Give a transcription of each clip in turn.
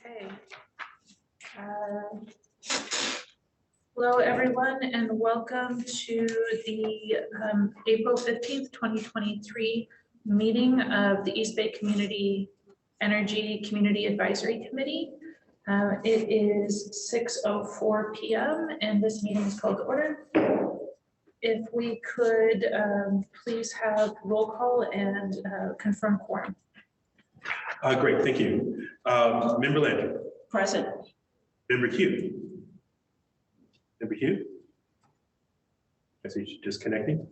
Okay. Hello, everyone, and welcome to the April 15th, 2023 meeting of the East Bay Community Energy Community Advisory Committee. It is 6:04 p.m. and this meeting is called to order. If we could please have roll call and confirm quorum. Great, thank you. Member Landry. Present. Member Hugh. Member Hugh. I see you disconnecting.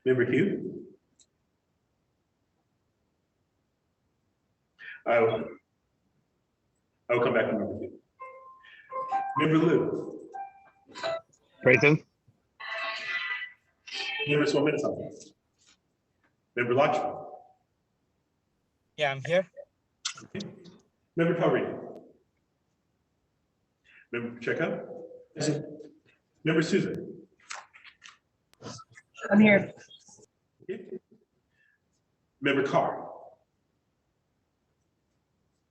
Member Hugh. I will come back to Member Hugh. Member Lou. Present. Member Swaminathan. Member Lakshman. Yeah, I'm here. Okay. Member Palrini. Member Pacheco. Member Susan. I'm here. Okay. Member Carr.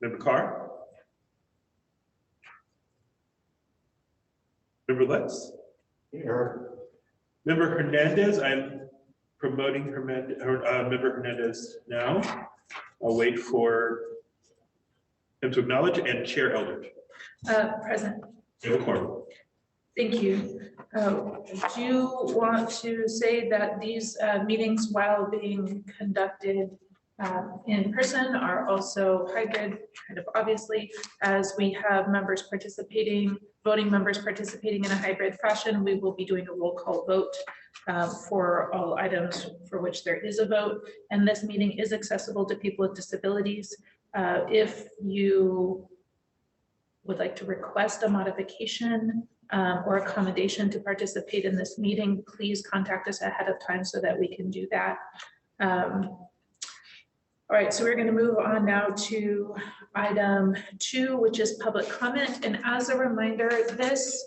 Member Carr. Member Letts. Here. Member Hernandez, I'm promoting Member Hernandez now. I'll wait for him to acknowledge, and Chair Eldridge. Present. Quorum. Thank you. Do you want to say that these meetings, while being conducted in person, are also hybrid, kind of obviously, as we have members participating, voting members participating in a hybrid fashion? We will be doing a roll call vote for all items for which there is a vote, and this meeting is accessible to people with disabilities. If you would like to request a modification or accommodation to participate in this meeting, please contact us ahead of time so that we can do that. All right, so we're going to move on now to item 2, which is public comment. And as a reminder, this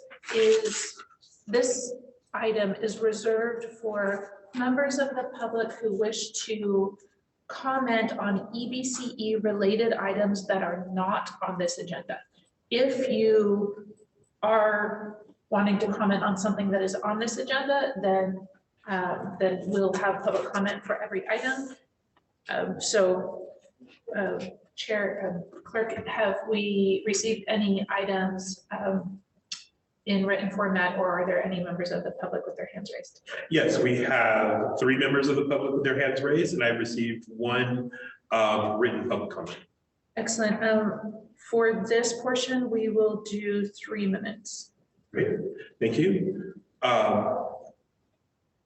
item is reserved for members of the public who wish to comment on EBCE related items that are not on this agenda. If you are wanting to comment on something that is on this agenda, then we'll have public comment for every item. Chair, Clerk, have we received any items in written format, or are there any members of the public with their hands raised? Yes, we have 3 members of the public with their hands raised, and I received 1 written public comment. Excellent. For this portion, we will do 3 minutes. Great, thank you.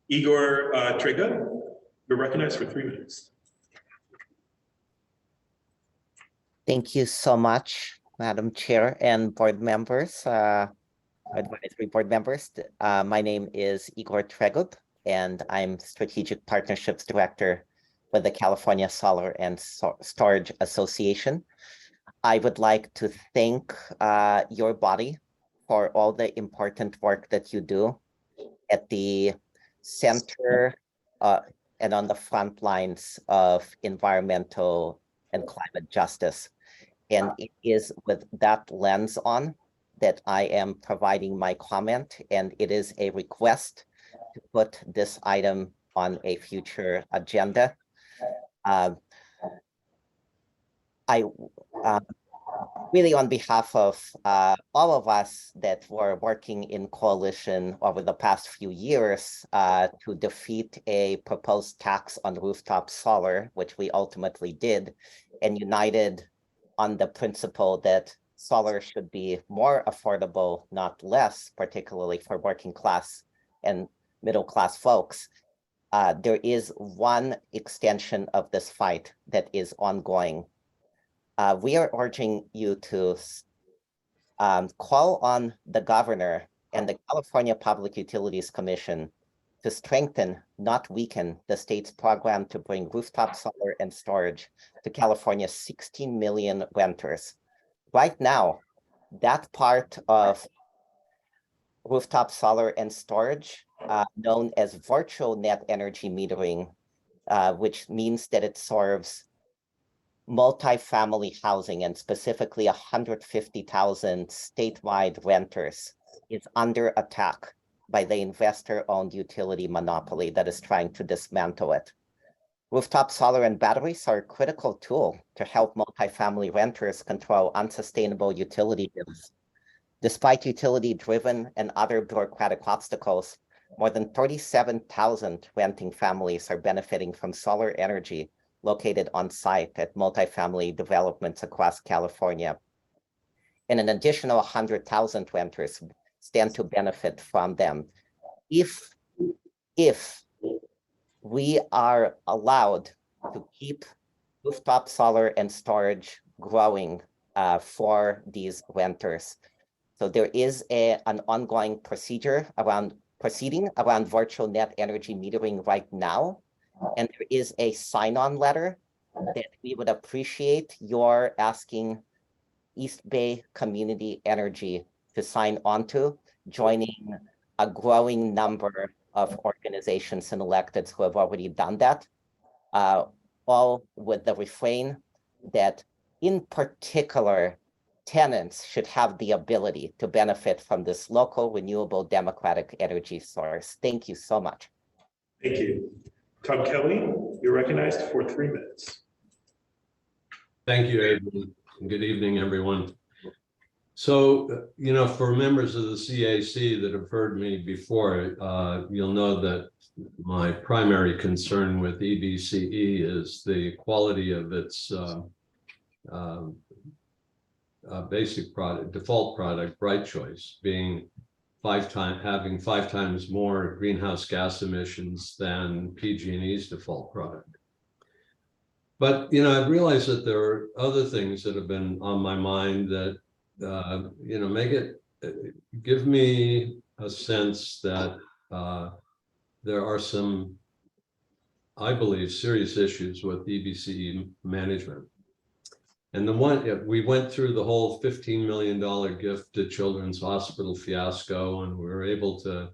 Igor Trega, you're recognized for 3 minutes. Thank you so much, Madam Chair and board members, advisory board members. My name is Igor Tregut, and I'm Strategic Partnerships Director with the California Solar and Storage Association. I would like to thank your body for all the important work that you do at the center and on the front lines of environmental and climate justice. And it is with that lens on that I am providing my comment, and it is a request to put this item on a future agenda. Really, on behalf of all of us that were working in coalition over the past few years to defeat a proposed tax on rooftop solar, which we ultimately did, and united on the principle that solar should be more affordable, not less, particularly for working class and middle class folks, there is one extension of this fight that is ongoing. We are urging you to call on the governor and the California Public Utilities Commission to strengthen, not weaken, the state's program to bring rooftop solar and storage to California's 16 million renters. Right now, that part of rooftop solar and storage, known as virtual net energy metering, which means that it serves multifamily housing, and specifically 150,000 statewide renters, is under attack by the investor-owned utility monopoly that is trying to dismantle it. Rooftop solar and batteries are a critical tool to help multifamily renters control unsustainable utility bills. Despite utility-driven and other bureaucratic obstacles, more than 37,000 renting families are benefiting from solar energy located on site at multifamily developments across California. And an additional 100,000 renters stand to benefit from them if we are allowed to keep rooftop solar and storage growing for these renters. So there is an ongoing proceeding around virtual net energy metering right now. And there is a sign-on letter that we would appreciate your asking East Bay Community Energy to sign on to, joining a growing number of organizations and electeds who have already done that, all with the refrain that in particular, tenants should have the ability to benefit from this local renewable democratic energy source. Thank you so much. Thank you. Tom Kelly, you're recognized for 3 minutes. Thank you, Adrian. Good evening, everyone. So, for members of the CAC that have heard me before, you'll know that my primary concern with EBCE is the quality of its basic product, default product, Bright Choice, being having 5 times more greenhouse gas emissions than PG&E's default product. But, I've realized that there are other things that have been on my mind that give me a sense that there are some, I believe, serious issues with EBCE management. And we went through the whole $15 million gift to Children's Hospital fiasco, and we were able to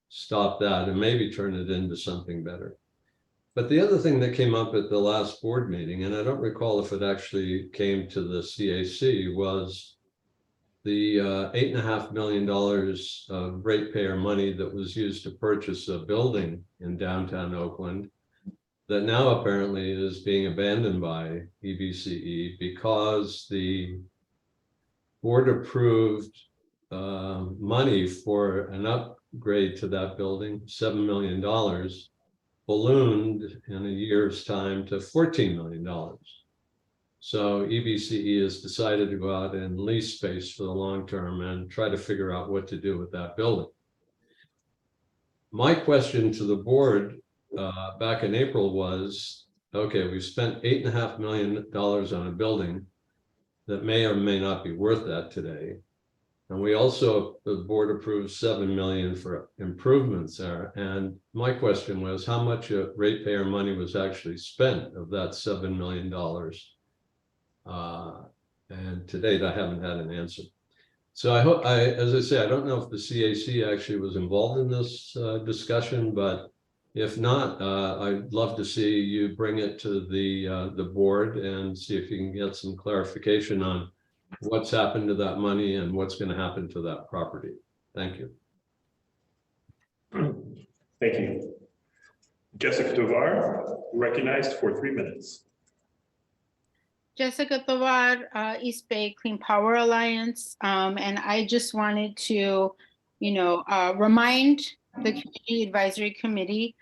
stop that and maybe turn it into something better. But the other thing that came up at the last board meeting, and I don't recall if it actually came to the CAC, was the $8.5 million of ratepayer money that was used to purchase a building in downtown Oakland that now apparently is being abandoned by EBCE because the board approved money for an upgrade to that building, $7 million, ballooned in a year's time to $14 million. So EBCE has decided to go out and lease space for the long term and try to figure out what to do with that building. My question to the board back in April was, okay, we've spent $8.5 million on a building that may or may not be worth that today. And we also, the board approved $7 million for improvements there. And my question was, how much ratepayer money was actually spent of that $7 million? And to date, I haven't had an answer. So I hope, as I say, I don't know if the CAC actually was involved in this discussion, but if not, I'd love to see you bring it to the board and see if you can get some clarification on what's happened to that money and what's going to happen to that property. Thank you. Thank you. Jessica Tovar, recognized for 3 minutes. Jessica Tovar, East Bay Clean Power Alliance. And I just wanted to, remind the Community Advisory Committee,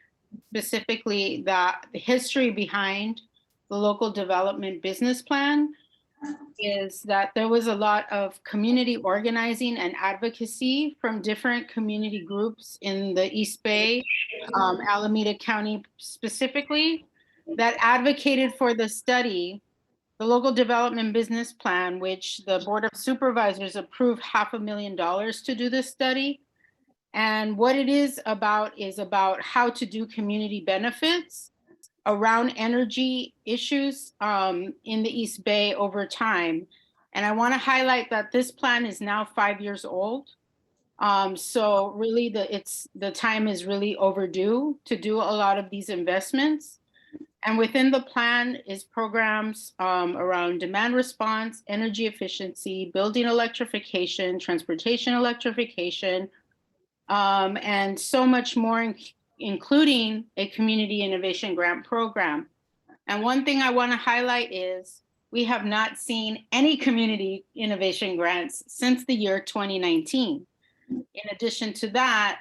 specifically the history behind the local development business plan is that there was a lot of community organizing and advocacy from different community groups in the East Bay, Alameda County specifically, that advocated for the study, the local development business plan, which the Board of Supervisors approved $500,000 to do this study. And what it is about how to do community benefits around energy issues in the East Bay over time. And I want to highlight that this plan is now 5 years old. So really the time is really overdue to do a lot of these investments. And within the plan is programs around demand response, energy efficiency, building electrification, transportation electrification, and so much more, including a community innovation grant program. And one thing I want to highlight is we have not seen any community innovation grants since the year 2019. In addition to that,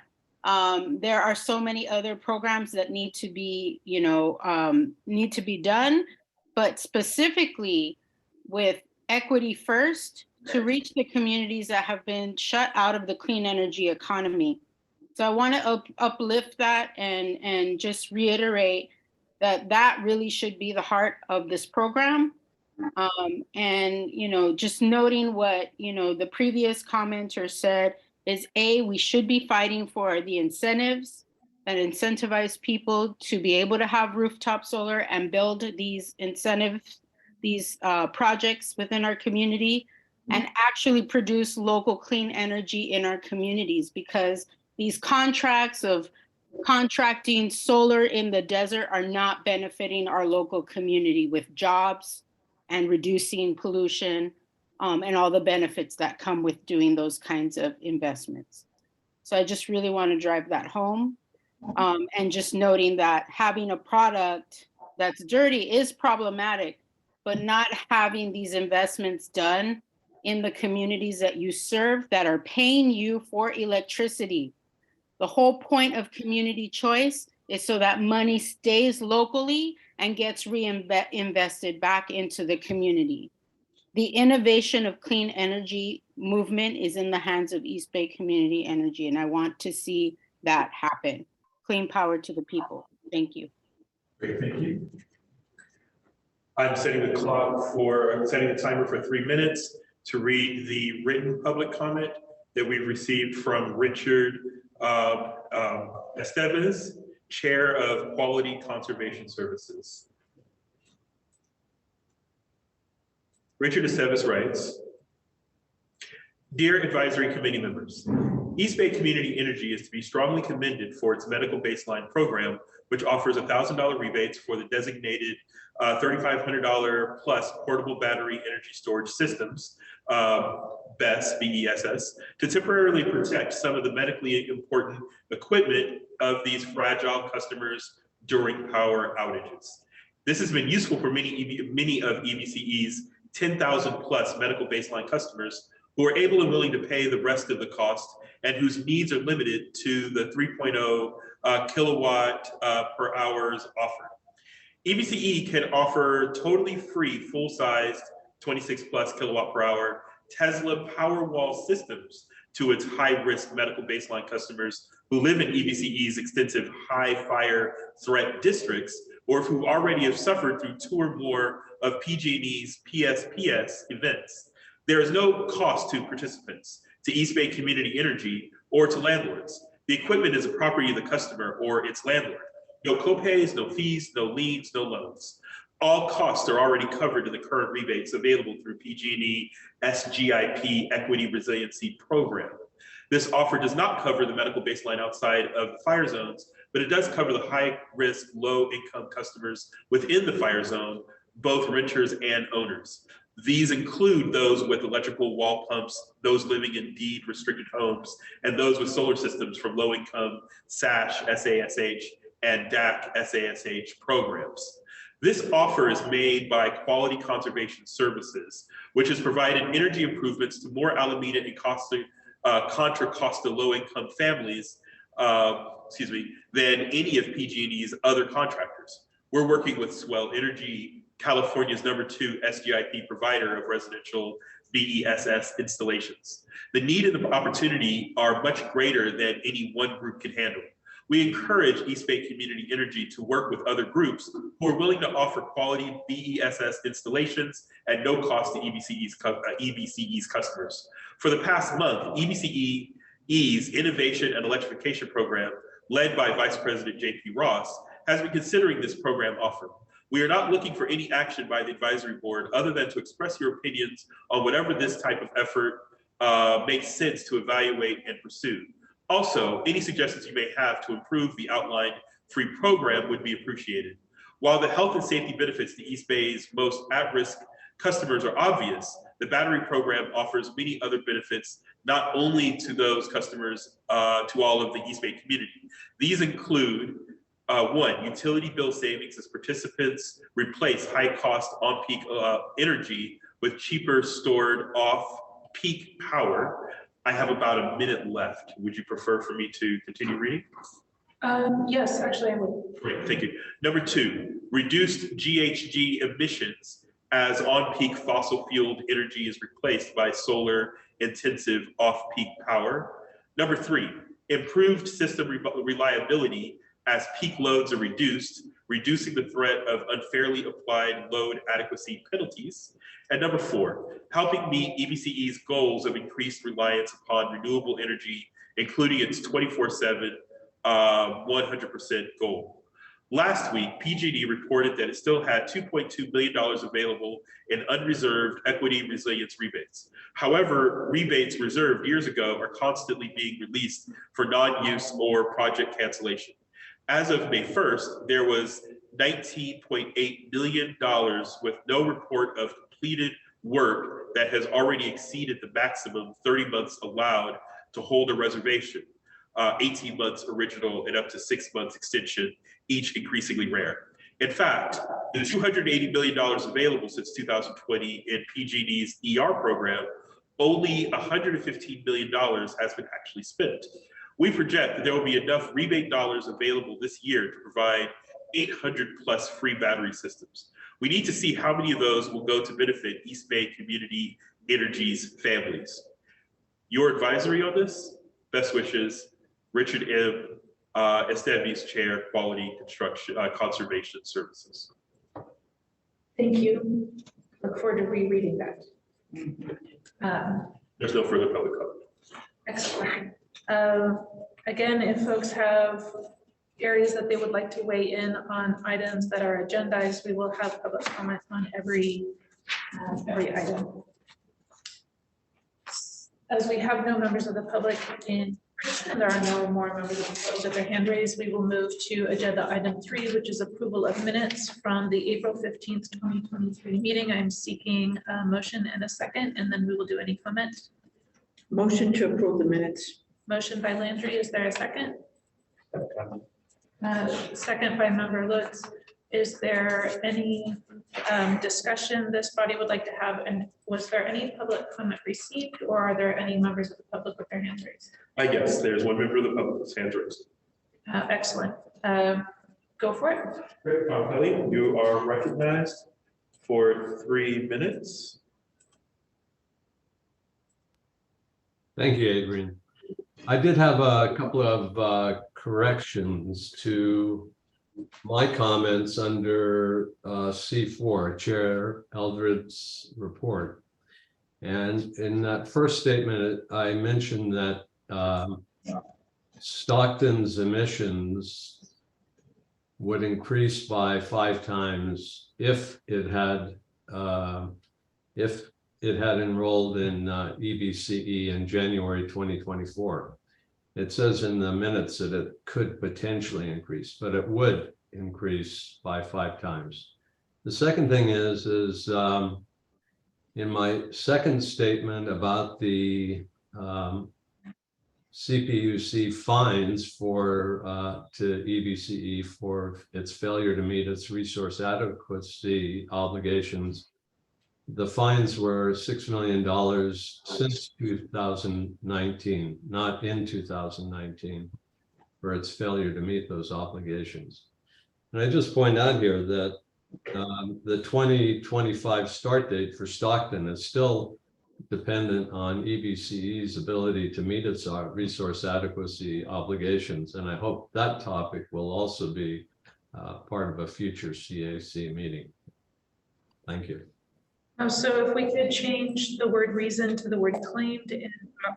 there are so many other programs that need to be, done, but specifically with Equity First to reach the communities that have been shut out of the clean energy economy. So I want to uplift that and just reiterate that really should be the heart of this program. And, just noting what, the previous commenter said is we should be fighting for the incentives that incentivize people to be able to have rooftop solar and build these projects within our community and actually produce local clean energy in our communities, because these contracts of contracting solar in the desert are not benefiting our local community with jobs and reducing pollution and all the benefits that come with doing those kinds of investments. So I just really want to drive that home. And just noting that having a product that's dirty is problematic, but not having these investments done in the communities that you serve that are paying you for electricity. The whole point of community choice is so that money stays locally and gets reinvested back into the community. The innovation of clean energy movement is in the hands of East Bay Community Energy, and I want to see that happen. Clean power to the people. Thank you. Great, thank you. I'm setting the timer for 3 minutes to read the written public comment that we received from Richard Estevez, Chair of Quality Conservation Services. Richard Estevez writes, Dear Advisory Committee members, East Bay Community Energy is to be strongly commended for its medical baseline program, which offers $1,000 rebates for the designated $3,500 plus portable battery energy storage systems, BESS, BESS, to temporarily protect some of the medically important equipment of these fragile customers during power outages. This has been useful for many of EBCE's 10,000 plus medical baseline customers who are able and willing to pay the rest of the cost and whose needs are limited to the 3.0 kilowatt per hours offered. EBCE can offer totally free, full-sized 26 plus kilowatt per hour Tesla Powerwall systems to its high-risk medical baseline customers who live in EBCE's extensive high fire threat districts, or who already have suffered through 2 or more of PG&E's PSPS events. There is no cost to participants, to East Bay Community Energy, or to landlords. The equipment is a property of the customer or its landlord. No copays, no fees, no liens, no loans. All costs are already covered in the current rebates available through PG&E SGIP Equity Resiliency Program. This offer does not cover the medical baseline outside of the fire zones, but it does cover the high-risk, low-income customers within the fire zone, both renters and owners. These include those with electrical wall pumps, those living in deed-restricted homes, and those with solar systems from low-income SASH, SASH, and DAC SASH programs. This offer is made by Quality Conservation Services, which has provided energy improvements to more Alameda and Contra Costa low-income families than any of PG&E's other contractors. We're working with Swell Energy, California's #2 SGIP provider of residential BESS installations. The need and the opportunity are much greater than any one group can handle. We encourage East Bay Community Energy to work with other groups who are willing to offer quality BESS installations at no cost to EBCE's customers. For the past month, EBCE's Innovation and Electrification Program, led by Vice President J.P. Ross, has been considering this program offer. We are not looking for any action by the advisory board other than to express your opinions on whatever this type of effort makes sense to evaluate and pursue. Also, any suggestions you may have to improve the outlined free program would be appreciated. While the health and safety benefits to East Bay's most at-risk customers are obvious, the battery program offers many other benefits, not only to those customers, to all of the East Bay community. These include one, utility bill savings as participants replace high-cost on-peak energy with cheaper stored off-peak power. I have about a minute left. Would you prefer for me to continue reading? Yes, actually, I would. Great, thank you. Number two, reduced GHG emissions as on-peak fossil fueled energy is replaced by solar intensive off-peak power. Number three, improved system reliability as peak loads are reduced, reducing the threat of unfairly applied load adequacy penalties. And number four, helping meet EBCE's goals of increased reliance upon renewable energy, including its 24/7, 100% goal. Last week, PG&E reported that it still had $2.2 billion available in unreserved equity resilience rebates. However, rebates reserved years ago are constantly being released for non-use or project cancellation. As of May 1st, there was $19.8 billion with no report of completed work that has already exceeded the maximum 30 months allowed to hold a reservation. 18 months original and up to 6 months extension, each increasingly rare. In fact, the $280 billion available since 2020 in PG&E's ER program, only $115 billion has been actually spent. We project that there will be enough rebate dollars available this year to provide 800 plus free battery systems. We need to see how many of those will go to benefit East Bay Community Energy's families. Your advisory on this, best wishes, Richard M., STEMI's Chair, Quality Construction Conservation Services. Thank you. Look forward to rereading that. There's no further public comment. Excellent. Again, if folks have areas that they would like to weigh in on items that are agendized, we will have public comment on every item. As we have no members of the public in person, there are no more members of the public with their hand raised. We will move to agenda item 3, which is approval of minutes from the April 15th, 2023 meeting. I'm seeking a motion and a second, and then we will do any comment. Motion to approve the minutes. Motion by Landry. Is there a second? Second by member Lutz. Is there any discussion this body would like to have? And was there any public comment received, or are there any members of the public with their hands raised? Yes, there's one member of the public with hands raised. Excellent. Go for it. Great, Kelly, you are recognized for 3 minutes. Thank you, Adrian. I did have a couple of corrections to my comments under C4, Chair Eldred's report. And in that first statement, I mentioned that Stockton's emissions would increase by 5 times if it had enrolled in EBCE in January 2024. It says in the minutes that it could potentially increase, but it would increase by 5 times. The second thing is in my second statement about the CPUC fines to EBCE for its failure to meet its resource adequacy obligations, the fines were $6 million since 2019, not in 2019, for its failure to meet those obligations. And I just point out here that the 2025 start date for Stockton is still dependent on EBCE's ability to meet its resource adequacy obligations. And I hope that topic will also be part of a future CAC meeting. Thank you. So if we could change the word reason to the word claimed, and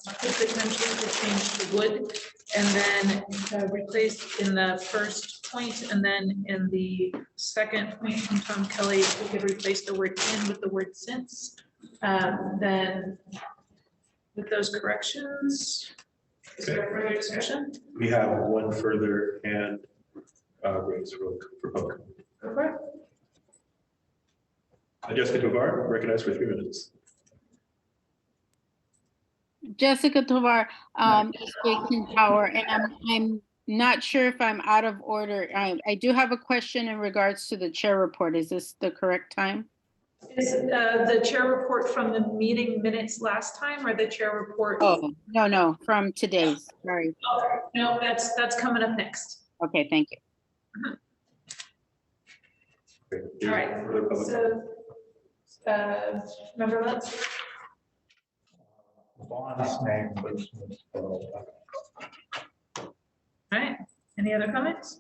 potentially to change to would, and then replace in the first point, and then in the second point from Tom Kelly, if we could replace the word in with the word since. Then with those corrections, is there further discussion? We have one further hand raised for public. Go for it. Jessica Tovar, recognized for 3 minutes. Jessica Tovar, East Bay Clean Power, and I'm not sure if I'm out of order. I do have a question in regards to the chair report. Is this the correct time? Is the chair report from the meeting minutes last time or the chair report? Oh, no, from today's, sorry. No, that's coming up next. Okay, thank you. All right, so, Member Lutz? Bond's name was misspelled. All right, any other comments?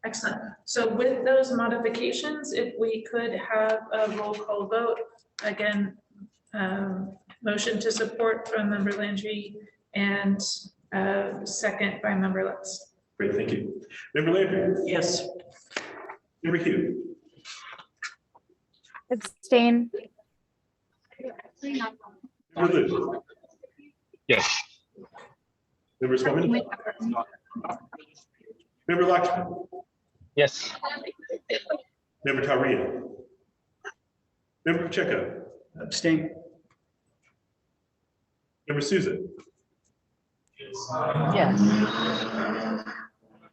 Excellent. So with those modifications, if we could have a roll call vote, again, motion to support from Member Landry and second by Member Lutz. Great, thank you. Member Landry? Yes. Member Hugh? Abstain. Member Liu? Yes. Member Spelman? Member Lakshman? Yes. Member Taria? Member Pacheco? Abstain. Member Souza? Yes.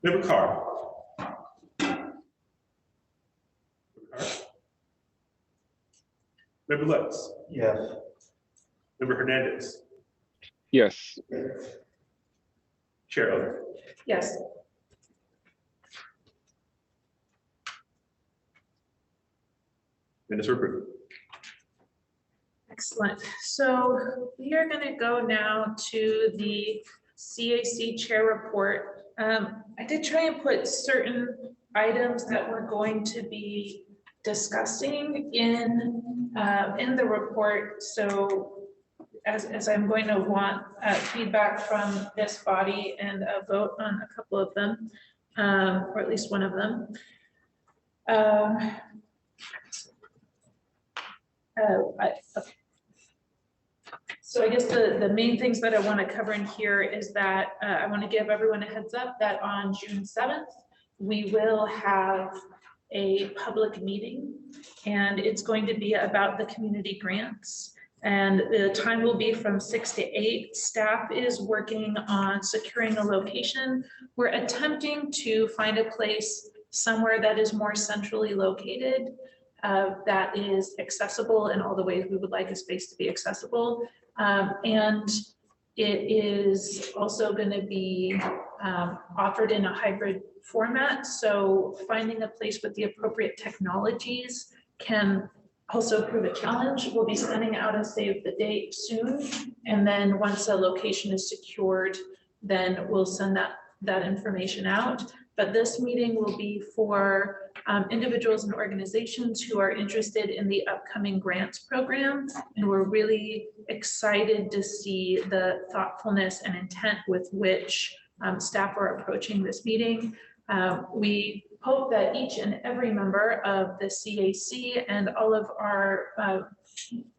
Member Carr? Member Lutz? Yes. Member Hernandez? Yes. Chair Eller? Yes. Minutes are approved. Excellent. So we are going to go now to the CAC chair report. I did try and put certain items that we're going to be discussing in the report. So as I'm going to want feedback from this body and a vote on a couple of them, or at least one of them. So I guess the main things that I want to cover in here is that I want to give everyone a heads up that on June 7th, we will have a public meeting, and it's going to be about the community grants. And the time will be from 6 to 8. Staff is working on securing a location. We're attempting to find a place somewhere that is more centrally located, that is accessible in all the ways we would like a space to be accessible. And it is also going to be offered in a hybrid format. So finding a place with the appropriate technologies can also prove a challenge. We'll be sending out a save the date soon. And then once a location is secured, then we'll send that information out. But this meeting will be for individuals and organizations who are interested in the upcoming grants program. And we're really excited to see the thoughtfulness and intent with which staff are approaching this meeting. We hope that each and every member of the CAC and all of our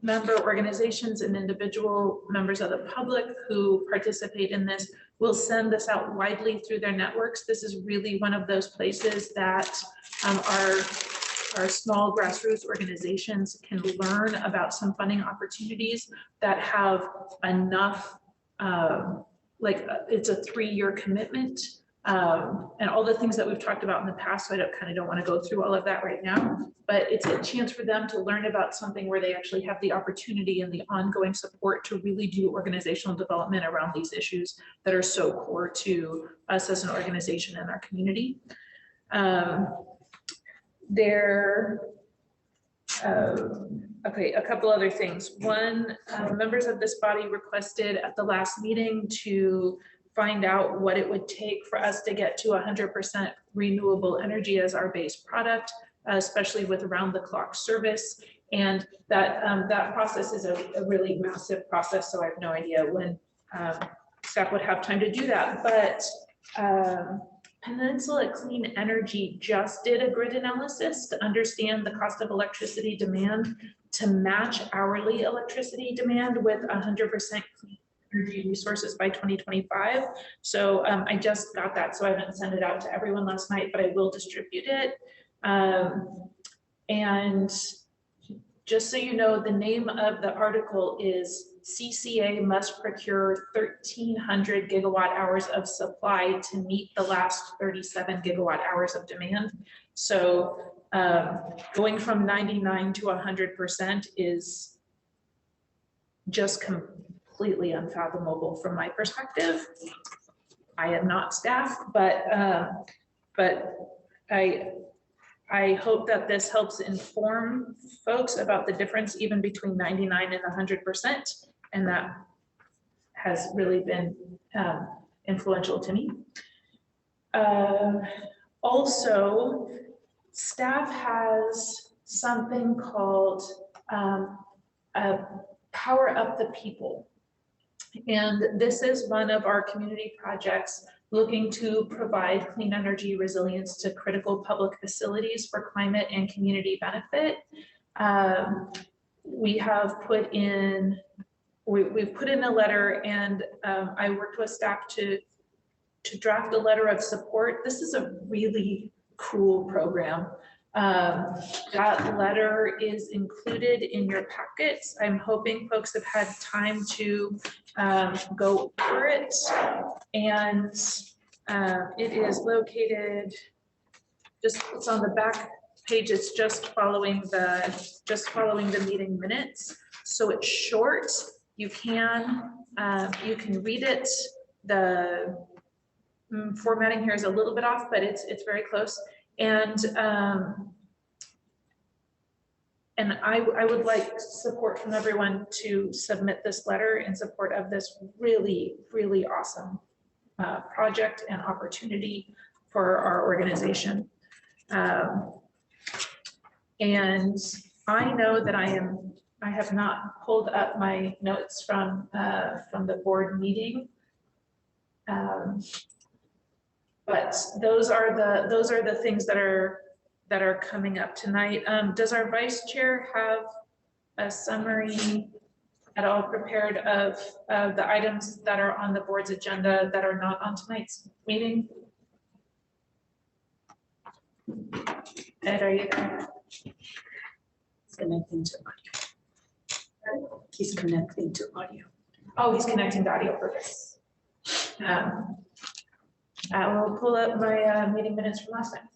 member organizations and individual members of the public who participate in this will send this out widely through their networks. This is really one of those places that our small grassroots organizations can learn about some funding opportunities that have enough, it's a 3-year commitment. And all the things that we've talked about in the past, so I kind of don't want to go through all of that right now, but it's a chance for them to learn about something where they actually have the opportunity and the ongoing support to really do organizational development around these issues that are so core to us as an organization and our community. Okay, a couple other things. One, members of this body requested at the last meeting to find out what it would take for us to get to 100% renewable energy as our base product, especially with around-the-clock service. And that process is a really massive process, so I have no idea when staff would have time to do that. But Peninsula Clean Energy just did a grid analysis to understand the cost of electricity demand to match hourly electricity demand with 100% energy resources by 2025. So I just got that, so I haven't sent it out to everyone last night, but I will distribute it. And just so you know, the name of the article is CCA must procure 1,300 gigawatt hours of supply to meet the last 37 gigawatt hours of demand. So going from 99 to 100% is just completely unfathomable from my perspective. I am not staff, but I hope that this helps inform folks about the difference even between 99 and 100%, and that has really been influential to me. Also, staff has something called Power Up the People. And this is one of our community projects looking to provide clean energy resilience to critical public facilities for climate and community benefit. We have put in, we've put in a letter, and I worked with staff to draft a letter of support. This is a really cool program. That letter is included in your packets. I'm hoping folks have had time to go over it. And it is located, it's on the back page. It's just following the meeting minutes. So it's short. You can read it. The formatting here is a little bit off, but it's very close. And I would like support from everyone to submit this letter in support of this really, really awesome project and opportunity for our organization. And I know that I have not pulled up my notes from the board meeting. But those are the things that are coming up tonight. Does our vice chair have a summary at all prepared of the items that are on the board's agenda that are not on tonight's meeting? Ed, are you there? Connecting to audio. He's connecting to audio. Oh, he's connecting to audio, perfect. I will pull up my meeting minutes from last time.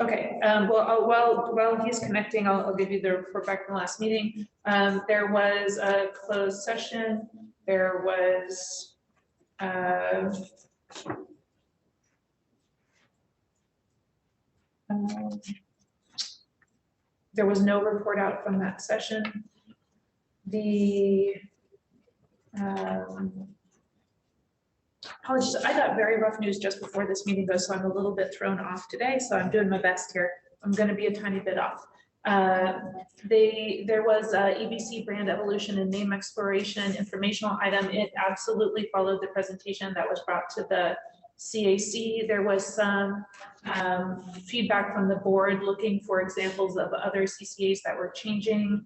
Okay, well, while he's connecting, I'll give you the report back from the last meeting. There was a closed session. There was there was no report out from that session. The apologies, I got very rough news just before this meeting goes, so I'm a little bit thrown off today, so I'm doing my best here. I'm going to be a tiny bit off. There was a EBC brand evolution and name exploration informational item. It absolutely followed the presentation that was brought to the CAC. There was some feedback from the board looking for examples of other CCAs that were changing.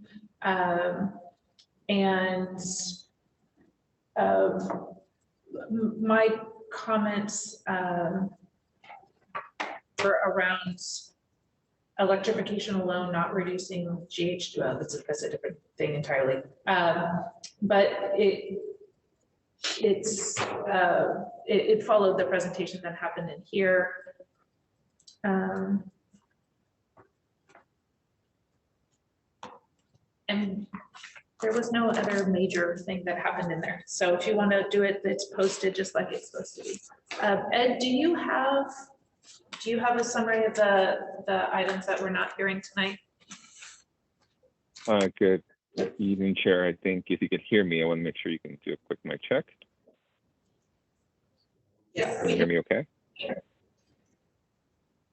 My comments were around electrification alone, not reducing GHG. Well, that's a different thing entirely. But it followed the presentation that happened in here. And there was no other major thing that happened in there. So if you want to do it, it's posted just like it's supposed to be. Ed, do you have a summary of the items that we're not hearing tonight? Good evening, Chair. I think if you could hear me, I want to make sure you can do a quick mic check. Yes. Can you hear me okay? Sure.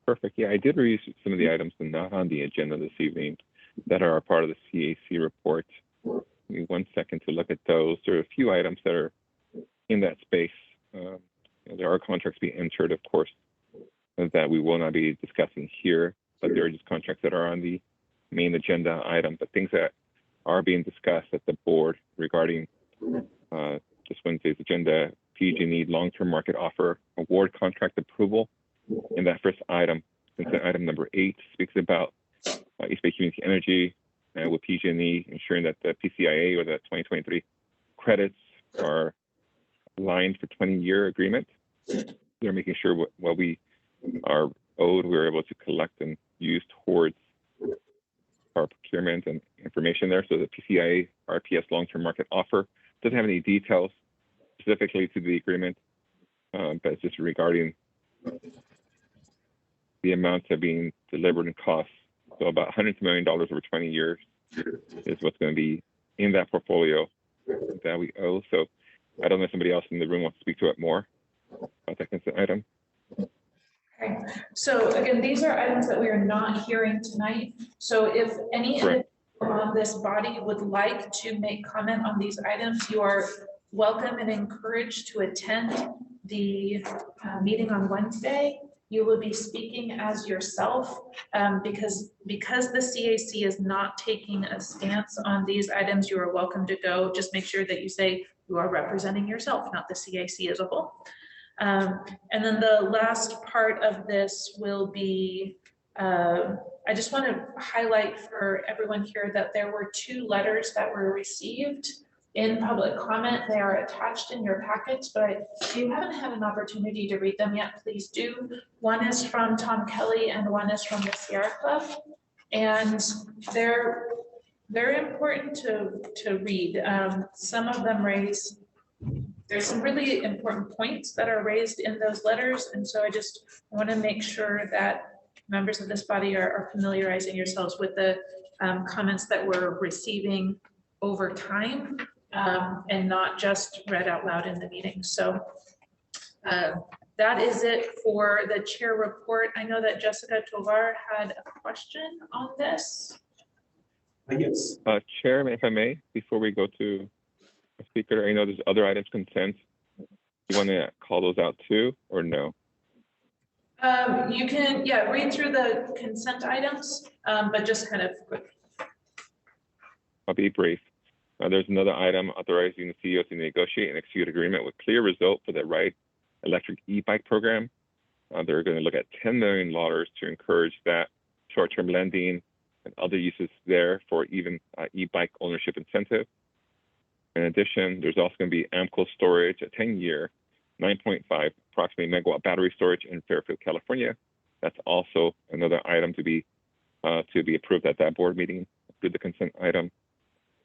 Perfect. Yeah, I did review some of the items that are not on the agenda this evening that are a part of the CAC report. Give me 1 second to look at those. There are a few items that are in that space. there are contracts being entered, of course, that we will not be discussing here, but there are just contracts that are on the main agenda item, but things that are being discussed at the board regarding this Wednesday's agenda, PG&E long-term market offer award contract approval. In that first item, consent item number 8 speaks about East Bay Community Energy with PG&E ensuring that the PCIA or the 2023 credits are aligned for 20-year agreement. They're making sure what we are owed, we're able to collect and use towards our procurement and information there. So the PCIA RPS long-term market offer doesn't have any details specifically to the agreement, but it's just regarding the amounts that are being delivered and costs. So about $100 million over 20 years is what's going to be in that portfolio that we owe. So I don't know if somebody else in the room wants to speak to it more about that consent item. Okay, so again, these are items that we are not hearing tonight. So if any Correct. on this body would like to make comment on these items, you are welcome and encouraged to attend the meeting on Wednesday. You will be speaking as yourself because the CAC is not taking a stance on these items. You are welcome to go. Just make sure that you say you are representing yourself, not the CAC as a whole. And then the last part of this will be, I just want to highlight for everyone here that there were 2 letters that were received in public comment. They are attached in your packets, but if you haven't had an opportunity to read them yet, please do. One is from Tom Kelly and one is from the Sierra Club. And they're very important to read. Some of them there's some really important points that are raised in those letters. And so I want to make sure that members of this body are familiarizing yourselves with the comments that we're receiving over time and not just read out loud in the meeting. So that is it for the chair report. I know that Jessica Tovar had a question on this. Yes. Chair, if I may, before we go to a speaker, I know there's other items consent. You want to call those out too, or no? You can, read through the consent items, but just kind of quick. I'll be brief. There's another item authorizing the CEO to negotiate and execute agreement with Clear Result for the Ride Electric e-bike program. They're going to look at $10 million to encourage that short-term lending and other uses there for even e-bike ownership incentive. In addition, there's also going to be AMCO storage, a 10-year, 9.5 approximately megawatt battery storage in Fairfield, California. That's also another item to be approved at that board meeting through the consent item.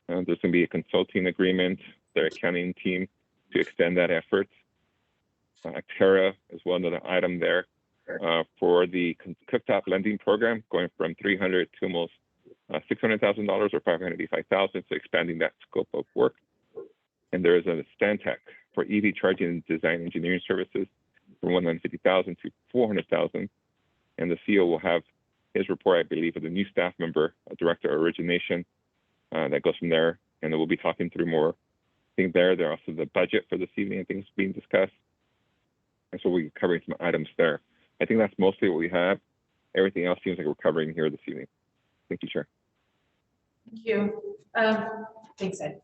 There's going to be a consulting agreement, their accounting team to extend that effort. Actera is one other item there for the cooktop lending program, going from $300,000 to almost $600,000 or $585,000, so expanding that scope of work. And there is a Stantec for EV charging and design engineering services from $150,000 to $400,000. And the CEO will have his report, I believe, with a new staff member, a director of origination, that goes from there. And then we'll be talking through more things there. There are also the budget for this evening and things being discussed. And so we're covering some items there. I think that's mostly what we have. Everything else seems like we're covering here this evening. Thank you, Chair. Thank you. Thanks, Ed.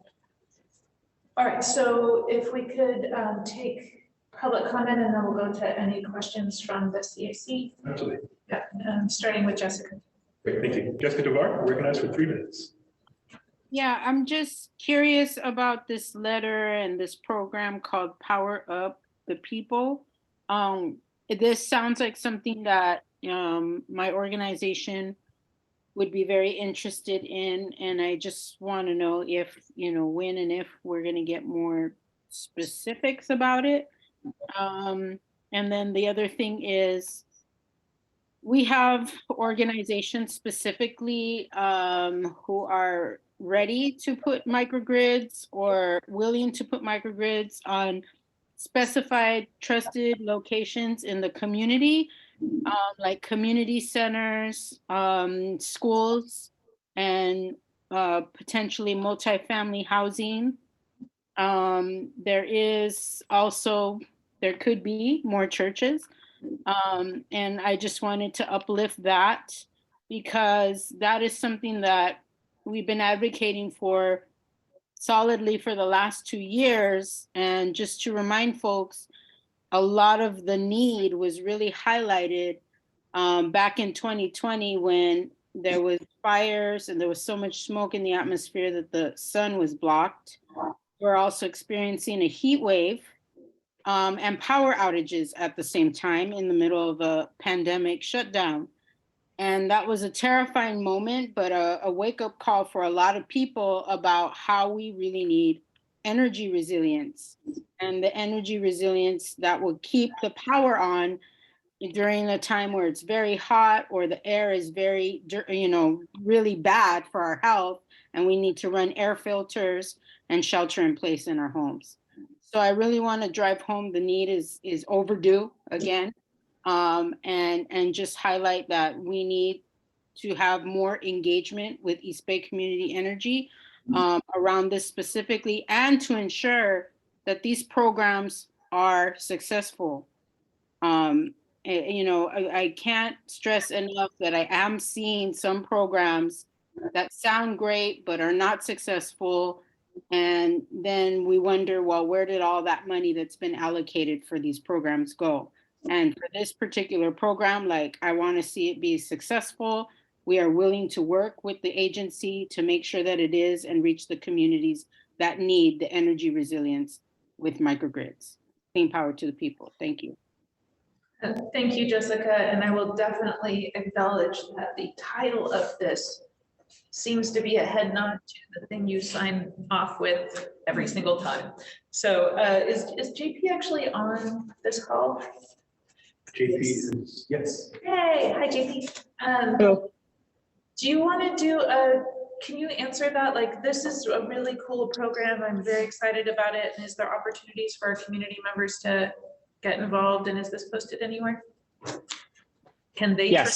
All right, so if we could take public comment and then we'll go to any questions from the CAC. Absolutely. Yeah, starting with Jessica. Great, thank you. Jessica Tovar, we're going to ask for 3 minutes. Yeah, I'm just curious about this letter and this program called Power Up the People. This sounds like something that my organization would be very interested in, and I just want to know if, when and if we're going to get more specifics about it. And then the other thing is, we have organizations specifically who are ready to put microgrids or willing to put microgrids on specified trusted locations in the community, like community centers, schools, and potentially multifamily housing. There is also there could be more churches. And I just wanted to uplift that because that is something that we've been advocating for solidly for the last 2 years. And just to remind folks, a lot of the need was really highlighted back in 2020 when there was fires and there was so much smoke in the atmosphere that the sun was blocked. We're also experiencing a heat wave and power outages at the same time in the middle of a pandemic shutdown. And that was a terrifying moment, but a wake-up call for a lot of people about how we really need energy resilience and the energy resilience that will keep the power on during a time where it's very hot or the air is very, really bad for our health, and we need to run air filters and shelter in place in our homes. So I really want to drive home the need is overdue again, and just highlight that we need to have more engagement with East Bay Community Energy around this specifically, and to ensure that these programs are successful. I can't stress enough that I am seeing some programs that sound great but are not successful. And then we wonder, well, where did all that money that's been allocated for these programs go? And for this particular program, I want to see it be successful. We are willing to work with the agency to make sure that it is and reach the communities that need the energy resilience with microgrids. Clean power to the people. Thank you. Thank you, Jessica. And I will definitely acknowledge that the title of this seems to be a head nod to the thing you sign off with every single time. So is JP actually on this call? JP is, yes. Hey, hi JP. Hello. Do you want to can you answer that? This is a really cool program. I'm very excited about it. And is there opportunities for our community members to get involved? And is this posted anywhere? Can they? Yes,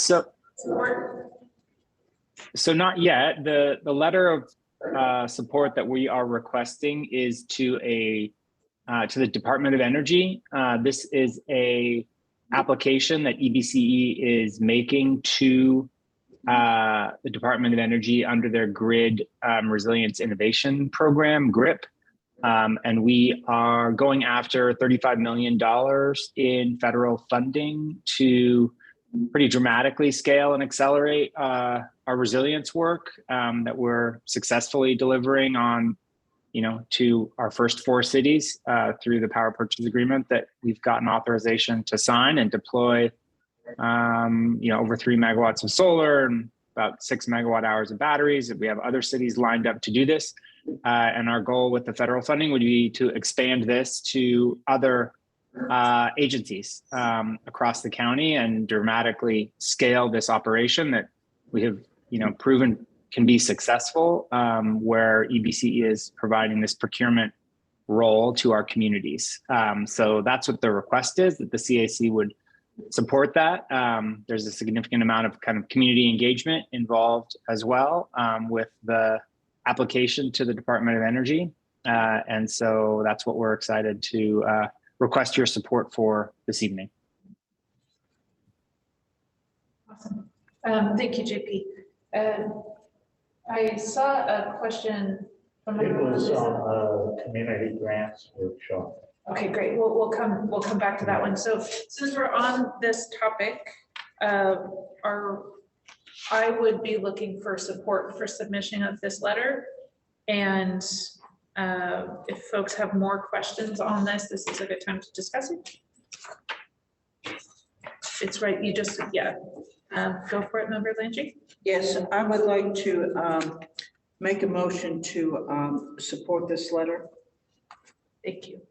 so not yet. The letter of support that we are requesting is to the Department of Energy. This is a application that EBCE is making to the Department of Energy under their Grid Resilience Innovation Program, GRIP. And we are going after $35 million in federal funding to pretty dramatically scale and accelerate our resilience work that we're successfully delivering on, to our first 4 cities through the power purchase agreement that we've gotten authorization to sign and deploy, over 3 megawatts of solar and about 6 megawatt hours of batteries. We have other cities lined up to do this. And our goal with the federal funding would be to expand this to other agencies across the county and dramatically scale this operation that we have, proven can be successful, where EBCE is providing this procurement role to our communities. So that's what the request is, that the CAC would support that. There's a significant amount of kind of community engagement involved as well with the application to the Department of Energy. And so that's what we're excited to request your support for this evening. Awesome. Thank you, JP. I saw a question from It was on community grants workshop. Okay, great. We'll come back to that one. So since we're on this topic, I would be looking for support for submission of this letter. And if folks have more questions on this, this is a good time to discuss it. It's right. You just, go for it, Member Landry. Yes, I would like to make a motion to support this letter. Thank you.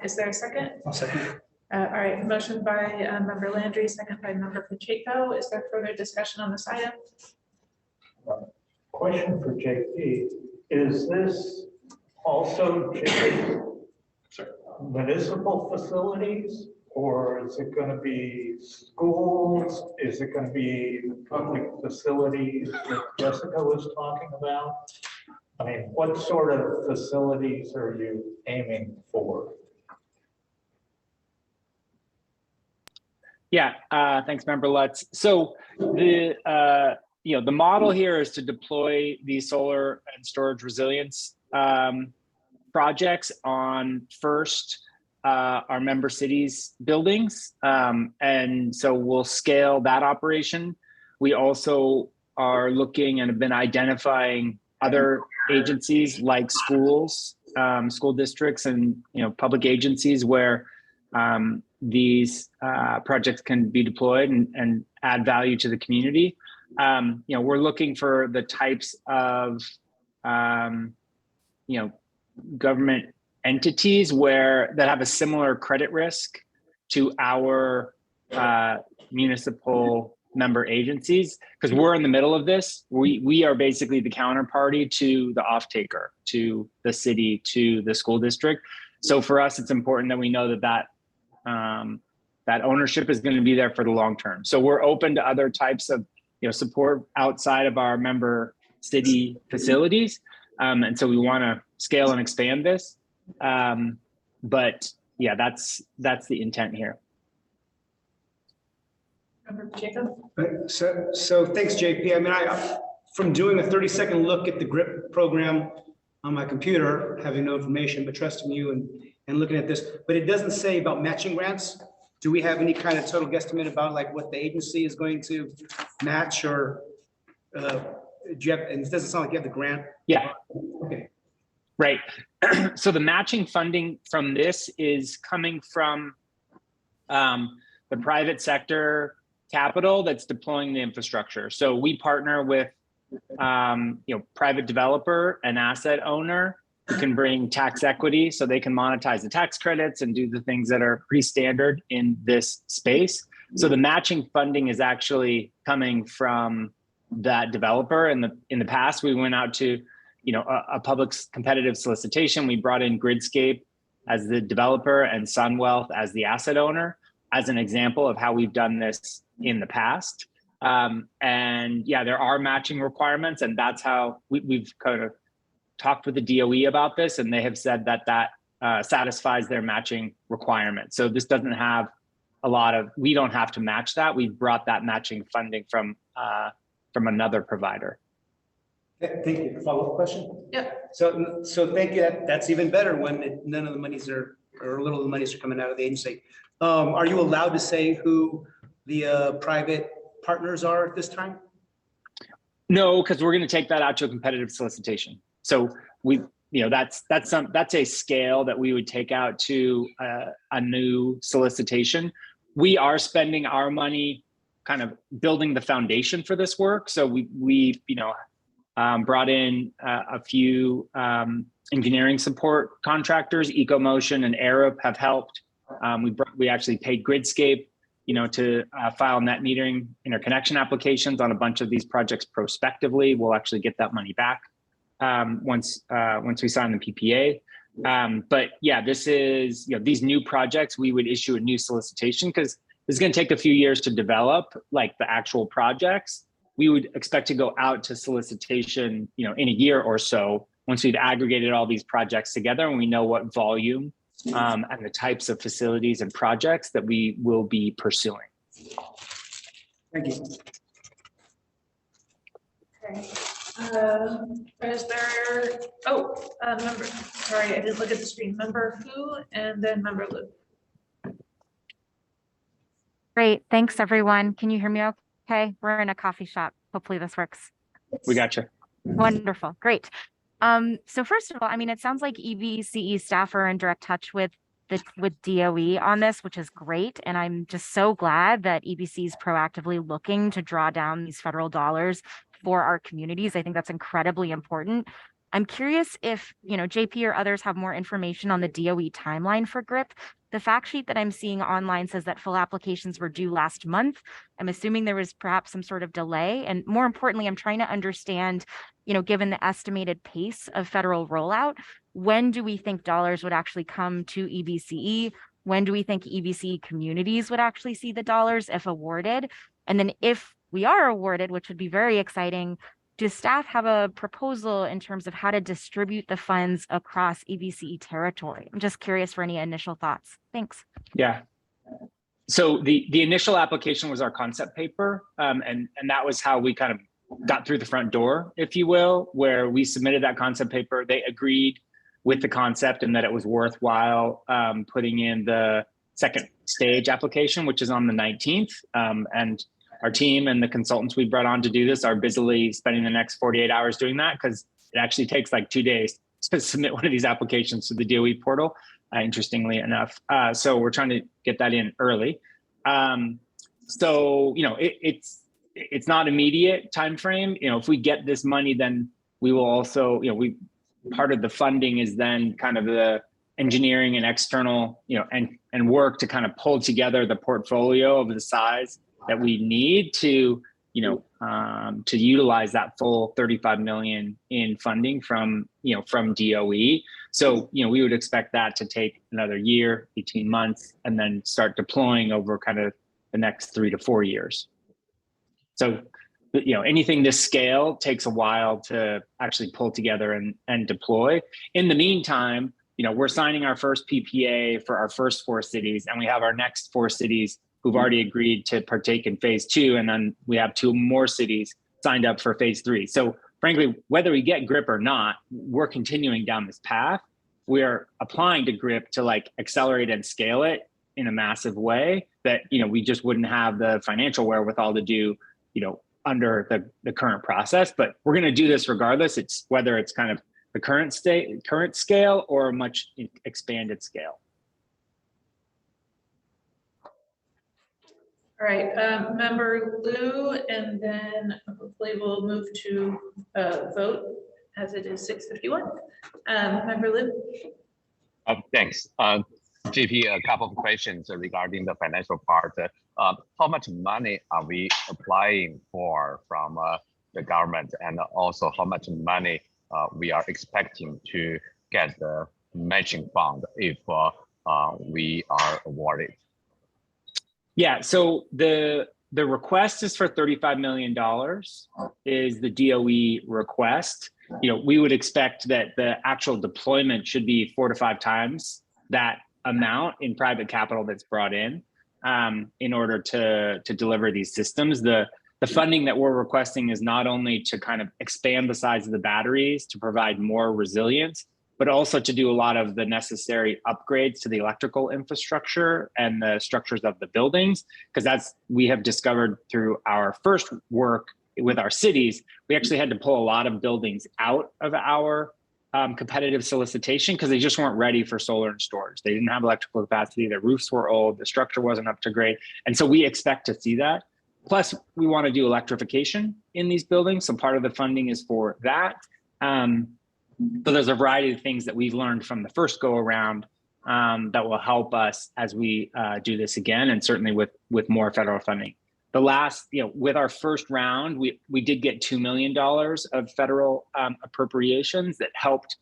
Is there a second? I'll second. All right, motion by Member Landry, second by Member Pacheco. Is there further discussion on this item? Question for JP. Is this also municipal facilities, or is it going to be schools? Is it going to be public facilities that Jessica was talking about? I mean, what sort of facilities are you aiming for? Yeah, thanks, Member Lutz. So the model here is to deploy these solar and storage resilience projects on first our member cities buildings. And so we'll scale that operation. We also are looking and have been identifying other agencies like schools, school districts, and public agencies where these projects can be deployed and add value to the community. We're looking for the types of government entities that have a similar credit risk to our municipal member agencies, because we're in the middle of this. We are basically the counterparty to the off-taker, to the city, to the school district. So for us, it's important that we know that ownership is going to be there for the long term. So we're open to other types of support outside of our member city facilities. And so we want to scale and expand this. But yeah, that's the intent here. Jacob? So thanks, JP. I mean, from doing a 30-second look at the GRIP program on my computer, having no information, but trusting you and looking at this, but it doesn't say about matching grants. Do we have any kind of total guesstimate about like what the agency is going to match, or do you have, and it doesn't sound like you have the grant? Yeah. Okay. Right. So the matching funding from this is coming from the private sector capital that's deploying the infrastructure. So we partner with private developer and asset owner who can bring tax equity so they can monetize the tax credits and do the things that are pretty standard in this space. So the matching funding is actually coming from that developer. In the past, we went out to a public competitive solicitation. We brought in Gridscape as the developer and SunWealth as the asset owner, as an example of how we've done this in the past. And yeah, there are matching requirements, and that's how we've kind of talked with the DOE about this, and they have said that satisfies their matching requirements. So this doesn't have we don't have to match that. We've brought that matching funding from another provider. Thank you. Follow-up question? Yep. So thank you. That's even better when none of the monies or little of the monies are coming out of the agency. Are you allowed to say who the private partners are at this time? No, because we're going to take that out to a competitive solicitation. So that's a scale that we would take out to a new solicitation. We are spending our money kind of building the foundation for this work. So we brought in a few engineering support contractors. EcoMotion and Arup have helped. We actually paid Gridscape, to file net metering interconnection applications on a bunch of these projects prospectively. We'll actually get that money back once we sign the PPA. But yeah, this is these new projects. We would issue a new solicitation because it's going to take a few years to develop, like the actual projects. We would expect to go out to solicitation, in a year or so once we've aggregated all these projects together and we know what volume and the types of facilities and projects that we will be pursuing. Thank you. Okay. Is there, member, sorry, I didn't look at the screen. Member Hu and then Member Liu. Great, thanks everyone. Can you hear me okay? We're in a coffee shop. Hopefully this works. We got you. Wonderful, great. So first of all, I mean, it sounds like EBCE staff are in direct touch with DOE on this, which is great. And I'm just so glad that EBC is proactively looking to draw down these federal dollars for our communities. I think that's incredibly important. I'm curious if, JP or others have more information on the DOE timeline for GRIP. The fact sheet that I'm seeing online says that full applications were due last month. I'm assuming there was perhaps some sort of delay. And more importantly, I'm trying to understand, given the estimated pace of federal rollout, when do we think dollars would actually come to EBCE? When do we think EBCE communities would actually see the dollars if awarded? And then if we are awarded, which would be very exciting, does staff have a proposal in terms of how to distribute the funds across EBCE territory? I'm just curious for any initial thoughts. Thanks. Yeah. So the initial application was our concept paper, and that was how we kind of got through the front door, if you will, where we submitted that concept paper. They agreed with the concept and that it was worthwhile putting in the second stage application, which is on the 19th. And our team and the consultants we brought on to do this are busily spending the next 48 hours doing that, because it actually takes like 2 days to submit one of these applications to the DOE portal, interestingly enough. So we're trying to get that in early. So, you know, it's not immediate time frame. You know, if we get this money, then we will also, you know, part of the funding is then kind of the engineering and external, you know, and work to kind of pull together the portfolio of the size that we need to, you know, to utilize that full 35 million in funding from, you know, from DOE. So, you know, we would expect that to take another year, 18 months, and then start deploying over kind of the next 3 to 4 years. So, you know, anything this scale takes a while to actually pull together and deploy. In the meantime, you know, we're signing our first PPA for our first 4 cities, and we have our next 4 cities who've already agreed to partake in phase 2. And then we have 2 more cities signed up for phase 3. So frankly, whether we get GRIP or not, we're continuing down this path. We're applying to GRIP to like accelerate and scale it in a massive way that, you know, we just wouldn't have the financial wherewithal to do, you know, under the current process. But we're going to do this regardless. It's whether it's kind of the current scale or a much expanded scale. All right, Member Liu, and then hopefully we'll move to vote as it is 6:51. Member Liu. Thanks. JP, a couple of questions regarding the financial part. How much money are we applying for from the government, and also how much money we are expecting to get the matching fund if we are awarded? Yeah, so the request is for $35 million is the DOE request. You know, we would expect that the actual deployment should be 4 to 5 times that amount in private capital that's brought in order to deliver these systems. The funding that we're requesting is not only to kind of expand the size of the batteries to provide more resilience, but also to do a lot of the necessary upgrades to the electrical infrastructure and the structures of the buildings. Because that's, we have discovered through our first work with our cities, we actually had to pull a lot of buildings out of our competitive solicitation because they just weren't ready for solar and storage. They didn't have electrical capacity, their roofs were old, the structure wasn't up to grade. And so we expect to see that. Plus, we want to do electrification in these buildings. So part of the funding is for that. So there's a variety of things that we've learned from the first go around that will help us as we do this again, and certainly with more federal funding. The last, you know, with our first round, we did get $2 million of federal appropriations that helped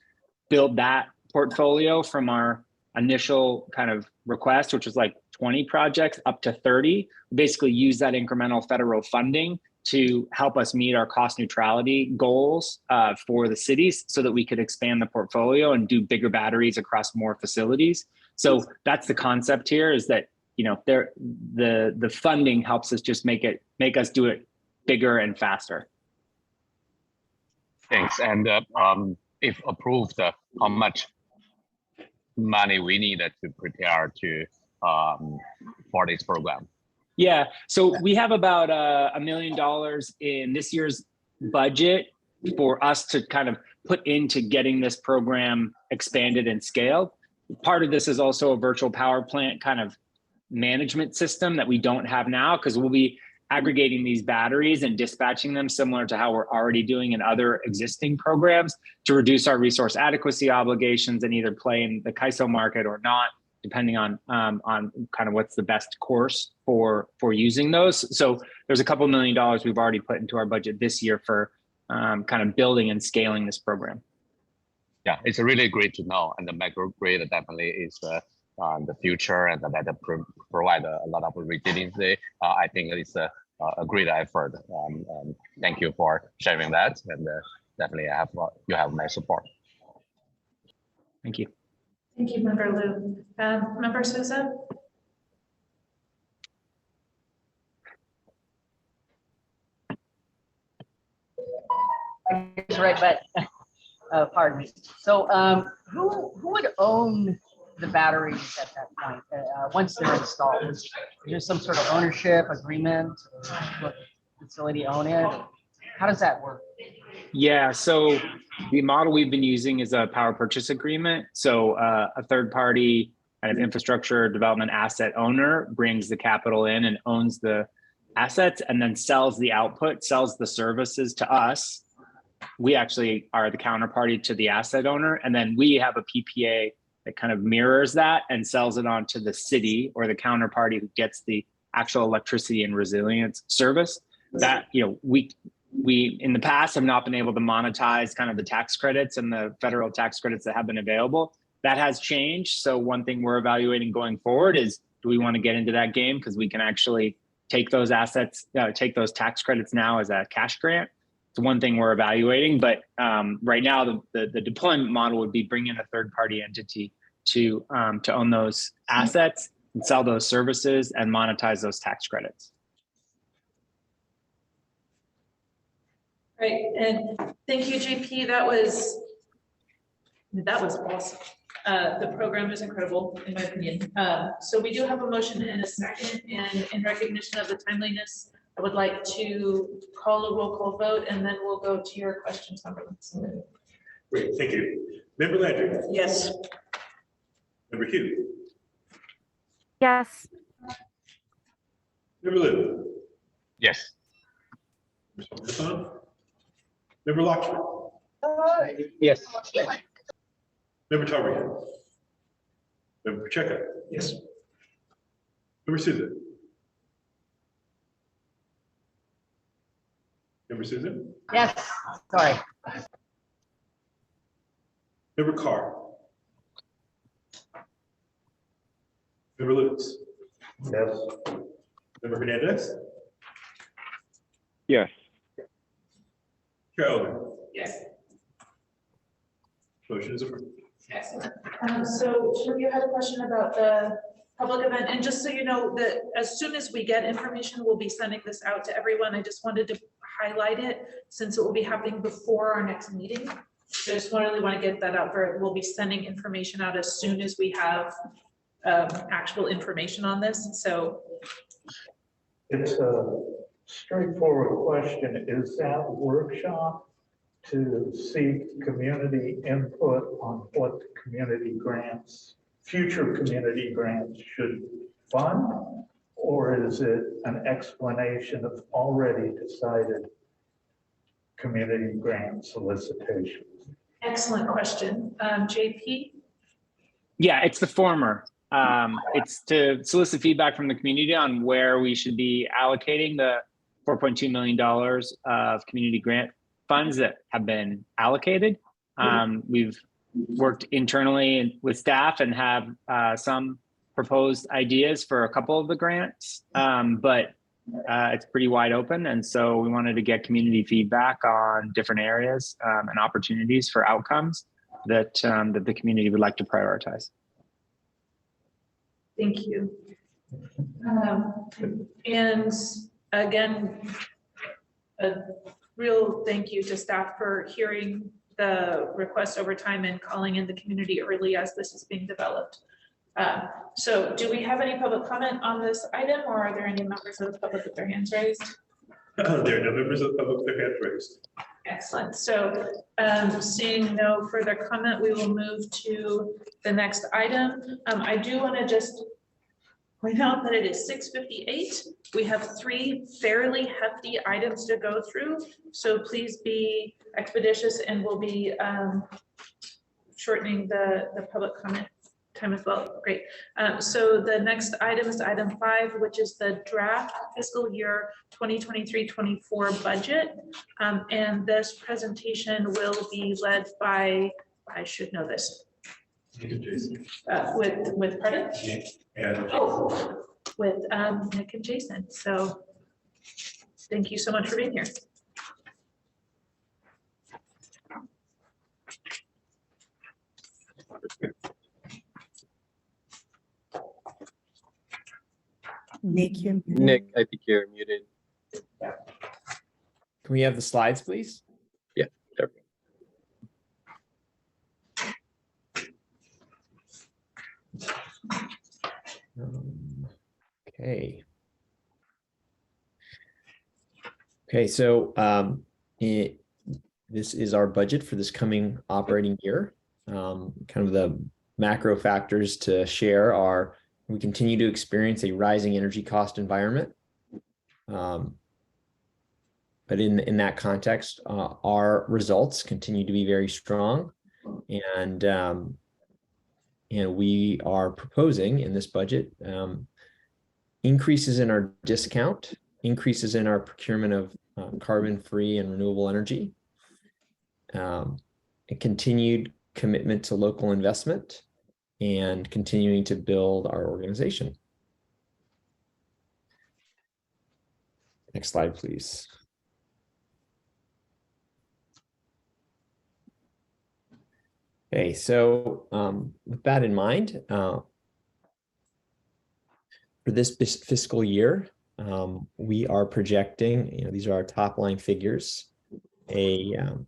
build that portfolio from our initial kind of request, which was like 20 projects up to 30. Basically use that incremental federal funding to help us meet our cost neutrality goals for the cities so that we could expand the portfolio and do bigger batteries across more facilities. So that's the concept here, is that, you know, the funding helps us just make us do it bigger and faster. Thanks. And if approved, how much money we need to prepare to for this program? Yeah, so we have about $1 million in this year's budget for us to kind of put into getting this program expanded and scaled. Part of this is also a virtual power plant kind of management system that we don't have now, because we'll be aggregating these batteries and dispatching them similar to how we're already doing in other existing programs to reduce our resource adequacy obligations and either play in the CAISO market or not, depending on kind of what's the best course for using those. So there's a couple $1 million we've already put into our budget this year for kind of building and scaling this program. Yeah, it's really great to know, and the microgrid definitely is the future, and that provide a lot of resiliency. I think it's a great effort. Thank you for sharing that, and definitely you have my support. Thank you. Thank you, Member Liu. Member Souza? I guess right, but pardon me. So who would own the batteries at that point once they're installed? Is there some sort of ownership agreement? Or the facility own it? How does that work? Yeah, so the model we've been using is a power purchase agreement. So a third party kind of infrastructure development asset owner brings the capital in and owns the assets and then sells the output, sells the services to us. We actually are the counterparty to the asset owner. And then we have a PPA that kind of mirrors that and sells it on to the city or the counterparty who gets the actual electricity and resilience service. That, you know, we in the past have not been able to monetize kind of the tax credits and the federal tax credits that have been available. That has changed. So one thing we're evaluating going forward is, do we want to get into that game? Because we can actually take those assets, take those tax credits now as a cash grant. It's one thing we're evaluating, but right now the deployment model would be bringing a third party entity to own those assets and sell those services and monetize those tax credits. Right, and thank you, JP. That was awesome. The program is incredible, in my opinion. So we do have a motion and a second, and in recognition of the timeliness, I would like to call a roll call vote, and then we'll go to your questions. Great, thank you. Member Landry. Yes. Member Hugh. Yes. Member Liu. Yes. Member Lockwood. Yes. Member Talbot. Member Pacheco. Yes. Member Susan. Member Susan. Yes, sorry. Member Carr. Member Lutz. Yes. Member Hernandez. Yes. Chair Owen. Yes. Motion is approved. Excellent. So you had a question about the public event, and just so you know that as soon as we get information, we'll be sending this out to everyone. I just wanted to highlight it since it will be happening before our next meeting. So I just really want to get that out there. We'll be sending information out as soon as we have actual information on this. So It's a straightforward question. Is that workshop to seek community input on what the community grants, future community grants should fund? Or is it an explanation of already decided community grant solicitations? excellent question. JP? Yeah, it's the former. It's to solicit feedback from the community on where we should be allocating the $4.2 million of community grant funds that have been allocated. We've worked internally with staff and have some proposed ideas for a couple of the grants, but it's pretty wide open. And so we wanted to get community feedback on different areas and opportunities for outcomes that, that the community would like to prioritize. Thank you. And again, a real thank you to staff for hearing the request over time and calling in the community early as this is being developed. So do we have any public comment on this item, or are there any members of the public with their hands raised? There are no members of the public with their hands raised. Excellent. So seeing no further comment, we will move to the next item. I do want to just point out that it is 6:58. We have 3 fairly hefty items to go through. So please be expeditious, and we'll be shortening the public comment time as well. Great. So the next item is item 5, which is the draft fiscal year 2023-24 budget. And this presentation will be led by, I should know this. Nick and Jason. With pardon? Nick and Oh, with Nick and Jason. So thank you so much for being here. Nick, Nick, I think you're muted. can we have the slides, please? Yeah. Okay. Okay, so this is our budget for this coming operating year. Kind of the macro factors to share are we continue to experience a rising energy cost environment. But in that context, our results continue to be very strong, and we are proposing in this budget increases in our discount, increases in our procurement of carbon-free and renewable energy, a continued commitment to local investment, and continuing to build our organization. Next slide, please. Okay, so with that in mind, for this fiscal year, we are projecting, these are our top line figures, an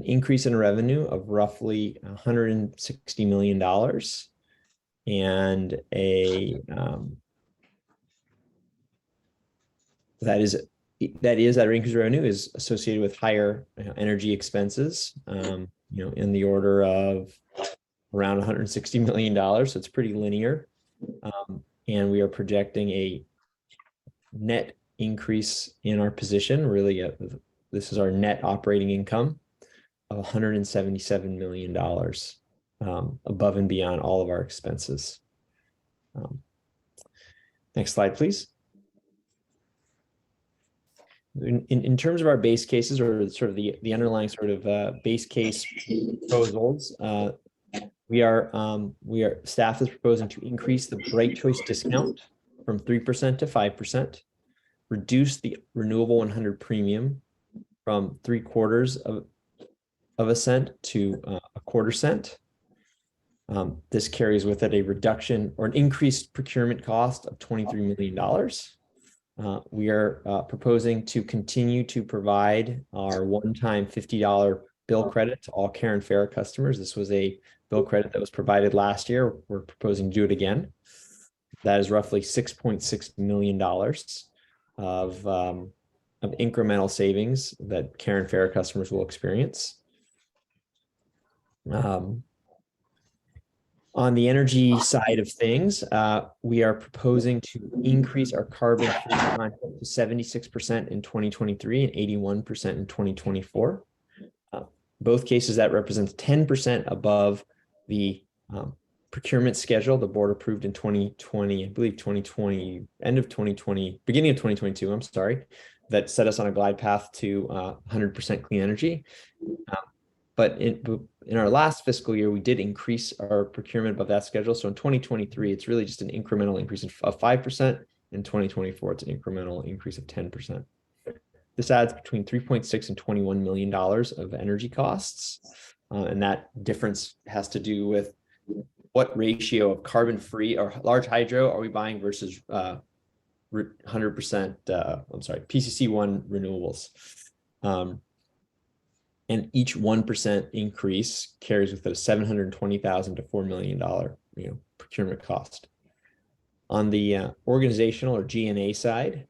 increase in revenue of roughly $160 million, and that increased revenue is associated with higher energy expenses, in the order of around $160 million. So it's pretty linear. And we are projecting a net increase in our position. Really, this is our net operating income of $177 million, above and beyond all of our expenses. Next slide, please. In terms of our base cases, or sort of the underlying sort of base case proposals, staff is proposing to increase the Bright Choice discount from 3% to 5%, reduce the Renewable 100 premium from 3/4 of a cent to 1/4 cent. This carries with it a reduction or an increased procurement cost of $23 million. We are proposing to continue to provide our one-time $50 bill credit to all Karen Farah customers. This was a bill credit that was provided last year. We're proposing to do it again. That is roughly $6.6 million of incremental savings that Karen Farah customers will experience. On the energy side of things, we are proposing to increase our carbon-free content to 76% in 2023 and 81% in 2024. Both cases, that represents 10% above the procurement schedule the board approved in 2020, I believe 2020, end of 2020, beginning of 2022, I'm sorry, that set us on a glide path to 100% clean energy. But in our last fiscal year, we did increase our procurement above that schedule. So in 2023, it's really just an incremental increase of 5%. In 2024, it's an incremental increase of 10%. This adds between $3.6 and $21 million of energy costs. And that difference has to do with what ratio of carbon-free or large hydro are we buying versus 100%, PCC1 renewables. And each 1% increase carries with it a $720,000 to $4 million, procurement cost. On the organizational or G&A side,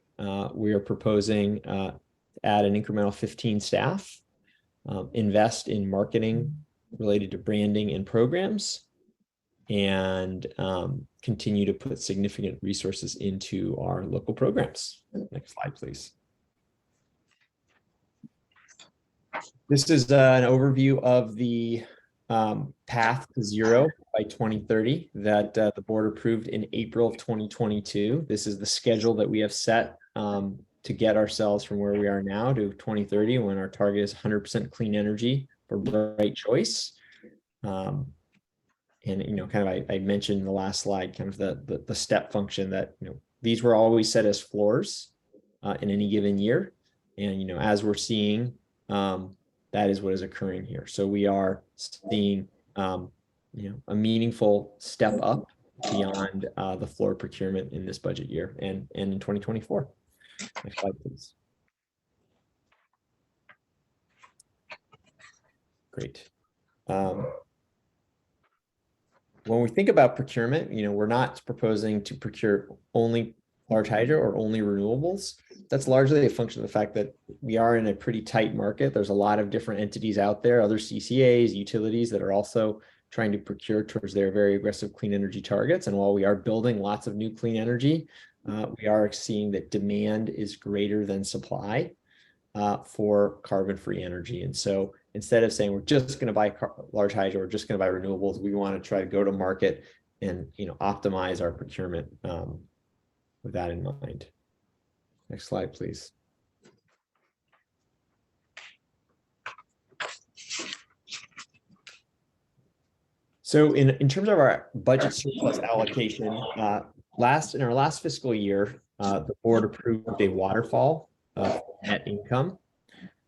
we are proposing to add an incremental 15 staff, invest in marketing related to branding and programs, and continue to put significant resources into our local programs. Next slide, please. This is an overview of the path to zero by 2030 that the board approved in April of 2022. This is the schedule that we have set to get ourselves from where we are now to 2030, when our target is 100% clean energy for Bright Choice. And I mentioned in the last slide kind of the step function that these were always set as floors in any given year, and as we're seeing, that is what is occurring here. So we are seeing a meaningful step up beyond the floor procurement in this budget year and in 2024. Next slide, please. Great. when we think about procurement, we're not proposing to procure only large hydro or only renewables. That's largely a function of the fact that we are in a pretty tight market. There's a lot of different entities out there, other CCAs, utilities that are also trying to procure towards their very aggressive clean energy targets. And while we are building lots of new clean energy, we are seeing that demand is greater than supply for carbon-free energy. And so instead of saying we're just going to buy large hydro, we're just going to buy renewables, we want to try to go to market and optimize our procurement with that in mind. Next slide, please. So in terms of our budget surplus allocation, in our last fiscal year, the board approved a waterfall of net income,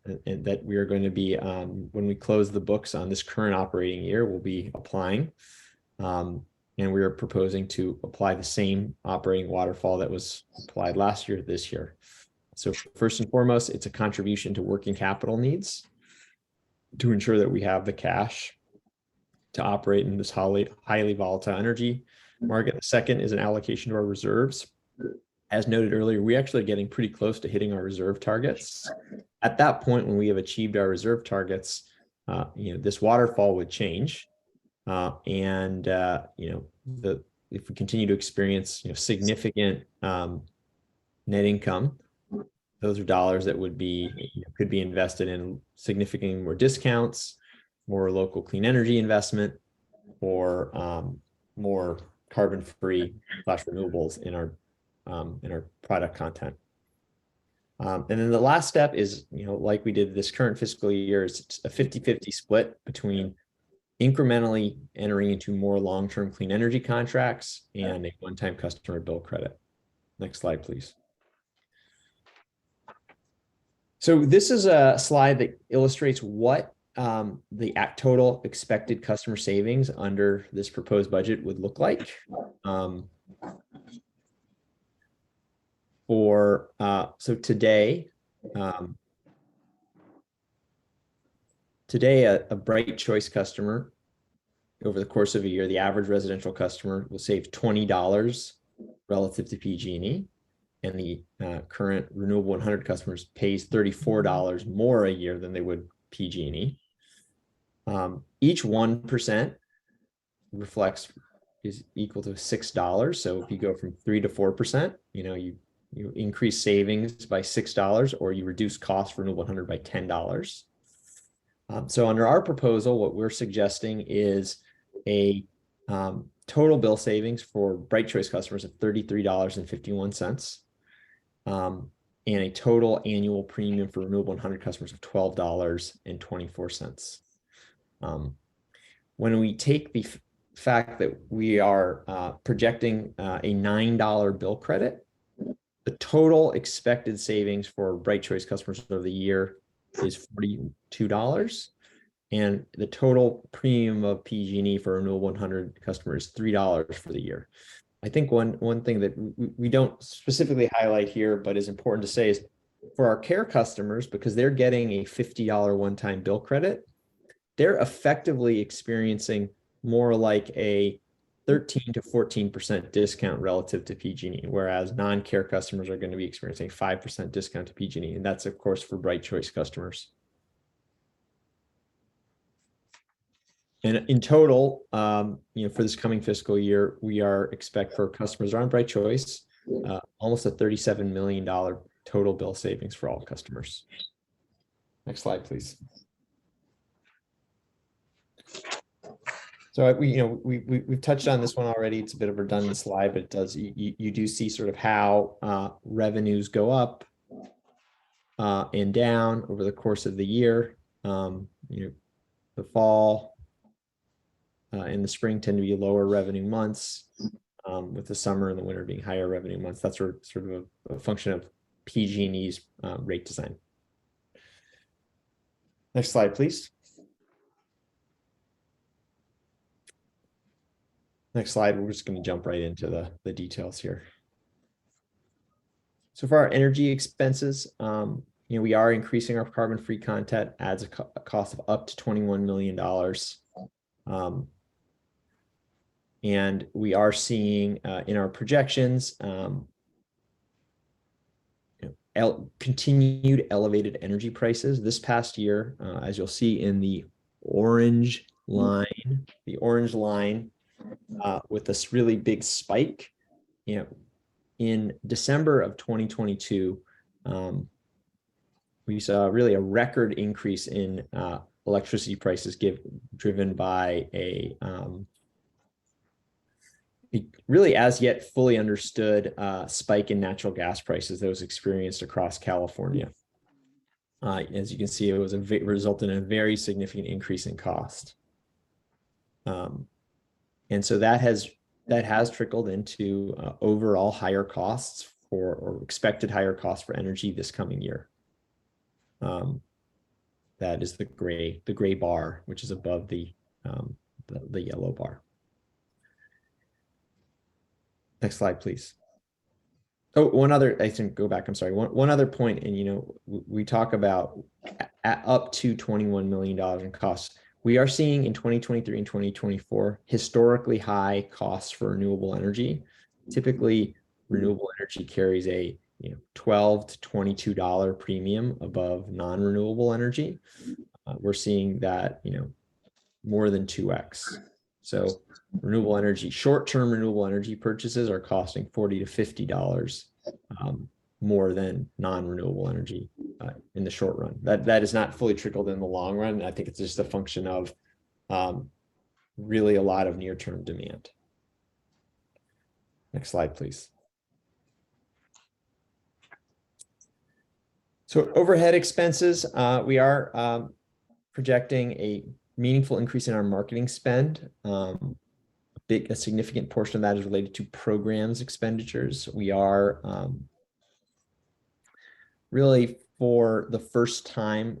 and that we are going to be, when we close the books on this current operating year, we'll be applying. And we are proposing to apply the same operating waterfall that was applied last year to this year. So first and foremost, it's a contribution to working capital needs to ensure that we have the cash to operate in this highly volatile energy market. The second is an allocation to our reserves. As noted earlier, we actually are getting pretty close to hitting our reserve targets. At that point, when we have achieved our reserve targets, this waterfall would change. If we continue to experience significant net income, those are dollars that would be could be invested in significantly more discounts, more local clean energy investment, or more carbon-free / renewables in our product content. And then the last step is, like we did this current fiscal year, it's a 50-50 split between incrementally entering into more long-term clean energy contracts and a one-time customer bill credit. Next slide, please. So this is a slide that illustrates what the total expected customer savings under this proposed budget would look like. So today, a Bright Choice customer, over the course of a year, the average residential customer will save $20 relative to PG&E, and the current Renewable 100 customers pays $34 more a year than they would PG&E. Each 1% is equal to $6. So if you go from 3 to 4%, you increase savings by $6, or you reduce cost for Renewable 100 by $10. So under our proposal, what we're suggesting is a total bill savings for Bright Choice customers of $33.51, and a total annual premium for Renewable 100 customers of $12.24. When we take the fact that we are projecting a $9 bill credit, the total expected savings for Bright Choice customers over the year is $42, and the total premium of PG&E for Renewable 100 customers is $3 for the year. I think one thing that we don't specifically highlight here, but is important to say, is for our care customers, because they're getting a $50 one-time bill credit, they're effectively experiencing more like a 13 to 14% discount relative to PG&E, whereas non-care customers are going to be experiencing 5% discount to PG&E, and that's of course for Bright Choice customers. And in total, for this coming fiscal year, we expect for customers on Bright Choice, almost a $37 million total bill savings for all customers. Next slide, please. So we've touched on this one already. It's a bit of a redundant slide, but it does you do see sort of how revenues go up and down over the course of the year. The fall and the spring tend to be lower revenue months, with the summer and the winter being higher revenue months. That's sort of a function of PG&E's rate design. Next slide, please. Next slide, we're just going to jump right into the details here. So for our energy expenses, we are increasing our carbon-free content, adds a cost of up to $21 million. And we are seeing in our projections continued elevated energy prices this past year, as you'll see in the orange line, with this really big spike. In December of 2022, we saw really a record increase in electricity prices driven by a really as yet fully understood spike in natural gas prices that was experienced across California. As you can see, it was resulted in a very significant increase in cost. And so that has trickled into overall higher costs or expected higher costs for energy this coming year. That is the gray bar, which is above the yellow bar. Next slide, please. Oh, I think go back. I'm sorry. One other point, and we talk about up to $21 million in costs. We are seeing in 2023 and 2024 historically high costs for renewable energy. Typically, renewable energy carries a $12 to $22 premium above non-renewable energy. We're seeing that more than 2x. So renewable energy, short-term renewable energy purchases are costing $40 to $50 more than non-renewable energy in the short run. That is not fully trickled in the long run. I think it's just a function of really a lot of near-term demand. Next slide, please. So overhead expenses, we are projecting a meaningful increase in our marketing spend. A significant portion of that is related to programs expenditures. We are really for the first time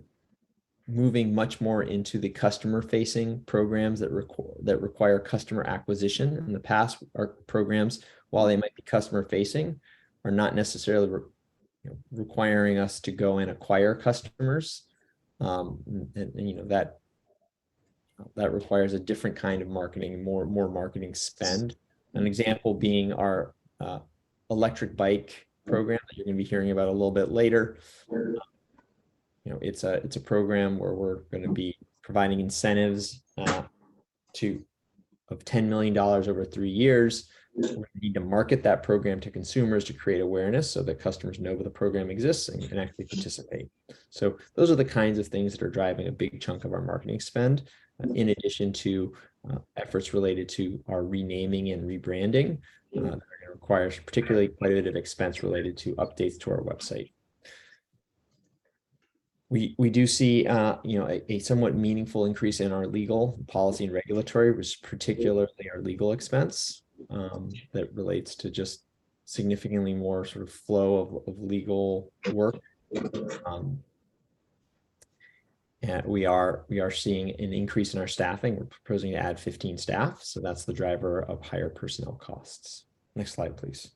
moving much more into the customer-facing programs that require customer acquisition. In the past, our programs, while they might be customer-facing, are not necessarily requiring us to go and acquire customers, that requires a different kind of marketing, more marketing spend. An example being our electric bike program that you're going to be hearing about a little bit later. It's a program where we're going to be providing incentives of $10 million over 3 years. We need to market that program to consumers to create awareness so that customers know the program exists and can actually participate. So those are the kinds of things that are driving a big chunk of our marketing spend, in addition to efforts related to our renaming and rebranding that requires particularly quite a bit of expense related to updates to our website. We do see a somewhat meaningful increase in our legal, policy, and regulatory, which is particularly our legal expense that relates to just significantly more sort of flow of legal work. And we are seeing an increase in our staffing. We're proposing to add 15 staff, so that's the driver of higher personnel costs. Next slide, please.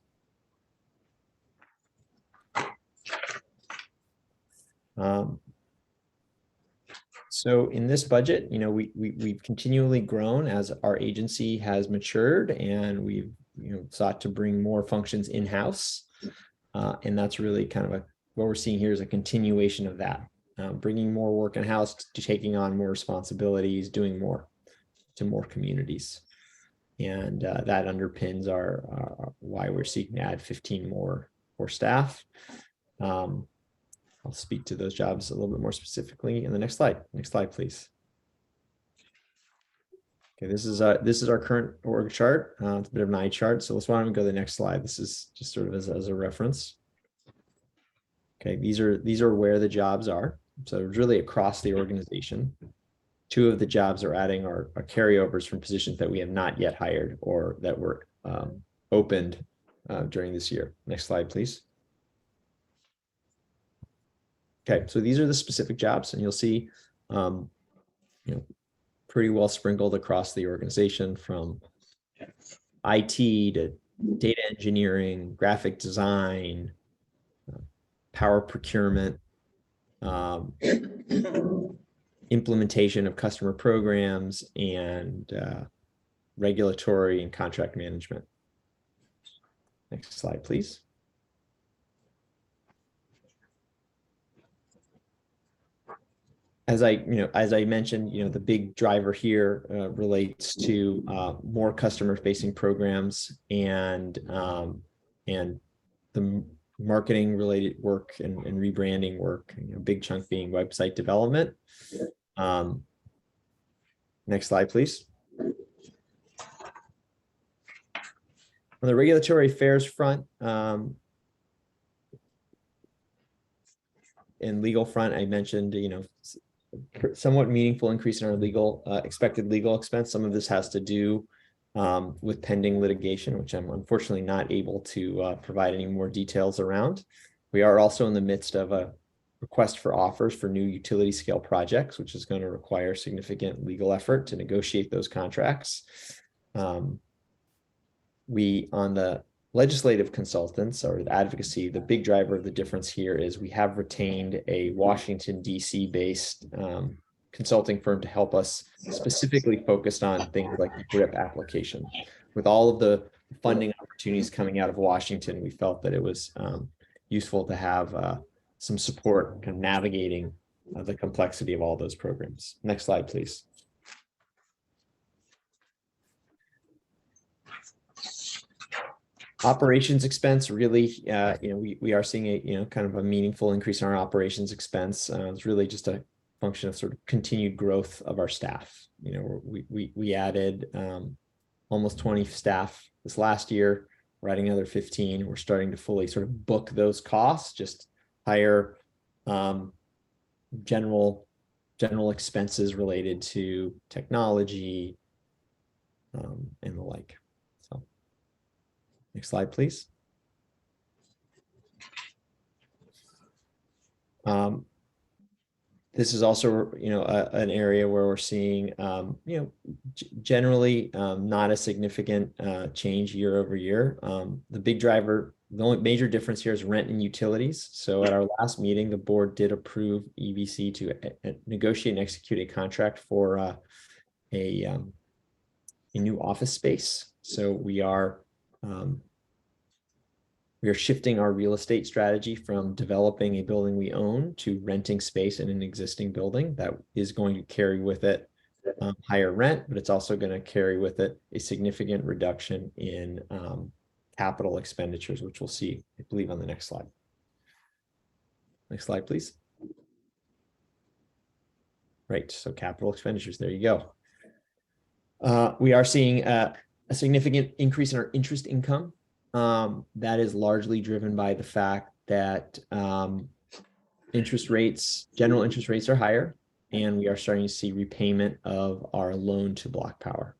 So in this budget, we've continually grown as our agency has matured, and we've sought to bring more functions in-house, and that's really kind of what we're seeing here is a continuation of that. Bringing more work in-house, to taking on more responsibilities, doing more to more communities. And that underpins our why we're seeking to add 15 more staff. I'll speak to those jobs a little bit more specifically in the next slide. Next slide, please. Okay, this is our current org chart. It's a bit of an eye chart. So why don't we go to the next slide? This is just sort of as a reference. Okay, these are where the jobs are. So it's really across the organization. 2 of the jobs are adding are carryovers from positions that we have not yet hired or that were opened during this year. Next slide, please. Okay, so these are the specific jobs, and you'll see, pretty well sprinkled across the organization, from IT to data engineering, graphic design, power procurement, implementation of customer programs, and regulatory and contract management. Next slide, please. As I mentioned, the big driver here relates to more customer-facing programs and the marketing-related work and rebranding work. A big chunk being website development. Next slide, please. On the regulatory affairs front and legal front, I mentioned, somewhat meaningful increase in our expected legal expense. Some of this has to do with pending litigation, which I'm unfortunately not able to provide any more details around. We are also in the midst of a request for offers for new utility scale projects, which is going to require significant legal effort to negotiate those contracts. We, on the legislative consultants or the advocacy, the big driver of the difference here is we have retained a Washington, D.C. based consulting firm to help us specifically focused on things like the GRIP application. With all of the funding opportunities coming out of Washington, we felt that it was useful to have some support kind of navigating the complexity of all those programs. Next slide, please. Operations expense, really, we are seeing a, kind of a meaningful increase in our operations expense. It's really just a function of sort of continued growth of our staff. We added almost 20 staff this last year. We're adding another 15. We're starting to fully sort of book those costs, just higher general expenses related to technology and the like. So next slide, please. This is also, an area where we're seeing, generally not a significant change year over year. The big driver, the only major difference here is rent and utilities. So at our last meeting, the board did approve EVC to negotiate and execute a contract for a new office space. So we are shifting our real estate strategy from developing a building we own to renting space in an existing building. That is going to carry with it higher rent, but it's also going to carry with it a significant reduction in capital expenditures, which we'll see, I believe, on the next slide. Next slide, please. Right, so capital expenditures, there you go. We are seeing a significant increase in our interest income. That is largely driven by the fact that general interest rates are higher, and we are starting to see repayment of our loan to Block Power.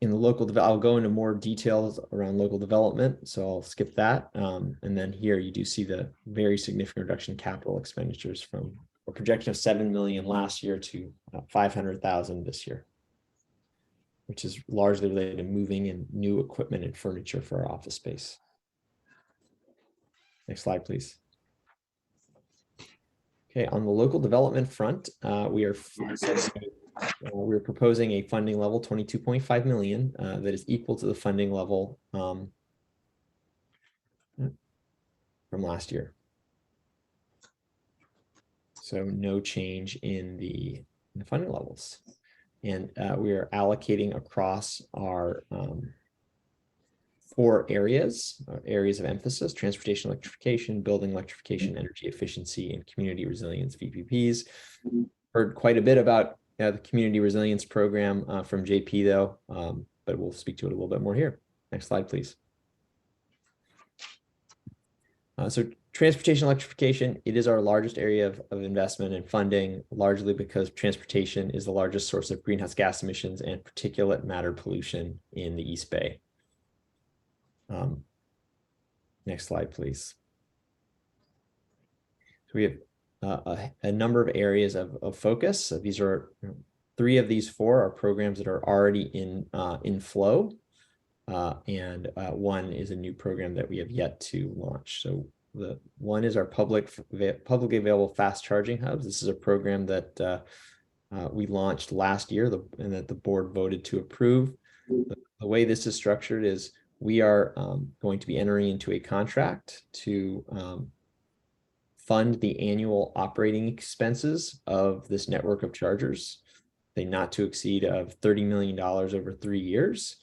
In the local, I'll go into more details around local development, so I'll skip that. And then here you do see the very significant reduction in capital expenditures from a projection of 7 million last year to 500,000 this year, which is largely related to moving in new equipment and furniture for our office space. Next slide, please. Okay, on the local development front, we're proposing a funding level 22.5 million that is equal to the funding level from last year. So no change in the funding levels. And we are allocating across our 4 areas of emphasis: transportation electrification, building electrification, energy efficiency, and community resilience VPPs. Heard quite a bit about the community resilience program from JP though, but we'll speak to it a little bit more here. Next slide, please. So transportation electrification, it is our largest area of investment and funding, largely because transportation is the largest source of greenhouse gas emissions and particulate matter pollution in the East Bay. Next slide, please. So we have a number of areas of focus. So these are 3 of these 4 are programs that are already in flow. And 1 is a new program that we have yet to launch. So the 1 is our publicly available fast charging hubs. This is a program that we launched last year and that the board voted to approve. The way this is structured is we are going to be entering into a contract to fund the annual operating expenses of this network of chargers. They not to exceed of $30 million over 3 years.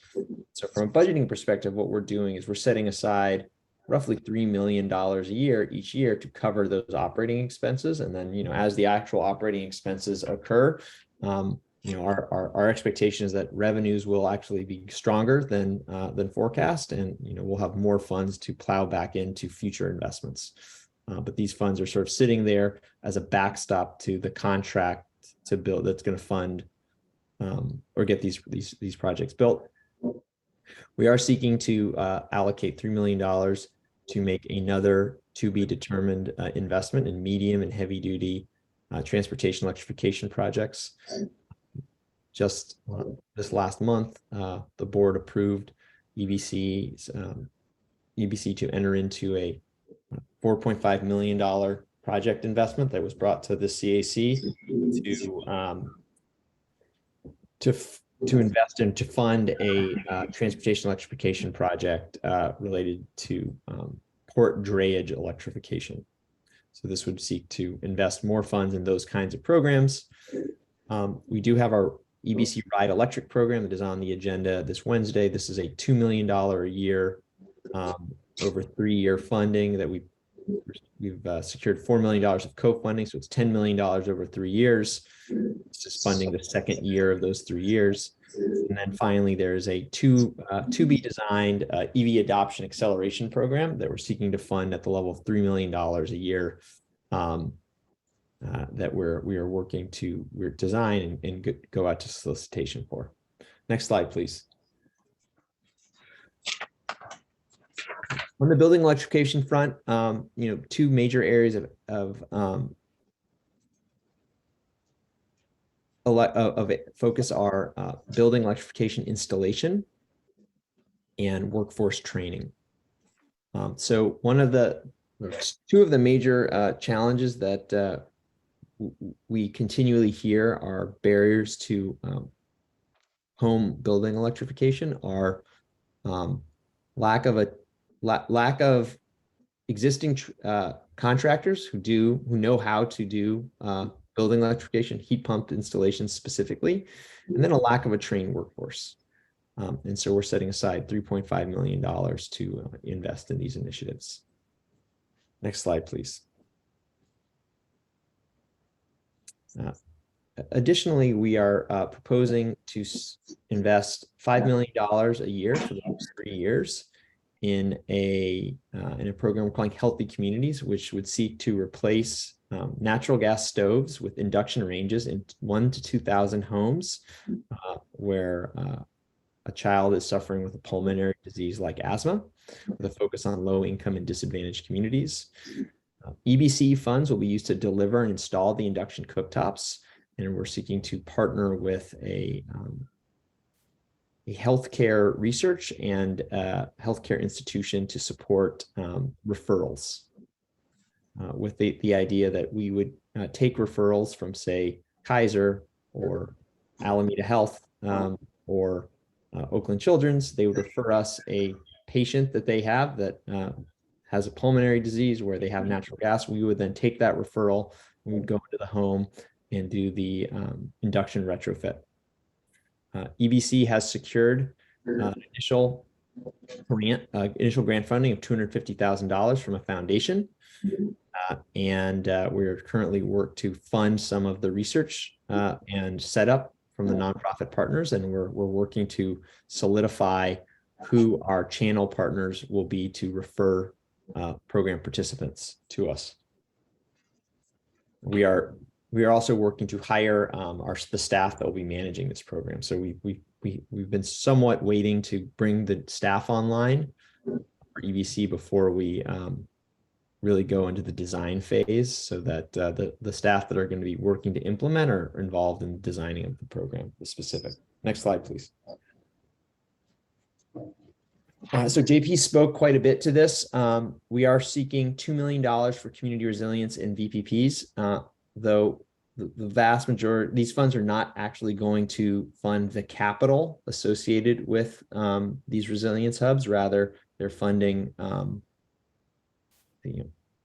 So from a budgeting perspective, what we're doing is we're setting aside roughly $3 million a year each year to cover those operating expenses. And then, as the actual operating expenses occur, our expectation is that revenues will actually be stronger than forecast, and we'll have more funds to plow back into future investments. But these funds are sort of sitting there as a backstop to the contract to build that's going to fund or get these projects built. We are seeking to allocate $3 million to make another to be determined investment in medium and heavy duty transportation electrification projects. Just this last month, the board approved EBC to enter into a $4.5 million project investment that was brought to the CAC to invest in to fund a transportation electrification project related to port drayage electrification. So this would seek to invest more funds in those kinds of programs. We do have our EBC Ride Electric program that is on the agenda this Wednesday. This is a $2 million a year over 3-year funding that we've secured $4 million of co-funding. So it's $10 million over 3 years. It's just funding the second year of those 3 years. And then finally, there's a to be designed EV adoption acceleration program that we're seeking to fund at the level of $3 million a year that we're design and go out to solicitation for. Next slide, please. On the building electrification front, two major areas of focus are building electrification installation and workforce training. So two of the major challenges that we continually hear are barriers to home building electrification are lack of existing contractors who know how to do building electrification, heat pump installations specifically, and then a lack of a trained workforce. And so we're setting aside $3.5 million to invest in these initiatives. Next slide, please. Additionally, we are proposing to invest $5 million a year for the next 3 years in a program we're calling Healthy Communities, which would seek to replace natural gas stoves with induction ranges in 1,000 to 2,000 homes where a child is suffering with a pulmonary disease like asthma, with a focus on low income and disadvantaged communities. EBC funds will be used to deliver and install the induction cooktops, and we're seeking to partner with a healthcare research and healthcare institution to support referrals, with the idea that we would take referrals from, say, Kaiser or Alameda Health or Oakland Children's. They would refer us a patient that they have that has a pulmonary disease where they have natural gas. We would then take that referral, we would go into the home and do the induction retrofit. EBC has secured initial grant funding of $250,000 from a foundation. And we're currently work to fund some of the research and setup from the nonprofit partners. And we're working to solidify who our channel partners will be to refer program participants to us. We are also working to hire the staff that will be managing this program. So we've been somewhat waiting to bring the staff online for EBC before we really go into the design phase, so that the staff that are going to be working to implement are involved in designing of the program, the specific. Next slide, please. So JP spoke quite a bit to this. We are seeking $2 million for community resilience in VPPs, though the vast majority, these funds are not actually going to fund the capital associated with these resilience hubs. Rather, they're funding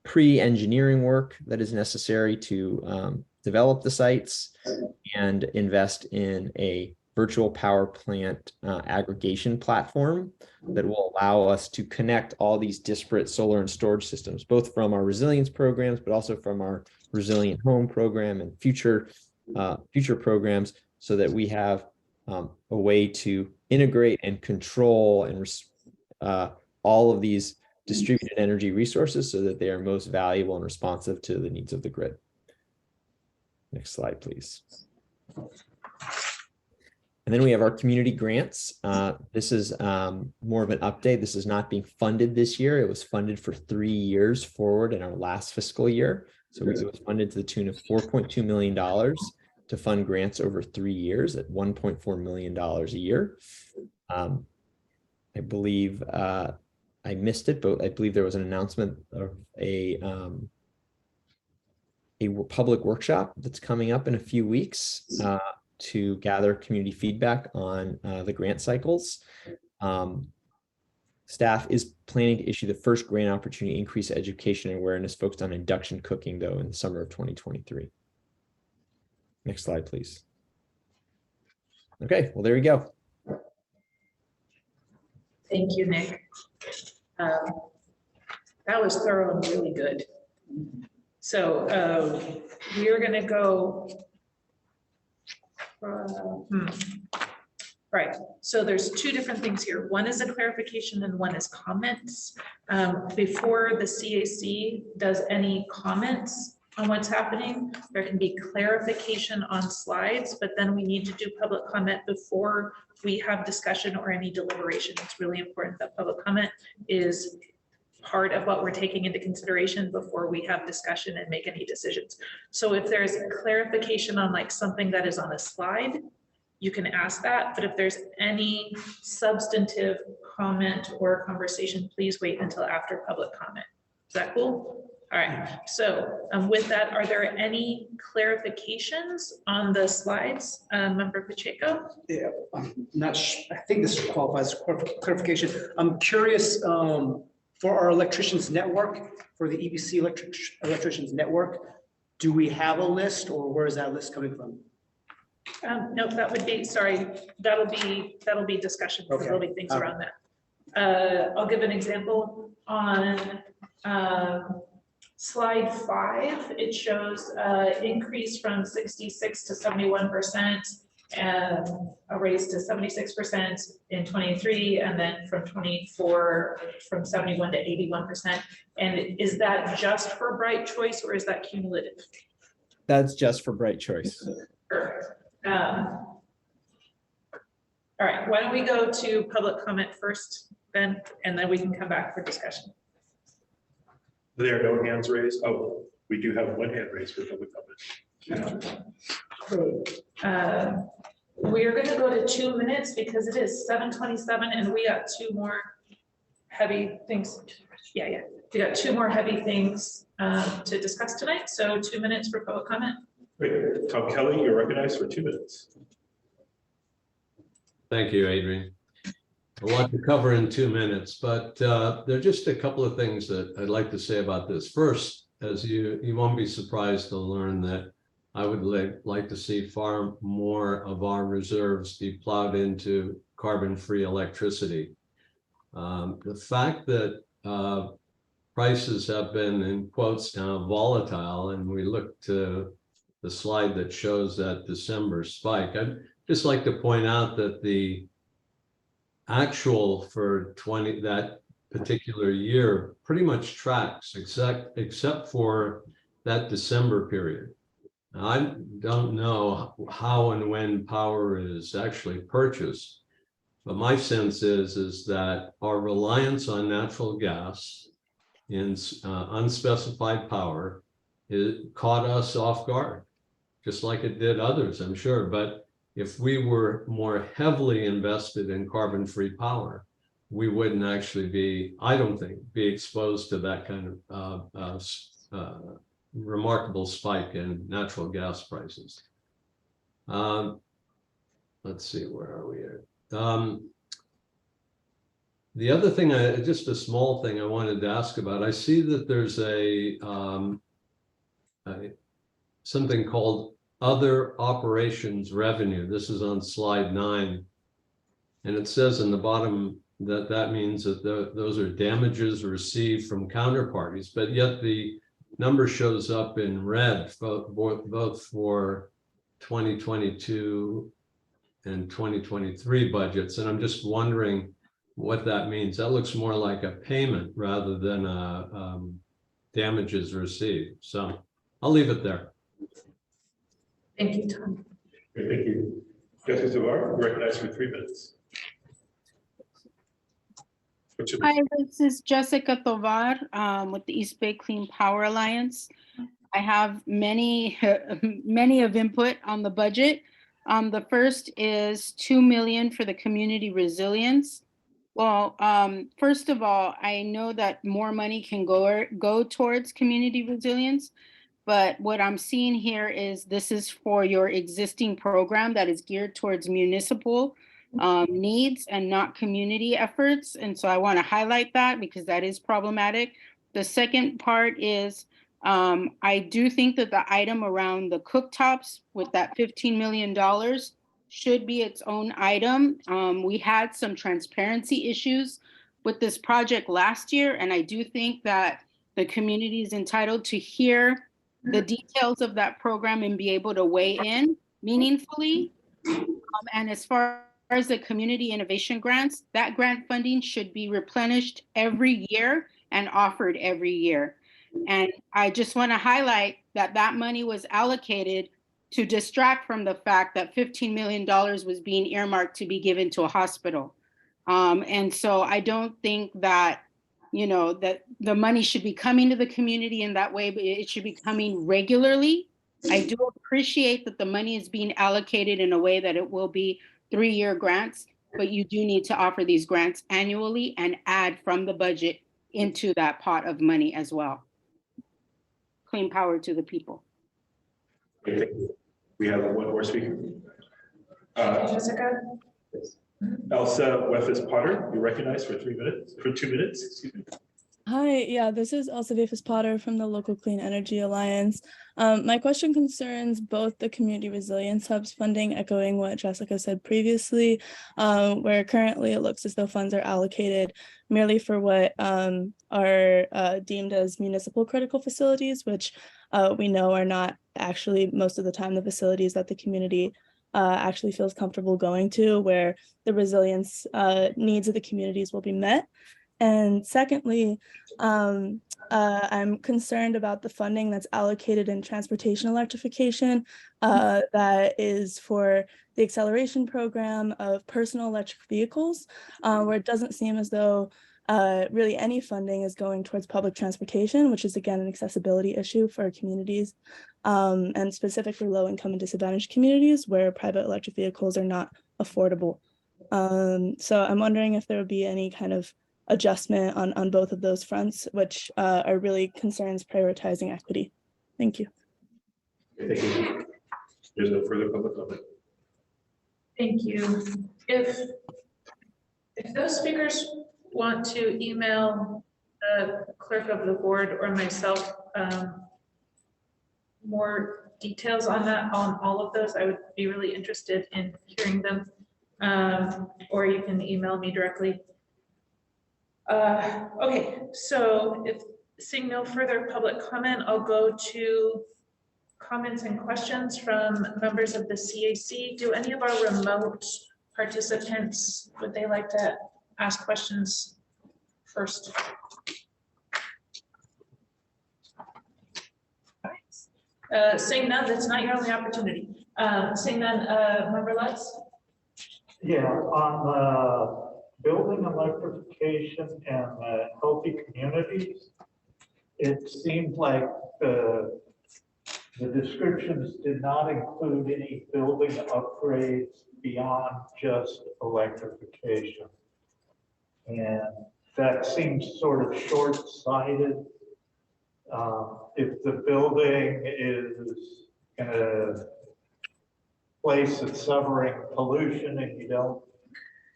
pre-engineering work that is necessary to develop the sites and invest in a virtual power plant aggregation platform that will allow us to connect all these disparate solar and storage systems, both from our resilience programs, but also from our resilient home program and future programs, so that we have a way to integrate and control and all of these distributed energy resources so that they are most valuable and responsive to the needs of the grid. Next slide, please. And then we have our community grants. This is more of an update. This is not being funded this year. It was funded for 3 years forward in our last fiscal year. So it was funded to the tune of $4.2 million to fund grants over 3 years at $1.4 million a year. I believe I missed it, but I believe there was an announcement of a public workshop that's coming up in a few weeks to gather community feedback on the grant cycles. Staff is planning to issue the first grant opportunity increase education and awareness focused on induction cooking, though, in the summer of 2023. Next slide, please. Okay, well, there we go. Thank you, Nick. That was thorough and really good. So we are going to go. Right, so there's two different things here. One is a clarification and one is comments. Before the CAC does any comments on what's happening, there can be clarification on slides, but then we need to do public comment before we have discussion or any deliberation. It's really important that public comment is part of what we're taking into consideration before we have discussion and make any decisions. So if there's clarification on like something that is on a slide, you can ask that, but if there's any substantive comment or conversation, please wait until after public comment. Is that cool? All right, so with that, are there any clarifications on the slides? Member Pacheco? Yeah, I'm not sure. I think this qualifies as clarification. I'm curious, for our electricians network, for the EBC electricians network, do we have a list, or where is that list coming from? No, that would be, sorry, that'll be discussion. Okay. There'll be things around that. I'll give an example on slide 5. It shows increase from 66 to 71%, and a raise to 76% in 23, and then from 24 from 71 to 81%. And is that just for Bright Choice, or is that cumulative? That's just for Bright Choice. Perfect. All right, why don't we go to public comment first, Ben, and then we can come back for discussion. There are no hands raised. Oh, we do have one hand raised for public comment. We are going to go to 2 minutes because it is 7:27 and we got 2 more heavy things. Yeah, we got 2 more heavy things to discuss tonight. So 2 minutes for public comment. Great. Tom Kelly, you're recognized for 2 minutes. Thank you, Adrian. A lot to cover in 2 minutes, but there are just a couple of things that I'd like to say about this. First, as you won't be surprised to learn that I would like to see far more of our reserves be plowed into carbon-free electricity. The fact that prices have been, in quotes now, volatile, and we look to the slide that shows that December spike, I'd just like to point out that the actual for that particular year pretty much tracks except for that December period. Now, I don't know how and when power is actually purchased, but my sense is that our reliance on natural gas in unspecified power, it caught us off guard, just like it did others, I'm sure. But if we were more heavily invested in carbon-free power, we wouldn't actually be, I don't think, be exposed to that kind of remarkable spike in natural gas prices. Let's see, where are we at? The other thing, just a small thing I wanted to ask about, I see that there's something called other operations revenue. This is on slide 9. And it says in the bottom that that means that those are damages received from counterparties, but yet the number shows up in red, both for 2022 and 2023 budgets. And I'm just wondering what that means. That looks more like a payment rather than damages received. So I'll leave it there. Thank you, Tom. Great, thank you. Jessica Zavar, recognized for 3 minutes. Hi, this is Jessica Tovar with the East Bay Clean Power Alliance. I have many of input on the budget. The first is $2 million for the community resilience. Well, first of all, I know that more money can go towards community resilience, but what I'm seeing here is this is for your existing program that is geared towards municipal needs and not community efforts. And so I want to highlight that because that is problematic. The second part is I do think that the item around the cooktops with that $15 million should be its own item. We had some transparency issues with this project last year, and I do think that the community is entitled to hear the details of that program and be able to weigh in meaningfully. And as far as the community innovation grants, that grant funding should be replenished every year and offered every year. And I just want to highlight that that money was allocated to distract from the fact that $15 million was being earmarked to be given to a hospital. And so I don't think that, that the money should be coming to the community in that way, but it should be coming regularly. I do appreciate that the money is being allocated in a way that it will be 3-year grants, but you do need to offer these grants annually and add from the budget into that pot of money as well. Clean power to the people. Thank you. We have one more speaker. Jessica? Elsa Wefis Potter, you recognized for 2 minutes, excuse me. Hi, yeah, this is Elsa Wefis Potter from the Local Clean Energy Alliance. My question concerns both the Community Resilience Hubs funding, echoing what Jessica said previously, where currently it looks as though funds are allocated merely for what are deemed as municipal critical facilities, which we know are not actually most of the time the facilities that the community actually feels comfortable going to, where the resilience needs of the communities will be met. And secondly, I'm concerned about the funding that's allocated in transportation electrification that is for the acceleration program of personal electric vehicles, where it doesn't seem as though really any funding is going towards public transportation, which is again an accessibility issue for our communities, and specifically low-income and disadvantaged communities where private electric vehicles are not affordable. So I'm wondering if there would be any kind of adjustment on both of those fronts, which are really concerns prioritizing equity. Thank you. Thank you. There's no further public comment. Thank you. If those speakers want to email the clerk of the board or myself more details on that, on all of those, I would be really interested in hearing them. Or you can email me directly. Okay, so if seeing no further public comment, I'll go to comments and questions from members of the CAC. Do any of our remote participants, would they like to ask questions first? Seeing none, that's not your only opportunity. Seeing none, Member Lutz? Yeah, on building electrification and healthy communities, it seemed like the descriptions did not include any building upgrades beyond just electrification. And that seems sort of short-sighted. if the building is in a place that's suffering pollution and you don't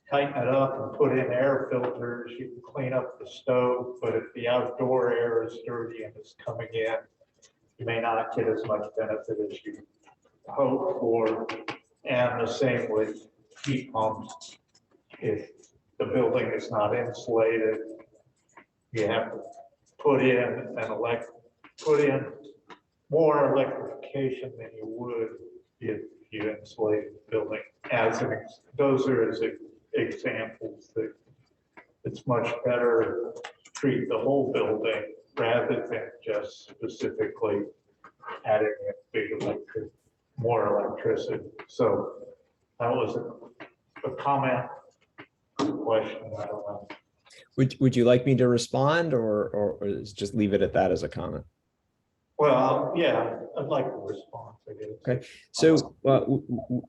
tighten it up and put in air filters, you can clean up the stove, but if the outdoor air is dirty and it's coming in, you may not get as much benefit as you hope for. And the same with heat pumps. If the building is not insulated, you have to put in more electrification than you would if you insulate the building. Those are examples that it's much better to treat the whole building rather than just specifically adding more electricity. So that was a comment, question, I don't know. Would you like me to respond or just leave it at that as a comment? Well, yeah, I'd like a response, I guess. Okay, so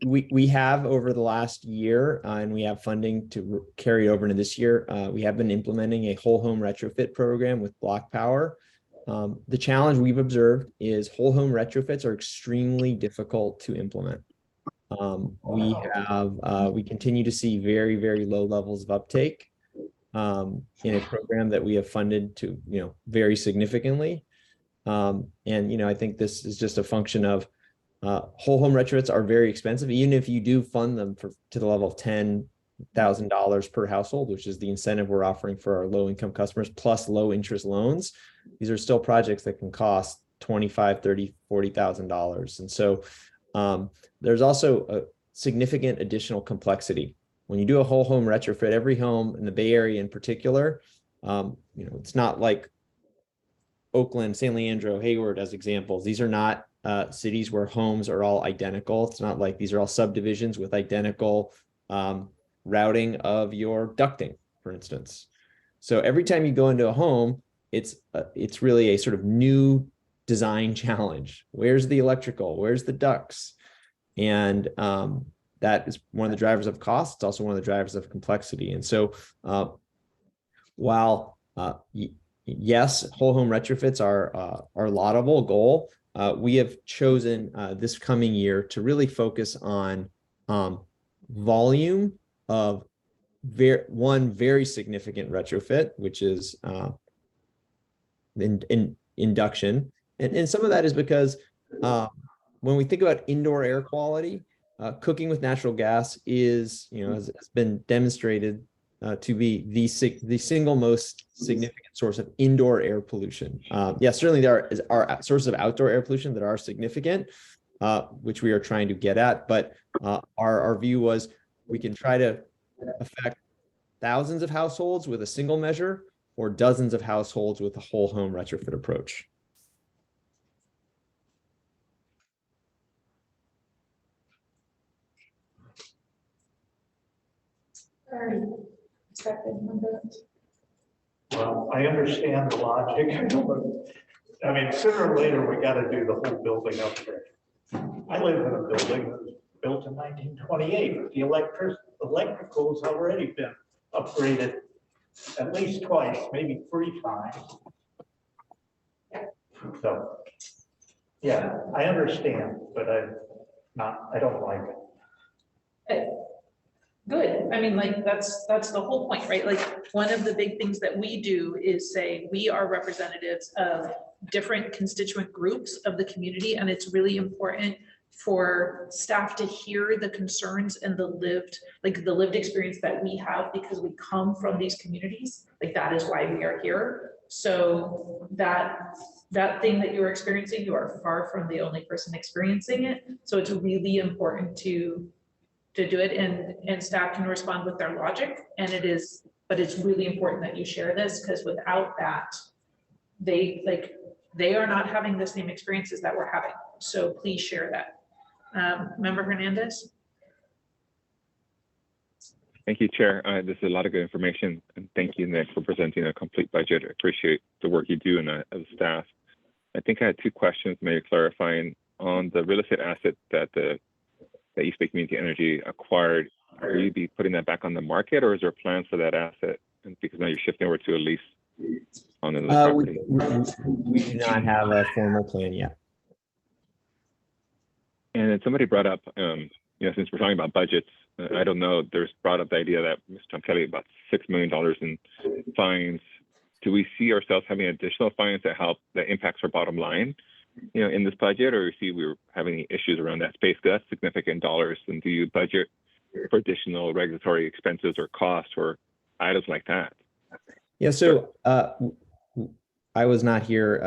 we have over the last year, and we have funding to carry over into this year. We have been implementing a whole home retrofit program with Block Power. The challenge we've observed is whole home retrofits are extremely difficult to implement. We continue to see very, very low levels of uptake in a program that we have funded to, very significantly. And, I think this is just a function of whole home retrofits are very expensive, even if you do fund them to the level of $10,000 per household, which is the incentive we're offering for our low income customers, plus low interest loans. These are still projects that can cost $25,000, $30,000, $40,000. And so there's also a significant additional complexity. When you do a whole home retrofit, every home in the Bay Area in particular, it's not like Oakland, San Leandro, Hayward as examples. These are not cities where homes are all identical. It's not like these are all subdivisions with identical routing of your ducting, for instance. So every time you go into a home, it's really a sort of new design challenge. Where's the electrical? Where's the ducts? And that is one of the drivers of cost. It's also one of the drivers of complexity. And so while yes, whole home retrofits are a laudable goal, we have chosen this coming year to really focus on volume of one very significant retrofit, which is in induction. And some of that is because when we think about indoor air quality, cooking with natural gas is, has been demonstrated to be the single most significant source of indoor air pollution. Yes, certainly there are sources of outdoor air pollution that are significant, which we are trying to get at. But our view was we can try to affect thousands of households with a single measure or dozens of households with a whole home retrofit approach. Well, I understand the logic. I mean, sooner or later, we got to do the whole building upgrade. I live in a building that was built in 1928. The electrical's already been upgraded at least twice, maybe 3 times. So, yeah, I understand, but I don't like it. Good. I mean, like, that's the whole point, right? Like, one of the big things that we do is say we are representatives of different constituent groups of the community, and it's really important for staff to hear the concerns and the lived experience that we have because we come from these communities. Like, that is why we are here. So that thing that you're experiencing, you are far from the only person experiencing it. So it's really important to do it, and staff can respond with their logic, but it's really important that you share this, because without that, they are not having the same experiences that we're having. So please share that. Member Hernandez. Thank you, Chair. This is a lot of good information, and thank you, Nick, for presenting a complete budget. I appreciate the work you do as a staff. I think I had 2 questions, maybe clarifying on the real estate asset that East Bay Community Energy acquired. Are you be putting that back on the market, or is there plans for that asset? And because now you're shifting over to a lease on the We, property? we do not have a formal plan yet. And then somebody brought up, since we're talking about budgets, I don't know, there's brought up the idea that Mr. Tom Kelly, about $6 million in fines. Do we see ourselves having additional fines that impacts our bottom line, in this budget, or see we're having any issues around that space? Because that's significant dollars. And do you budget for additional regulatory expenses or costs or items like that? Yeah, so I was not here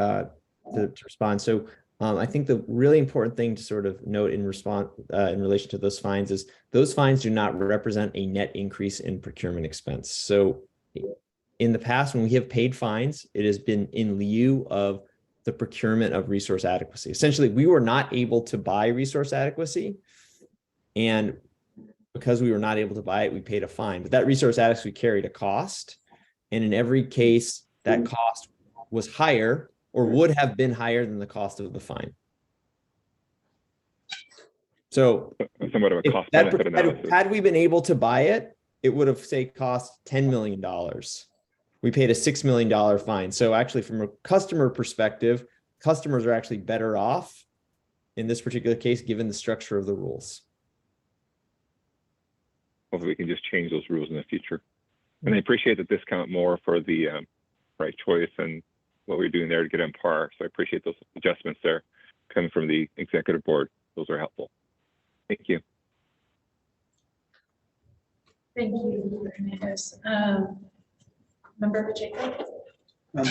to respond. So I think the really important thing to sort of note in relation to those fines is those fines do not represent a net increase in procurement expense. So in the past, when we have paid fines, it has been in lieu of the procurement of resource adequacy. Essentially, we were not able to buy resource adequacy, and because we were not able to buy it, we paid a fine. But that resource adequacy carried a cost, and in every case, that cost was higher or would have been higher than the cost of the fine. So somewhat of a cost benefit analysis. Had we been able to buy it, it would have, say, cost $10 million. We paid a $6 million fine. So actually, from a customer perspective, customers are actually better off in this particular case, given the structure of the rules. Hopefully we can just change those rules in the future. And I appreciate the discount more for the right choice and what we're doing there to get on par. So I appreciate those adjustments there coming from the executive board. Those are helpful. Thank you. Thank you, Hernandez. Member Pacheco? I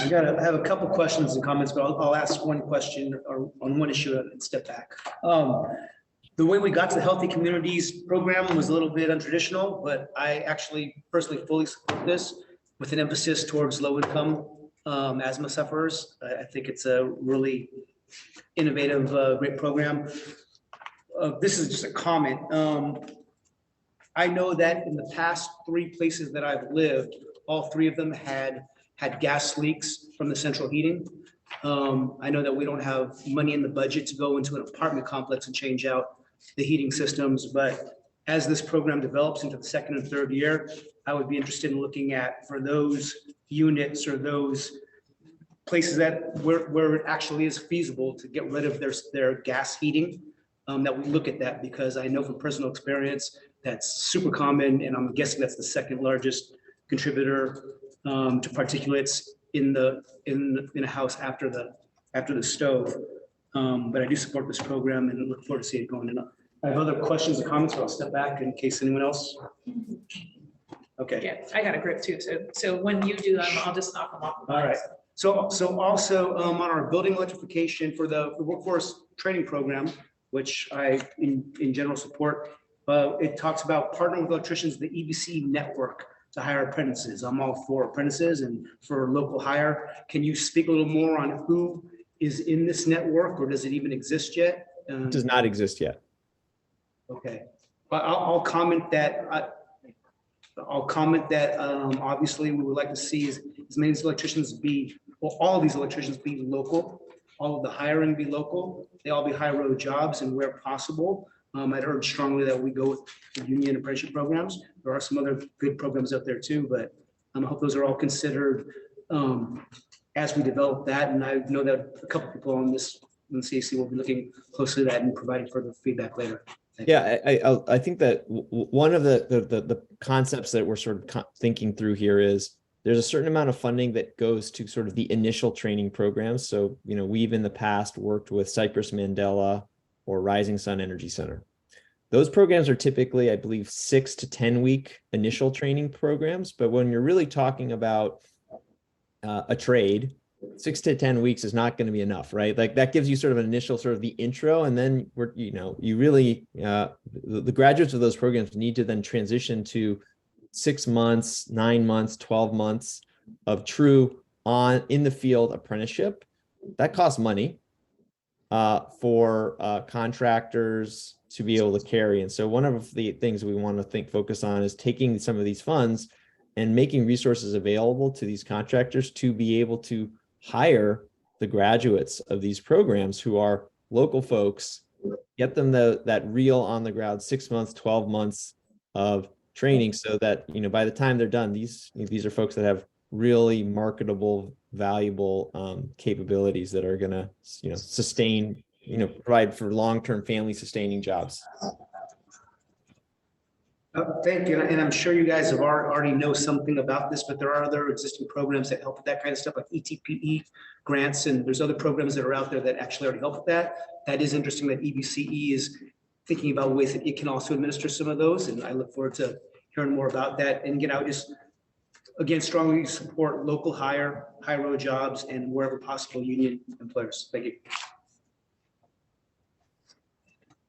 have a couple questions and comments, but I'll ask one question or on one issue and step back. The way we got to the Healthy Communities program was a little bit untraditional, but I actually personally fully support this with an emphasis towards low-income asthma sufferers. I think it's a really innovative, great program. This is just a comment. I know that in the past 3 places that I've lived, all 3 of them had gas leaks from the central heating. I know that we don't have money in the budget to go into an apartment complex and change out the heating systems, but as this program develops into the 2nd and 3rd year, I would be interested in looking at, for those units or those places that where it actually is feasible to get rid of their gas heating, that we look at that, because I know from personal experience that's super common, and I'm guessing that's the 2nd largest contributor to particulates in a house after the stove. But I do support this program and look forward to seeing it going in. I have other questions or comments, but I'll step back in case anyone else. Okay. Yeah, I got a grip too. So when you do them, I'll just knock them off. All right. So also on our building electrification for the workforce training program, which I in general support, it talks about partnering with electricians, the EBC network, to hire apprentices. I'm all for apprentices and for local hire. Can you speak a little more on who is in this network, or does it even exist yet? It does not exist yet. Okay, but I'll comment that. Obviously we would like to see as many electricians be, well, all of these electricians be local, all of the hiring be local. They all be high road jobs, and where possible, I'd urge strongly that we go with the union apprenticeship programs. There are some other good programs out there too, but I hope those are all considered as we develop that. And I know that a couple people on the CAC will be looking closely at that and providing further feedback later. Yeah, I think that one of the concepts that we're sort of thinking through here is there's a certain amount of funding that goes to sort of the initial training programs. So, we've in the past worked with Cypress Mandela or Rising Sun Energy Center. Those programs are typically, I believe, 6 to 10 week initial training programs. But when you're really talking about a trade, 6 to 10 weeks is not going to be enough, right? Like that gives you sort of an initial sort of the intro, and then you really, the graduates of those programs need to then transition to 6 months, 9 months, 12 months of true in the field apprenticeship. That costs money for contractors to be able to carry. And so one of the things we want to focus on is taking some of these funds and making resources available to these contractors to be able to hire the graduates of these programs who are local folks, get them that real on the ground 6 months, 12 months of training, so that by the time they're done, these are folks that have really marketable, valuable capabilities that are going to, sustain, provide for long-term family sustaining jobs. Thank you, and I'm sure you guys have already know something about this, but there are other existing programs that help with that kind of stuff, like ETPE grants, and there's other programs that are out there that actually already help with that. That is interesting that EBCE is thinking about ways that it can also administer some of those, and I look forward to hearing more about that. And again, I would just, again, strongly support local high-road jobs, and wherever possible, union employers. Thank you.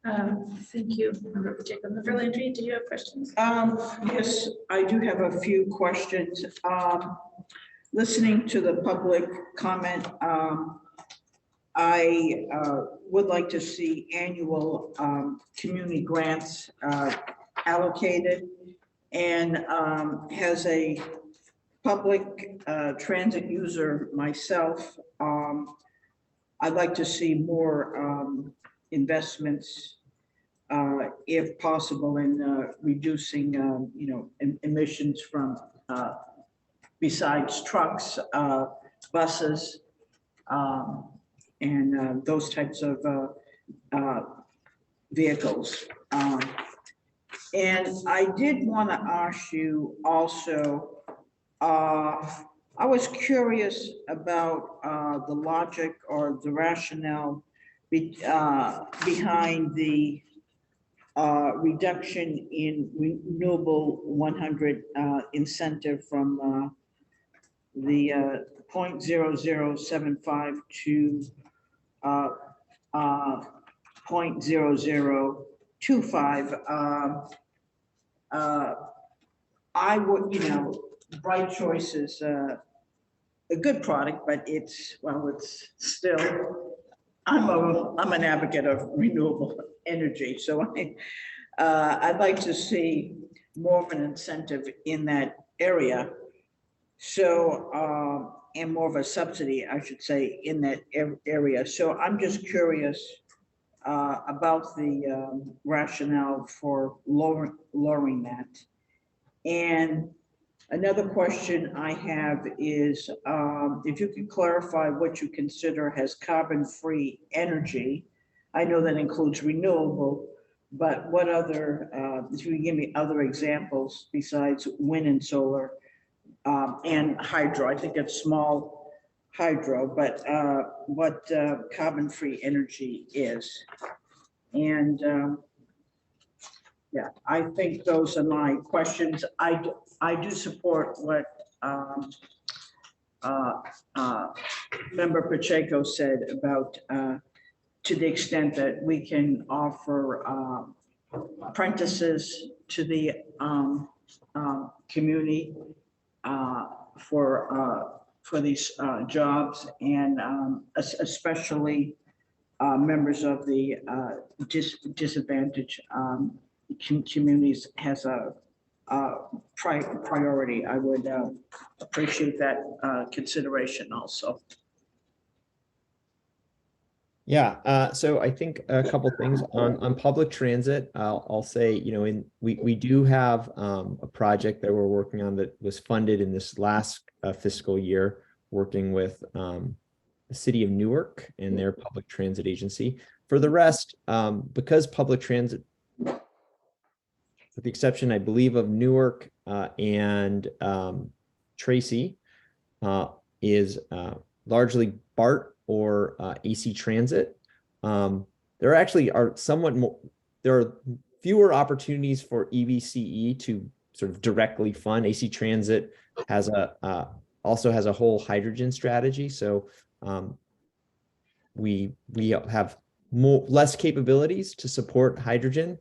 Thank you, Member Pacheco. Member Landry, do you have questions? Yes, I do have a few questions. Listening to the public comment, I would like to see annual community grants allocated, and as a public transit user myself, I'd like to see more investments, if possible, in reducing, emissions from besides trucks, buses, and those types of vehicles. And I did want to ask you also, I was curious about the logic or the rationale behind the reduction in renewable 100 incentive from the 0.0075 to 0.0025. I would, Bright Choice is a good product, but it's still, I'm an advocate of renewable energy, so I'd like to see more of an incentive in that area. So, and more of a subsidy, I should say, in that area. So I'm just curious about the rationale for lowering that. And another question I have is, if you could clarify what you consider as carbon-free energy. I know that includes renewable, but what other, if you could give me other examples besides wind and solar, and hydro. I think it's small hydro, but what carbon-free energy is. And yeah, I think those are my questions. I do support what Member Pacheco said about to the extent that we can offer apprentices to the community for these jobs, and especially members of the disadvantaged communities has a priority. I would appreciate that consideration also. Yeah, so I think a couple things on public transit. I'll say, we do have a project that we're working on that was funded in this last fiscal year, working with the city of Newark and their public transit agency. For the rest, because public transit, with the exception, I believe, of Newark and Tracy, is largely BART or AC Transit. There actually are somewhat more, there are fewer opportunities for EBCE to sort of directly fund. AC Transit has also has a whole hydrogen strategy. So we have less capabilities to support hydrogen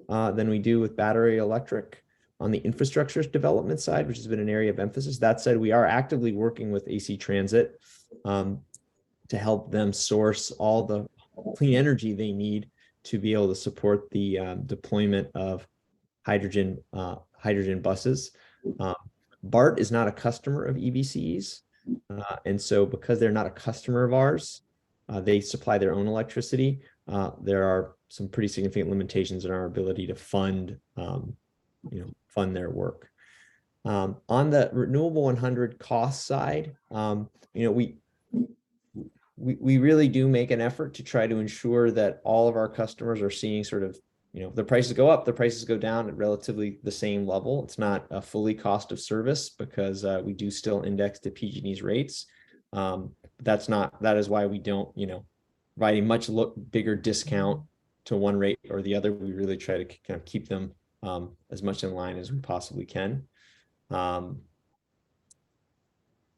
than we do with battery electric on the infrastructure development side, which has been an area of emphasis. That said, we are actively working with AC Transit to help them source all the clean energy they need to be able to support the deployment of hydrogen buses. BART is not a customer of EBCE's, and so because they're not a customer of ours, they supply their own electricity. There are some pretty significant limitations in our ability to fund their work. On the Renewable 100 cost side, we really do make an effort to try to ensure that all of our customers are seeing sort of, the prices go up, the prices go down at relatively the same level. It's not a fully cost of service because we do still index to PG&E's rates. That is why we don't, provide a much bigger discount to one rate or the other. We really try to kind of keep them as much in line as we possibly can.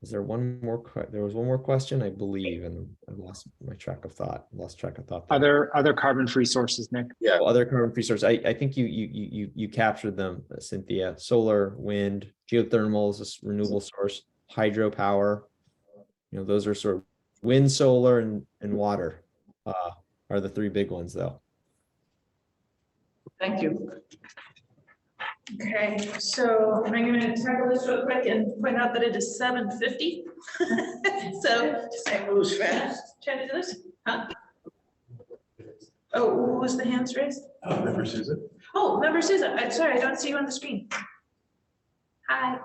Is there one more? There was one more question, I believe, and I lost my track of thought. There. Other carbon-free sources, Nick. Yeah, other carbon-free sources. I think you captured them, Cynthia. Solar, wind, geothermal is a renewable source. Hydropower. Those are sort of wind, solar, and water are the three big ones, though. Thank you. Okay, so I'm going to tackle this real quick and point out that it is 7:50. So Time moves fast. Trying to do this, huh? Oh, who was the hands raised? Member Souza. Oh, Member Souza. I'm sorry, I don't see you on the screen. Hi.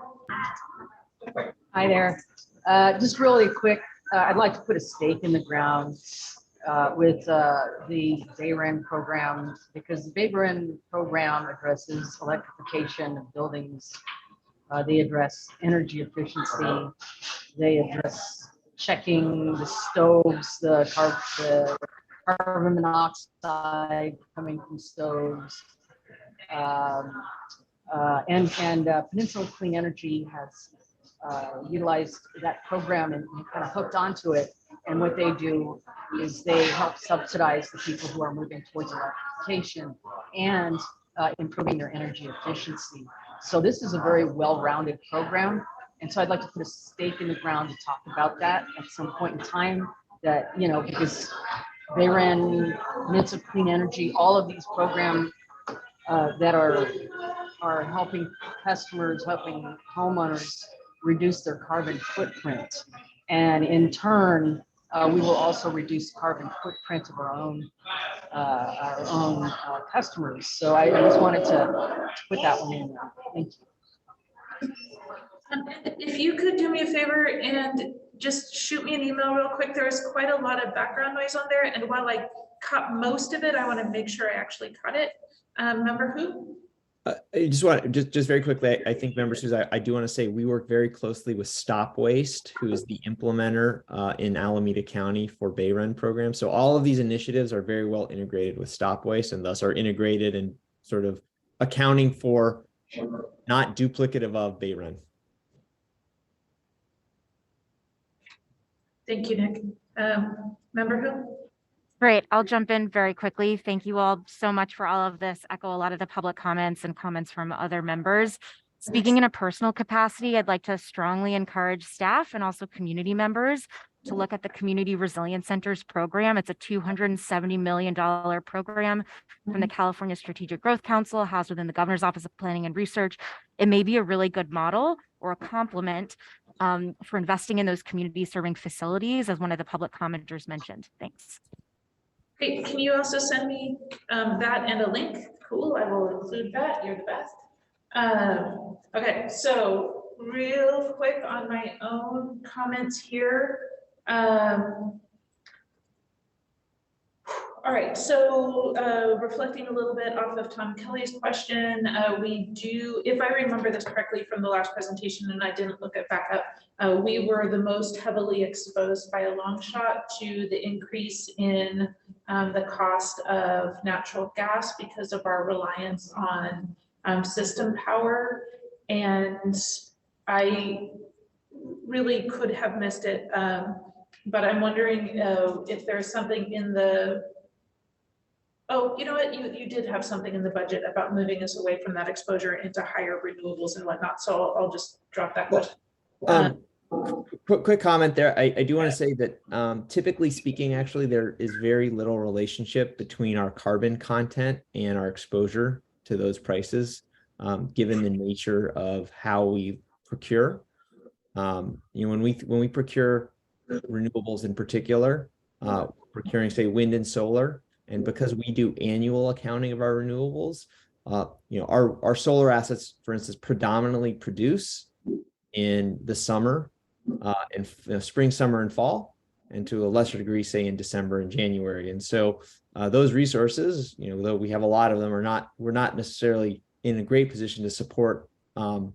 Hi there. Just really quick, I'd like to put a stake in the ground with the BayREN program, because the BayREN program addresses electrification of buildings. They address energy efficiency. They address checking the stoves, the carbon monoxide coming from stoves. And Peninsula Clean Energy has utilized that program and kind of hooked onto it. And what they do is they help subsidize the people who are moving towards electrification and improving their energy efficiency. So this is a very well-rounded program. And so I'd like to put a stake in the ground to talk about that at some point in time, that, because BayREN, Peninsula Clean Energy, all of these programs that are helping customers, helping homeowners reduce their carbon footprint. And in turn, we will also reduce carbon footprint of our own customers. So I just wanted to put that one in there. Thank you. If you could do me a favor and just shoot me an email real quick. There's quite a lot of background noise on there. And while I caught most of it, I want to make sure I actually caught it. Member who? I just want just very quickly, I think Member Susan, I do want to say we work very closely with Stop Waste, who is the implementer in Alameda County for BayREN program. So all of these initiatives are very well integrated with Stop Waste, and thus are integrated and sort of accounting for not duplicative of BayREN. Thank you, Nick. Member who? Great. I'll jump in very quickly. Thank you all so much for all of this. Echo a lot of the public comments and comments from other members. Speaking in a personal capacity, I'd like to strongly encourage staff and also community members to look at the Community Resilience Centers program. It's a $270 million program from the California Strategic Growth Council, housed within the Governor's Office of Planning and Research. It may be a really good model or a complement for investing in those community serving facilities, as one of the public commenters mentioned. Thanks. Great. Can you also send me that and a link? Cool. I will include that. You're the best. Okay. So real quick on my own comments here. All right, so reflecting a little bit off of Tom Kelly's question, we do, if I remember this correctly from the last presentation, and I didn't look it back up, we were the most heavily exposed by a long shot to the increase in the cost of natural gas because of our reliance on system power. And I really could have missed it, but I'm wondering if there's something in the, oh, you know what, you did have something in the budget about moving us away from that exposure into higher renewables and whatnot. So I'll just drop that question. Quick comment there. I do want to say that typically speaking, actually, there is very little relationship between our carbon content and our exposure to those prices, given the nature of how we procure. When we procure renewables in particular, procuring, say, wind and solar, and because we do annual accounting of our renewables, our solar assets, for instance, predominantly produce in the summer, in spring, summer, and fall, and to a lesser degree, say in December and January. And so those resources, though we have a lot of them, we're not necessarily in a great position to support our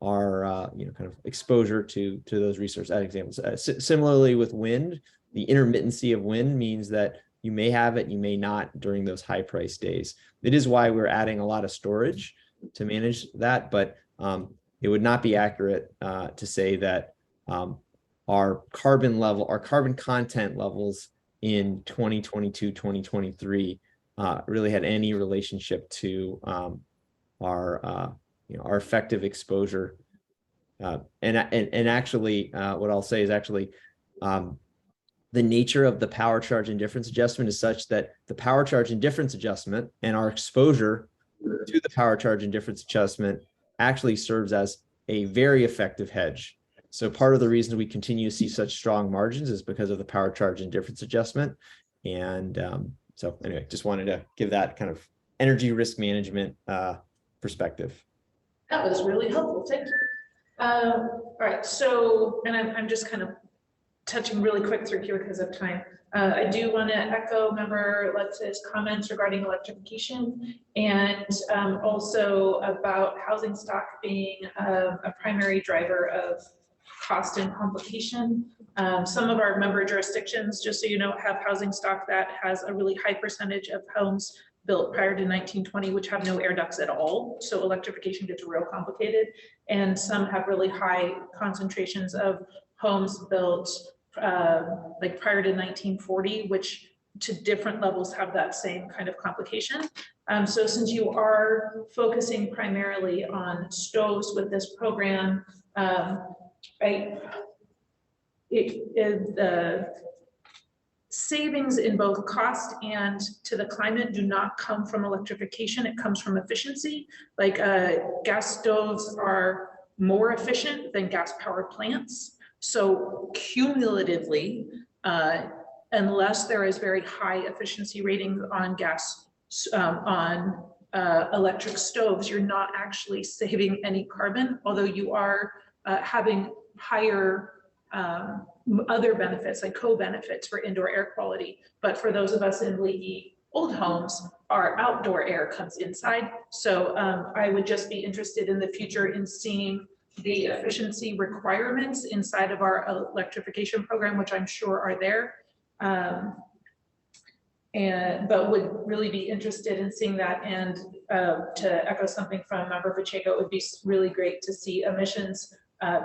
kind of exposure to those resource examples. Similarly with wind, the intermittency of wind means that you may have it, you may not during those high price days. It is why we're adding a lot of storage to manage that, but it would not be accurate to say that our carbon content levels in 2022, 2023 really had any relationship to our effective exposure. And actually, what I'll say is actually, the nature of the power charge indifference adjustment is such that the power charge indifference adjustment and our exposure to the power charge indifference adjustment actually serves as a very effective hedge. So part of the reason we continue to see such strong margins is because of the power charge indifference adjustment. And so anyway, just wanted to give that kind of energy risk management perspective. That was really helpful. Thank you. All right. So, and I'm just kind of touching really quick through here because of time. I do want to echo Member Lutz's comments regarding electrification and also about housing stock being a primary driver of cost and complication. Some of our member jurisdictions, just so you know, have housing stock that has a really high percentage of homes built prior to 1920, which have no air ducts at all. So electrification gets real complicated. And some have really high concentrations of homes built like prior to 1940, which to different levels have that same kind of complication. So since you are focusing primarily on stoves with this program, the savings in both cost and to the climate do not come from electrification. It comes from efficiency. Like gas stoves are more efficient than gas power plants. So cumulatively, unless there is very high efficiency ratings on electric stoves, you're not actually saving any carbon, although you are having higher other benefits like co-benefits for indoor air quality. But for those of us in leaky old homes, our outdoor air comes inside. So I would just be interested in the future in seeing the efficiency requirements inside of our electrification program, which I'm sure are there. But would really be interested in seeing that. And to echo something from Member Pacheco, it would be really great to see emissions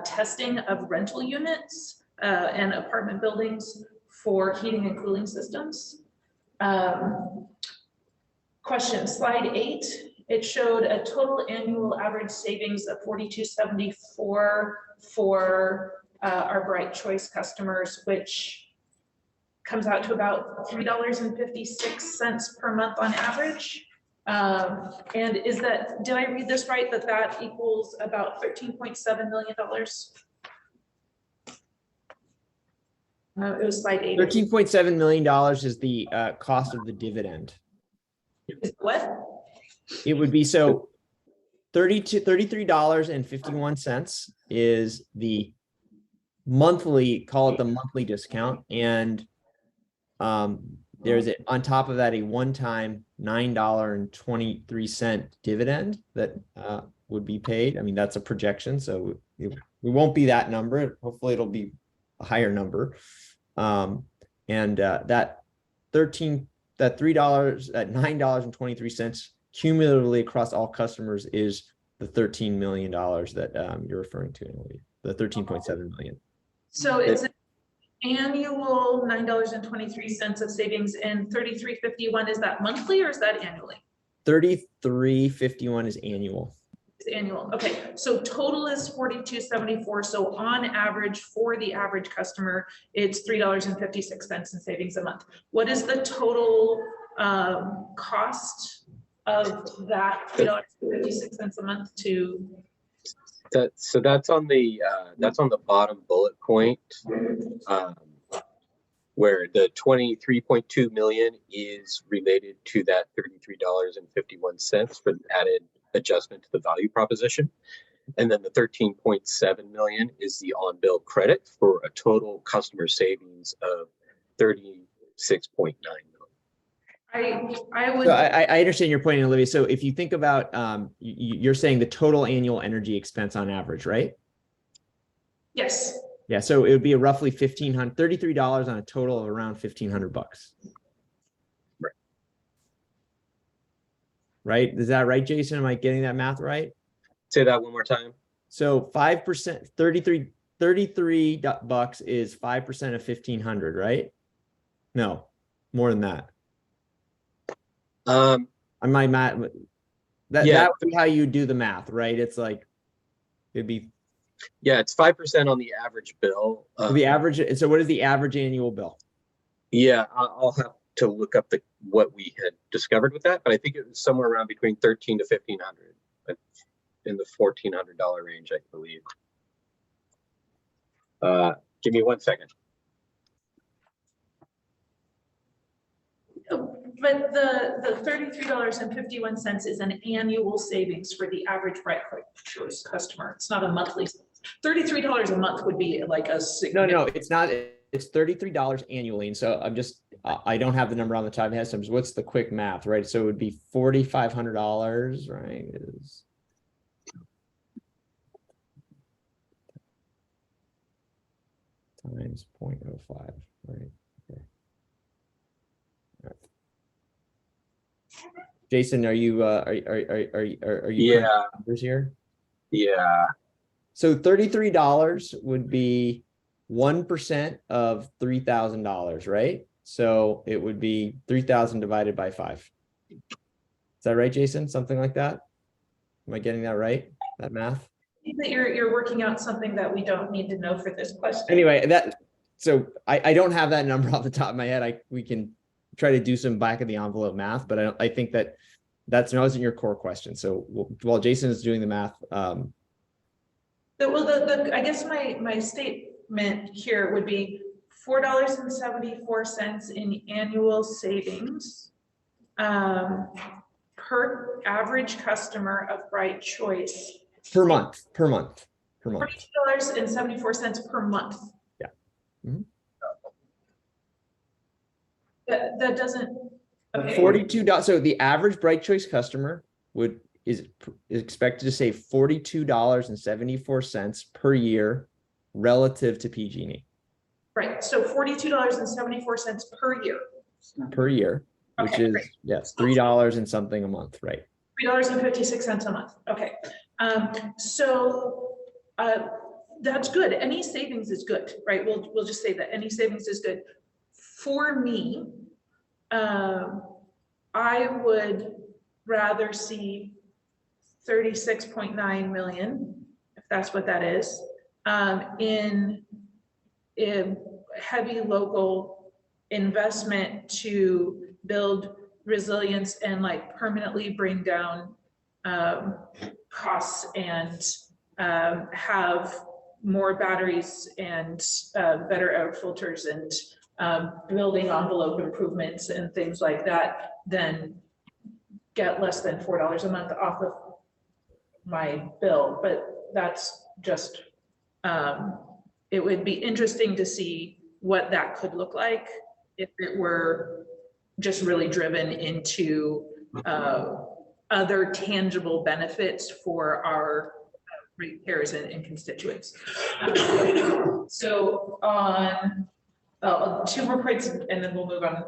testing of rental units and apartment buildings for heating and cooling systems. Question, slide 8. It showed a total annual average savings of $42.74 for our Bright Choice customers, which comes out to about $3.56 per month on average. And is that, did I read this right, that equals about $13.7 million? It was slide 8. $13.7 million is the cost of the dividend. What? It would be so $33.51 is the monthly, call it the monthly discount. And there's on top of that a one-time $9.23 dividend that would be paid. I mean, that's a projection, so we won't be that number. Hopefully it'll be a higher number. And that $3 at $9.23 cumulatively across all customers is the $13 million that you're referring to, the $13.7 million. So it's an annual $9.23 of savings, and $33.51, is that monthly or is that annually? $33.51 is annual. It's annual. Okay, so total is $42.74. So on average for the average customer, it's $3.56 in savings a month. What is the total cost of that $3.56 a month to? So that's on the bottom bullet point. where the 23.2 million is related to that $33.51 for the added adjustment to the value proposition. And then the 13.7 million is the on-bill credit for a total customer savings of 36.9 million. I would. So I understand your point, Olivia. So if you think about, you're saying the total annual energy expense on average, right? Yes. Yeah, so it would be a roughly $33 on a total of around $1,500. Right. Right? Is that right, Jason? Am I getting that math right? Say that one more time. So 5%, $33 is 5% of 1,500, right? No, more than that. On my math, that would be how you do the math, right? It's like it'd be. Yeah, it's 5% on the average bill. The average. So what is the average annual bill? Yeah, I'll have to look up what we had discovered with that, but I think it was somewhere around between $1,300 to $1,500, in the $1,400 range, I believe. Give me 1 second. But the $33.51 is an annual savings for the average Bright Choice customer. It's not a monthly. $33 a month would be like a No, it's not. It's $33 annually. And so I'm just, I don't have the number on the top of my head. So what's the quick math, right? So it would be $4,500, right? Is times 0.05, right? Okay. All right. Jason, are you numbers here? Yeah. So $33 would be 1% of $3,000, right? So it would be 3,000 divided by 5. Is that right, Jason? Something like that? Am I getting that right? That math? I think that you're working out something that we don't need to know for this question. Anyway, so I don't have that number off the top of my head. We can try to do some back of the envelope math, but I think that wasn't your core question. So while Jason is doing the math, I guess my statement here would be $4.74 in annual savings per average customer of Bright Choice. per month. $42.74 per month. Yeah. Mm-hmm. That doesn't. Okay. $42. So the average Bright Choice customer is expected to save $42.74 per year relative to PG&E. Right. So $42.74 per year. Per year, which is great. Yes, $3 and something a month, right? $3.56 a month. Okay. That's good. Any savings is good, right? We'll just say that any savings is good. For me, I would rather see 36.9 million, if that's what that is, in heavy local investment to build resilience and like permanently bring down costs and have more batteries and better air filters and building envelope improvements and things like that, then get less than $4 a month off of my bill. But that's just, it would be interesting to see what that could look like if it were just really driven into other tangible benefits for our ratepayers and constituents. So on 2 more points and then we'll move on.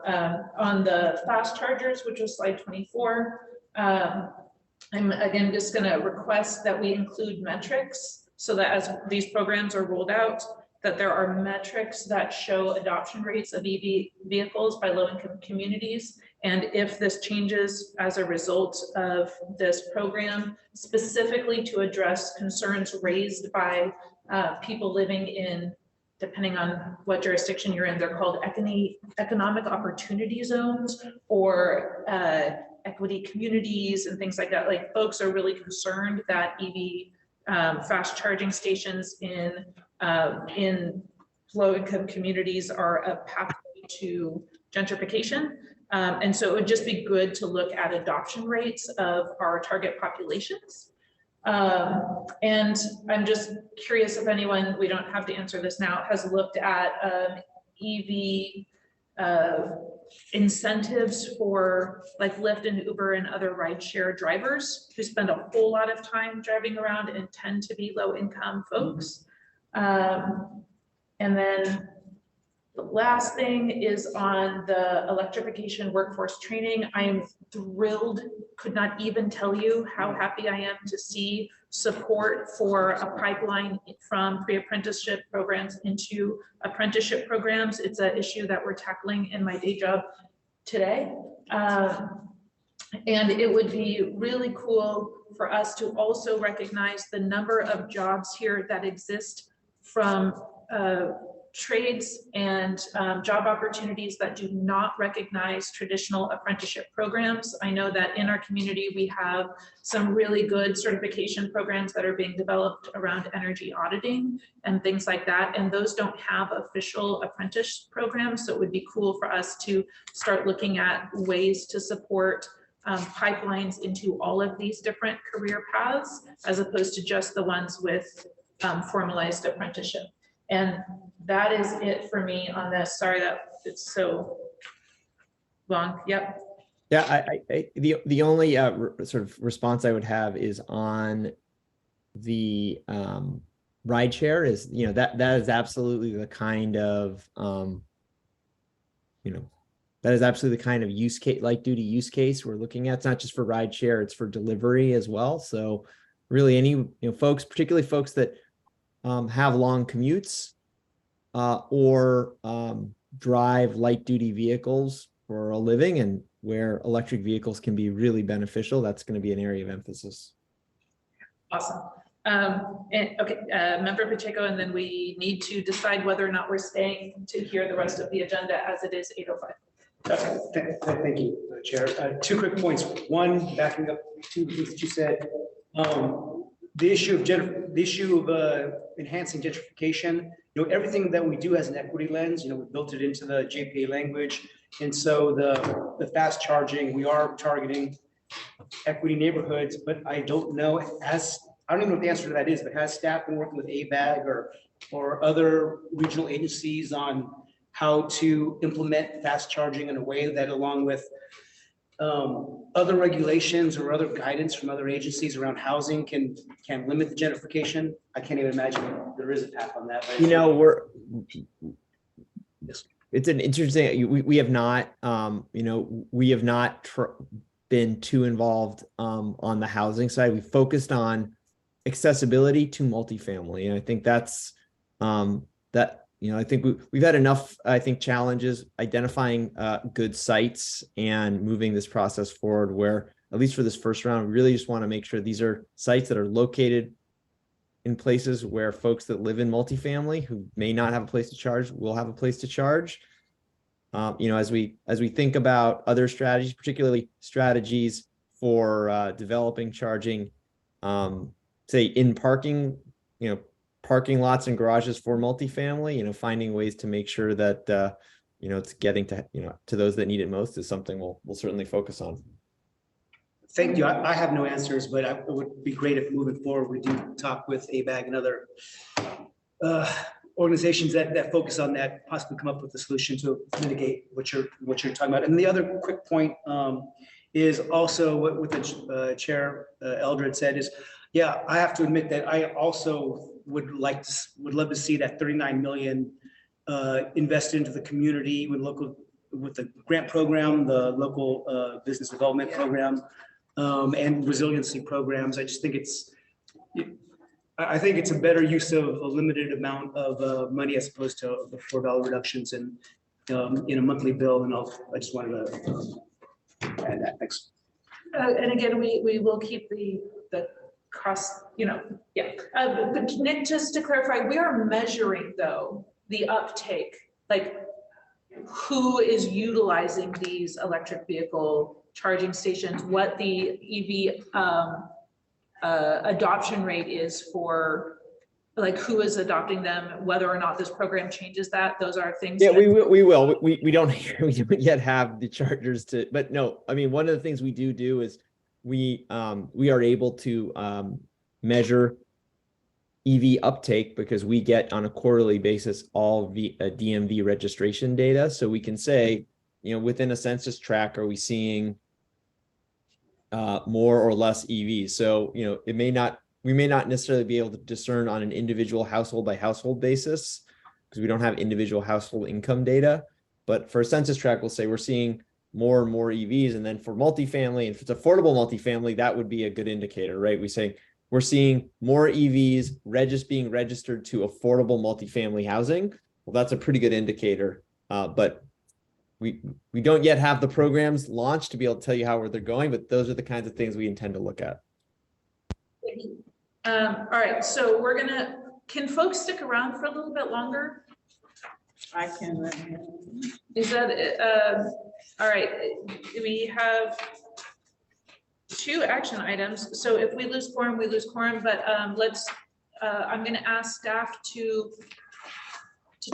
On the fast chargers, which was slide 24, I'm again just going to request that we include metrics so that as these programs are rolled out, that there are metrics that show adoption rates of EV vehicles by low-income communities. And if this changes as a result of this program, specifically to address concerns raised by people living in, depending on what jurisdiction you're in, they're called economic opportunity zones or equity communities and things like that. Like folks are really concerned that EV fast charging stations in low-income communities are a pathway to gentrification. And so it would just be good to look at adoption rates of our target populations. And I'm just curious if anyone, we don't have to answer this now, has looked at EV incentives for like Lyft and Uber and other rideshare drivers who spend a whole lot of time driving around and tend to be low income folks. And then the last thing is on the electrification workforce training. I am thrilled, could not even tell you how happy I am to see support for a pipeline from pre-apprenticeship programs into apprenticeship programs. It's an issue that we're tackling in my day job today. And it would be really cool for us to also recognize the number of jobs here that exist from trades and job opportunities that do not recognize traditional apprenticeship programs. I know that in our community, we have some really good certification programs that are being developed around energy auditing and things like that. And those don't have official apprentice programs. So it would be cool for us to start looking at ways to support pipelines into all of these different career paths, as opposed to just the ones with formalized apprenticeship. And that is it for me on this. Sorry that it's so long. Yep. Yeah, the only sort of response I would have is on the rideshare is, you know, that is absolutely the kind of that is absolutely the kind of use case, light duty use case we're looking at. It's not just for rideshare, it's for delivery as well. So really any, folks, particularly folks that have long commutes or drive light duty vehicles for a living, and where electric vehicles can be really beneficial, that's going to be an area of emphasis. Awesome. And okay, Member Pacheco, and then we need to decide whether or not we're staying to hear the rest of the agenda as it is 8:05. Thank you, Chair. Two quick points. One, backing up two things that you said. The issue of enhancing gentrification. Everything that we do has an equity lens. We built it into the JPA language, and so the fast charging, we are targeting equity neighborhoods. But I don't know, I don't even know what the answer to that is. But has staff been working with ABAG or other regional agencies on how to implement fast charging in a way that, along with other regulations or other guidance from other agencies around housing, can limit the gentrification? I can't even imagine there is a path on that. It's an interesting, we have not, we have not been too involved on the housing side. We focused on accessibility to multifamily. And I think that's I think we've had enough, challenges identifying good sites and moving this process forward, where at least for this first round, we really just want to make sure these are sites that are located in places where folks that live in multifamily who may not have a place to charge will have a place to charge. As we think about other strategies, particularly strategies for developing charging, say in parking, parking lots and garages for multifamily, finding ways to make sure that, it's getting to, to those that need it most is something we'll certainly focus on. Thank you. I have no answers, but it would be great if moving forward, we do talk with ABAG and other organizations that focus on that, possibly come up with a solution to mitigate what you're talking about. And the other quick point is also what the Chair Eldred said is, yeah, I have to admit that I also would love to see that 39 million invested into the community with the grant program, the local business development program, and resiliency programs. I just think it's a better use of a limited amount of money as opposed to the $4 reductions in a monthly bill. And I just wanted to add that. Thanks. And again, we will keep the cost, but Nick, just to clarify, we are measuring though the uptake, like who is utilizing these electric vehicle charging stations, what the EV adoption rate is for like who is adopting them, whether or not this program changes that? Those are things. Yeah, that- we will. We don't yet have the chargers to, but no, I mean, one of the things we do is we are able to measure EV uptake because we get on a quarterly basis all DMV registration data. So we can say, within a census tract, are we seeing more or less EVs? So, we may not necessarily be able to discern on an individual household by household basis because we don't have individual household income data. But for a census tract, we'll say we're seeing more and more EVs. And then for multifamily, if it's affordable multifamily, that would be a good indicator, right? We say we're seeing more EVs being registered to affordable multifamily housing. Well, that's a pretty good indicator. But we don't yet have the programs launched to be able to tell you how they're going, but those are the kinds of things we intend to look at. All right, so can folks stick around for a little bit longer? I can. Is that, all right, we have 2 action items. So if we lose quorum, we lose quorum, but I'm gonna ask staff to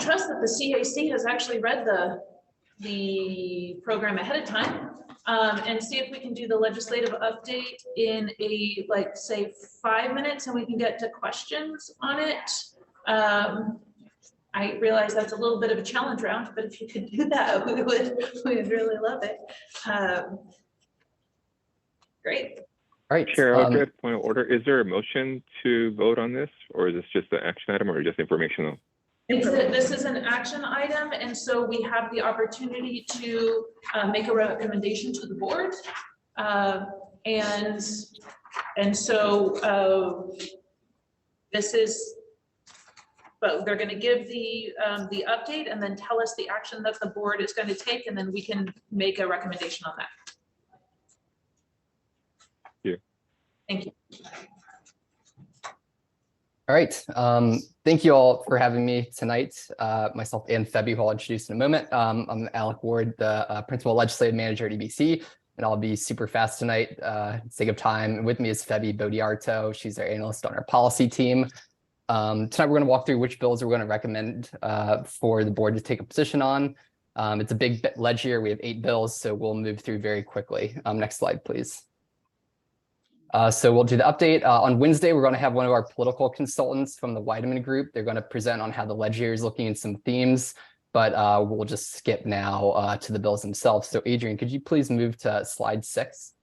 trust that the CAC has actually read the program ahead of time. And see if we can do the legislative update in say 5 minutes and we can get to questions on it. I realize that's a little bit of a challenge round, but if you could do that, we would really love it. Great. All right, Chair, I'll get point of order. Is there a motion to vote on this, or is this just an action item, or just informational? This is an action item, and so we have the opportunity to make a recommendation to the board. And so this is, but they're going to give the update and then tell us the action that the board is going to take, and then we can make a recommendation on that. Yeah. Thank you. All right. Thank you all for having me tonight. Myself and Febby, who I'll introduce in a moment. I'm Alec Ward, the Principal Legislative Manager at EBC, and I'll be super fast tonight, sake of time. With me is Febby Bodiarto. She's our analyst on our policy team. Tonight, we're going to walk through which bills we're going to recommend for the board to take a position on. It's a big ledge year. We have 8 bills, so we'll move through very quickly. Next slide, please. So we'll do the update. On Wednesday, we're going to have one of our political consultants from the Weideman Group. They're going to present on how the ledge year is looking and some themes, but we'll just skip now to the bills themselves. So Adrian, could you please move to slide 6?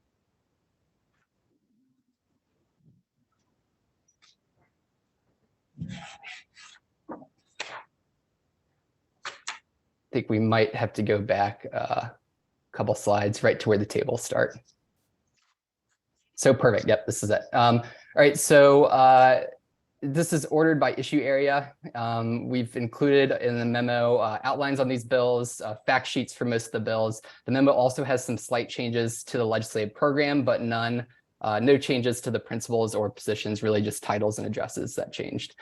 I think we might have to go back a couple slides right to where the tables start. So perfect. Yep, this is it. All right, so this is ordered by issue area. We've included in the memo outlines on these bills, fact sheets for most of the bills. The memo also has some slight changes to the legislative program, but no changes to the principles or positions, really just titles and addresses that changed.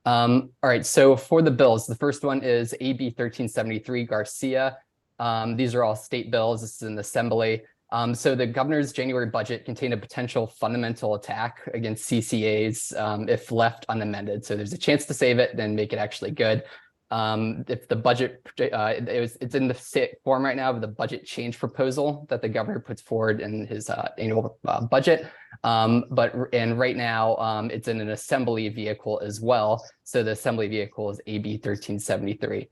All right, so for the bills, the first one is AB 1373 Garcia. These are all state bills. This is in the Assembly. So the governor's January budget contained a potential fundamental attack against CCAs if left unamended. So there's a chance to save it, then make it actually good. If the budget, it's in the form right now of the budget change proposal that the governor puts forward in his annual budget. And right now it's in an assembly vehicle as well. So the assembly vehicle is AB 1373.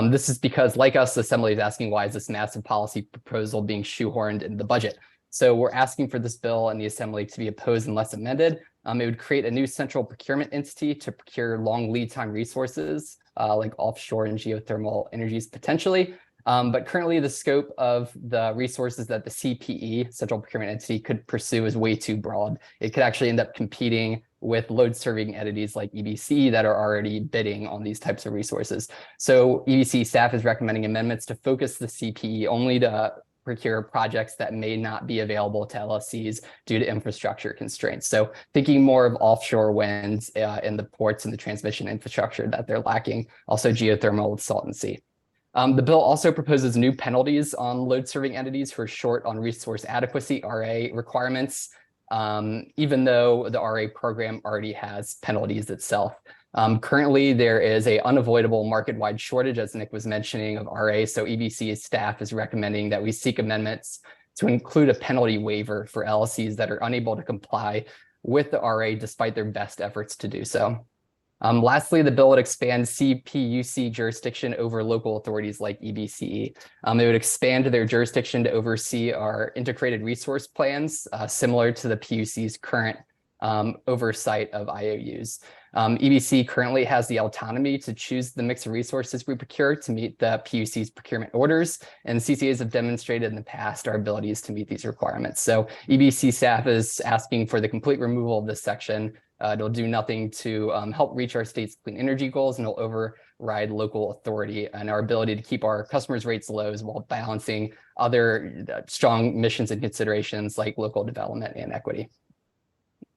This is because, like us, the Assembly is asking, why is this massive policy proposal being shoehorned in the budget? So we're asking for this bill and the Assembly to be opposed unless amended. It would create a new central procurement entity to procure long lead time resources like offshore and geothermal energies potentially. But currently the scope of the resources that the CPE, Central Procurement Entity, could pursue is way too broad. It could actually end up competing with load serving entities like EBC that are already bidding on these types of resources. So EBC staff is recommending amendments to focus the CPE only to procure projects that may not be available to LLCs due to infrastructure constraints. So thinking more of offshore winds in the ports and the transmission infrastructure that they're lacking, also geothermal with Salton Sea. The bill also proposes new penalties on load serving entities who are short on resource adequacy RA requirements, even though the RA program already has penalties itself. Currently, there is a unavoidable market-wide shortage, as Nick was mentioning, of RA. So EBC staff is recommending that we seek amendments to include a penalty waiver for LLCs that are unable to comply with the RA despite their best efforts to do so. Lastly, the bill would expand CPUC jurisdiction over local authorities like EBCE. It would expand their jurisdiction to oversee our integrated resource plans, similar to the PUC's current oversight of IOUs. EBC currently has the autonomy to choose the mix of resources we procure to meet the PUC's procurement orders, and CCAs have demonstrated in the past our abilities to meet these requirements. So EBC staff is asking for the complete removal of this section. It'll do nothing to help reach our state's clean energy goals, and it'll override local authority and our ability to keep our customers' rates low while balancing other strong missions and considerations like local development and equity.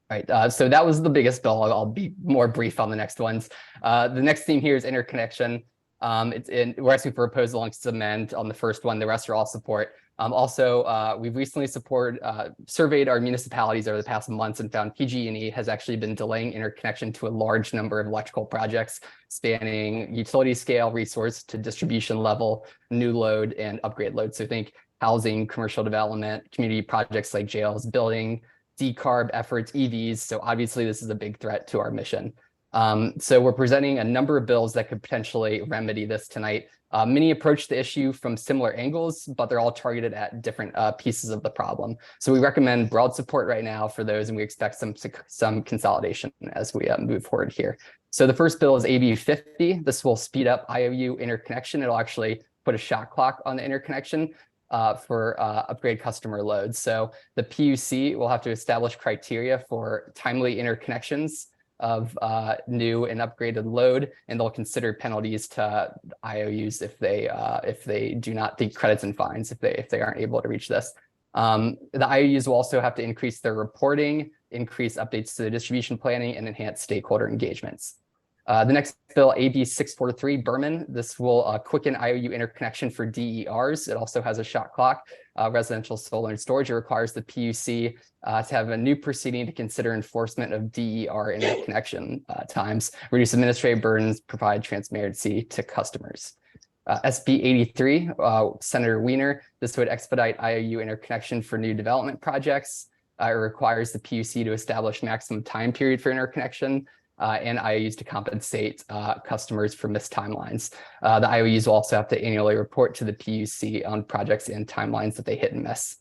All right, so that was the biggest bill. I'll be more brief on the next ones. The next theme here is interconnection. We're asking for a proposal on amend on the first one. The rest are all support. We've recently surveyed our municipalities over the past months and found PG&E has actually been delaying interconnection to a large number of electrical projects spanning utility scale resource to distribution level, new load, and upgrade load. So think housing, commercial development, community projects like jails, building, decarb efforts, EVs. So obviously this is a big threat to our mission. So we're presenting a number of bills that could potentially remedy this tonight. Many approach the issue from similar angles, but they're all targeted at different pieces of the problem. So we recommend broad support right now for those, and we expect some consolidation as we move forward here. So the first bill is AB 50. This will speed up IOU interconnection. It'll actually put a shot clock on the interconnection for upgrade customer loads. So the PUC will have to establish criteria for timely interconnections of new and upgraded load, and they'll consider penalties to IOUs if they do not take credits and fines if they aren't able to reach this. The IOUs will also have to increase their reporting, increase updates to the distribution planning, and enhance stakeholder engagements. The next bill, AB 643, Berman. This will quicken IOU interconnection for DERs. It also has a shot clock. Residential solar and storage. It requires the PUC to have a new proceeding to consider enforcement of DER interconnection times, reduce administrative burdens, provide transparency to customers. SB 83, Senator Wiener. This would expedite IOU interconnection for new development projects. It requires the PUC to establish maximum time period for interconnection. And IOUs to compensate customers for missed timelines. The IOUs will also have to annually report to the PUC on projects and timelines that they hit and miss.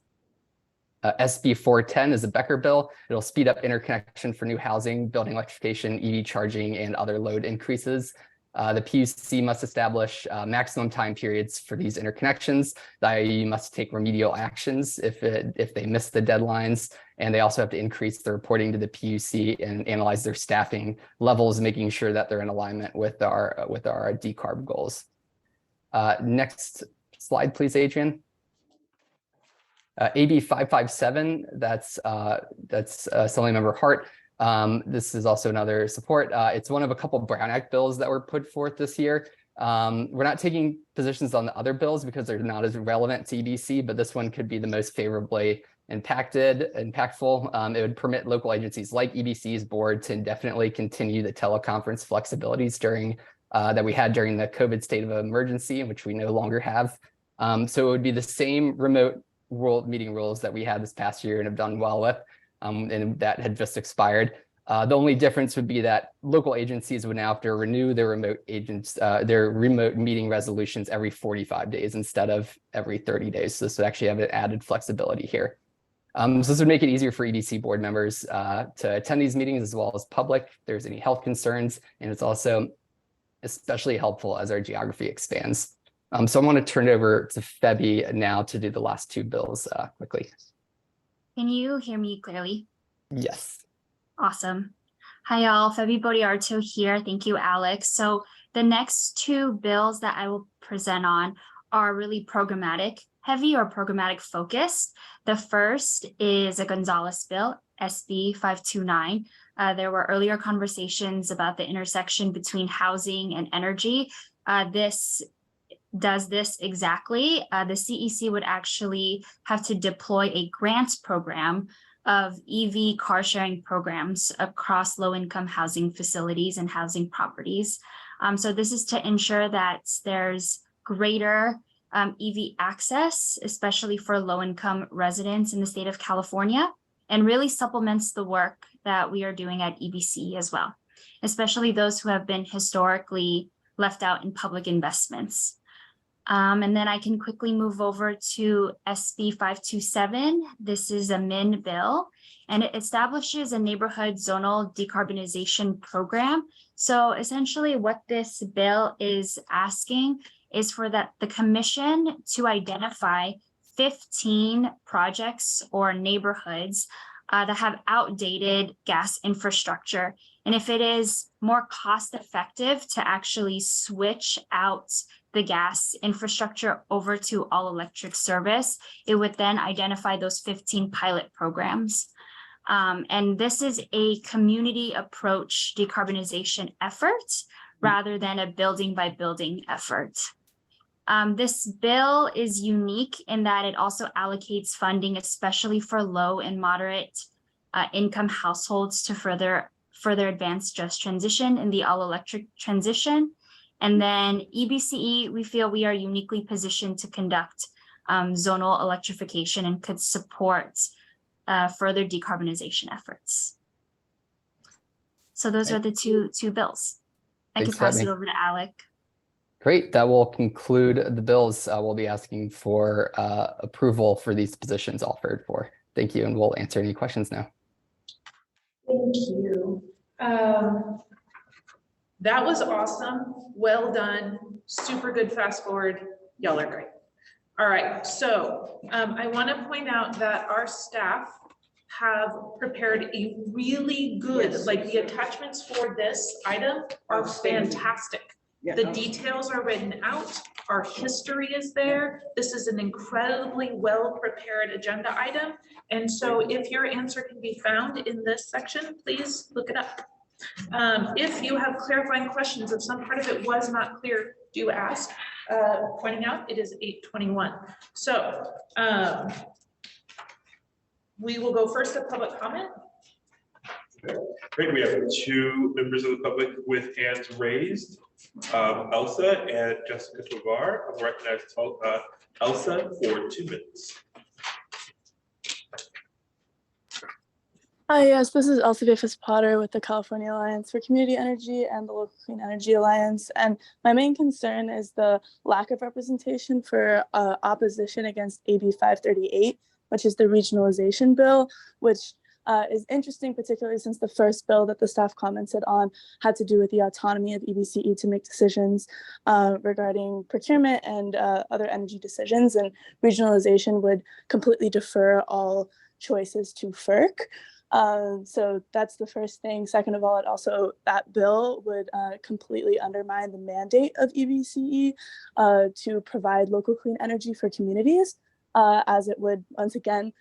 SB 410 is a Becker bill. It'll speed up interconnection for new housing, building electrification, EV charging, and other load increases. The PUC must establish maximum time periods for these interconnections. The IOU must take remedial actions if they miss the deadlines, and they also have to increase the reporting to the PUC and analyze their staffing levels, making sure that they're in alignment with our decarb goals. Next slide, please, Adrian. AB 557, that's Assemblymember Hart. This is also another support. It's one of a couple Brown Act bills that were put forth this year. We're not taking positions on the other bills because they're not as relevant to EBC, but this one could be the most favorably impactful. It would permit local agencies like EBC's board to indefinitely continue the teleconference flexibilities that we had during the COVID state of emergency, which we no longer have. So it would be the same remote world meeting rules that we had this past year and have done well with. And that had just expired. The only difference would be that local agencies would now have to renew their remote meeting resolutions every 45 days instead of every 30 days. So this would actually have an added flexibility here. So this would make it easier for EBC board members to attend these meetings as well as public if there's any health concerns. And it's also especially helpful as our geography expands. So I want to turn it over to Feby now to do the last two bills quickly. Can you hear me clearly? Yes. Awesome. Hi, y'all. Feby Bodiarto here. Thank you, Alex. So the next two bills that I will present on are really programmatic heavy or programmatic focused. The first is a Gonzalez bill, SB 529. There were earlier conversations about the intersection between housing and energy. This does this exactly. The CEC would actually have to deploy a grants program of EV car sharing programs across low-income housing facilities and housing properties. So this is to ensure that there's greater EV access, especially for low-income residents in the state of California, and really supplements the work that we are doing at EBCE as well, especially those who have been historically left out in public investments. And then I can quickly move over to SB 527. This is a MIN bill, and it establishes a neighborhood zonal decarbonization program. So essentially what this bill is asking is for the commission to identify 15 projects or neighborhoods that have outdated gas infrastructure. And if it is more cost effective to actually switch out the gas infrastructure over to all electric service, it would then identify those 15 pilot programs. And this is a community approach decarbonization effort rather than a building by building effort. This bill is unique in that it also allocates funding, especially for low and moderate income households to further advance just transition in the all electric transition. And then EBCE, we feel we are uniquely positioned to conduct zonal electrification and could support further decarbonization efforts. So those are the two bills. I can Thanks, pass it Courtney. over to Alec. Great, that will conclude the bills. We'll be asking for approval for these positions offered for. Thank you, and we'll answer any questions now. Thank you. That was awesome. Well done. Super good fast forward. Y'all are great. All right, so I want to point out that our staff have prepared a really good, like the attachments for this item are fantastic. The details are written out. Our history is there. This is an incredibly well-prepared agenda item. And so if your answer can be found in this section, please look it up. If you have clarifying questions, if some part of it was not clear, do ask. Pointing out it is 8:21. So we will go first to public comment. Great, we have two members of the public with hands raised. Elsa and Jessica Tovar. I'll recognize Elsa for 2 minutes. Hi, yes, this is Elsa Davis Potter with the California Alliance for Community Energy and the Local Clean Energy Alliance. And my main concern is the lack of representation for opposition against AB 538, which is the regionalization bill, which is interesting, particularly since the first bill that the staff commented on had to do with the autonomy of EBCE to make decisions regarding procurement and other energy decisions, and regionalization would completely defer all choices to FERC. So that's the first thing. Second of all, that bill would completely undermine the mandate of EBCE to provide local clean energy for communities, as it would once again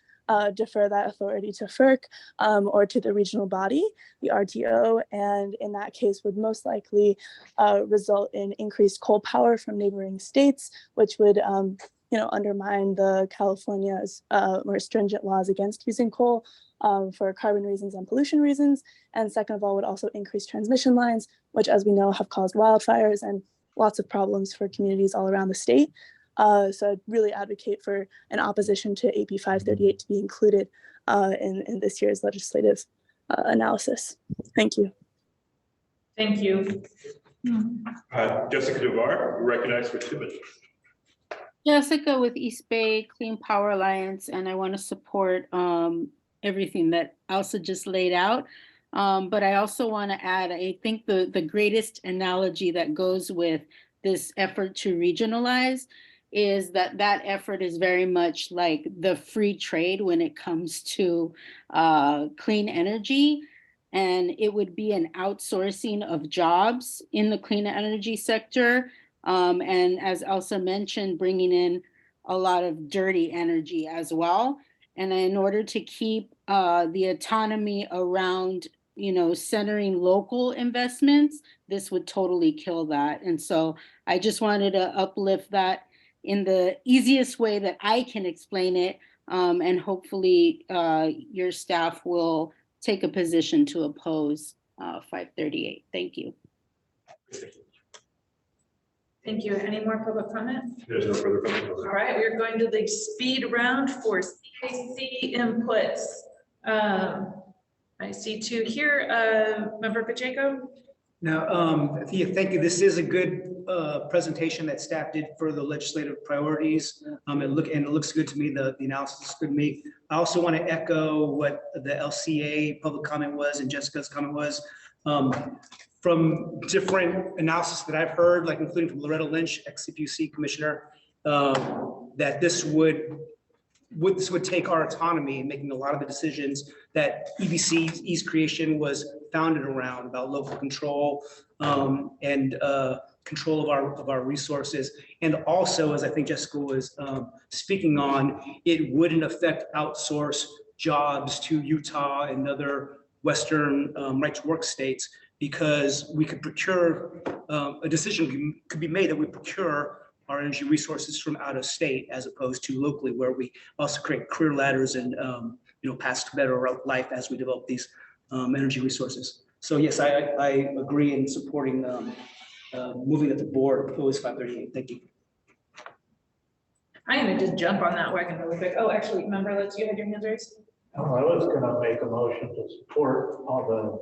defer that authority to FERC or to the regional body, the RTO, and in that case would most likely result in increased coal power from neighboring states, which would undermine the California's more stringent laws against using coal for carbon reasons and pollution reasons. And second of all, would also increase transmission lines, which, as we know, have caused wildfires and lots of problems for communities all around the state. So I'd really advocate for an opposition to AB 538 to be included in this year's legislative analysis. Thank you. Thank you. Jessica Tovar, recognized for 2 minutes. Jessica with East Bay Clean Power Alliance, and I want to support everything that Elsa just laid out. But I also want to add, I think the greatest analogy that goes with this effort to regionalize is that effort is very much like the free trade when it comes to clean energy. And it would be an outsourcing of jobs in the clean energy sector. And as Elsa mentioned, bringing in a lot of dirty energy as well. And in order to keep the autonomy around, centering local investments, this would totally kill that. And so I just wanted to uplift that in the easiest way that I can explain it, And hopefully your staff will take a position to oppose 538. Thank you. Thank you. Any more public comment? There's no further public comment. All right, we're going to the speed round for CAC inputs. I see two here. Member Pacheco? Now, thank you. This is a good presentation that staff did for the legislative priorities. It looks good to me. The analysis is good to me. I also want to echo what the LCA public comment was and Jessica's comment was. From different analysis that I've heard, like including from Loretta Lynch, ex-CPUC commissioner, that this would take our autonomy in making a lot of the decisions that EBC's creation was founded around, about local control and control of our resources. And also, as I think Jessica was speaking on, it wouldn't affect outsource jobs to Utah and other Western right to work states, because we could procure, a decision could be made that we procure our energy resources from out of state as opposed to locally, where we also create career ladders and path to better life as we develop these energy resources. So yes, I agree in supporting moving that the board oppose 538. Thank you. I'm gonna just jump on that wagon really quick. Oh, actually, remember, you had your hands raised? I was gonna make a motion to support all the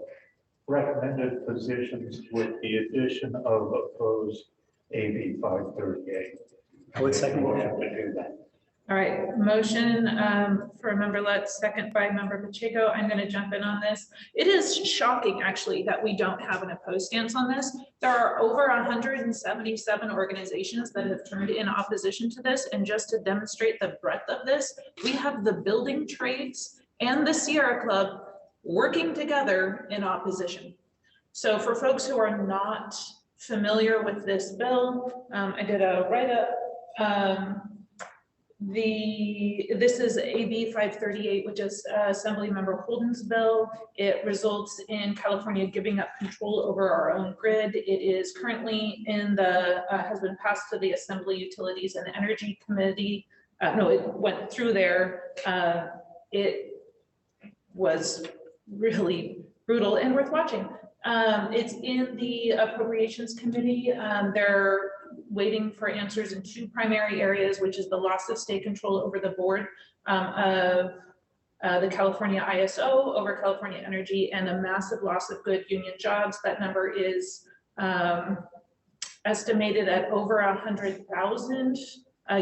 recommended positions with the addition of opposed AB 538. I would second motion to do that. All right, motion for Member Lutz, second by Member Pacheco. I'm going to jump in on this. It is shocking, actually, that we don't have an opposed stance on this. There are over 177 organizations that have turned in opposition to this. And just to demonstrate the breadth of this, we have the building trades and the Sierra Club working together in opposition. So for folks who are not familiar with this bill, I did a write-up. This is AB 538, which is Assemblymember Holden's bill. It results in California giving up control over our own grid. It is currently in has been passed to the Assembly Utilities and Energy Committee. No, it went through there. It was really brutal and worth watching. It's in the Appropriations Committee. They're waiting for answers in two primary areas, which is the loss of state control over the board of the California ISO over California Energy, and a massive loss of good union jobs. That number is estimated at over 100,000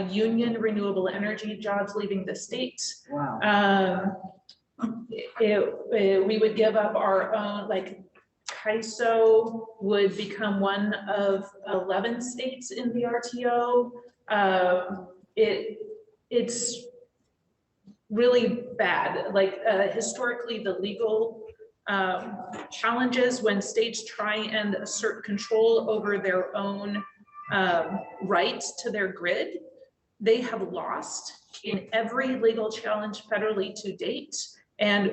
union renewable energy jobs leaving the state. Wow. We would give up our own, CAISO would become one of 11 states in the RTO. It's really bad. Historically, the legal challenges when states try and assert control over their own rights to their grid, they have lost in every legal challenge federally to date. And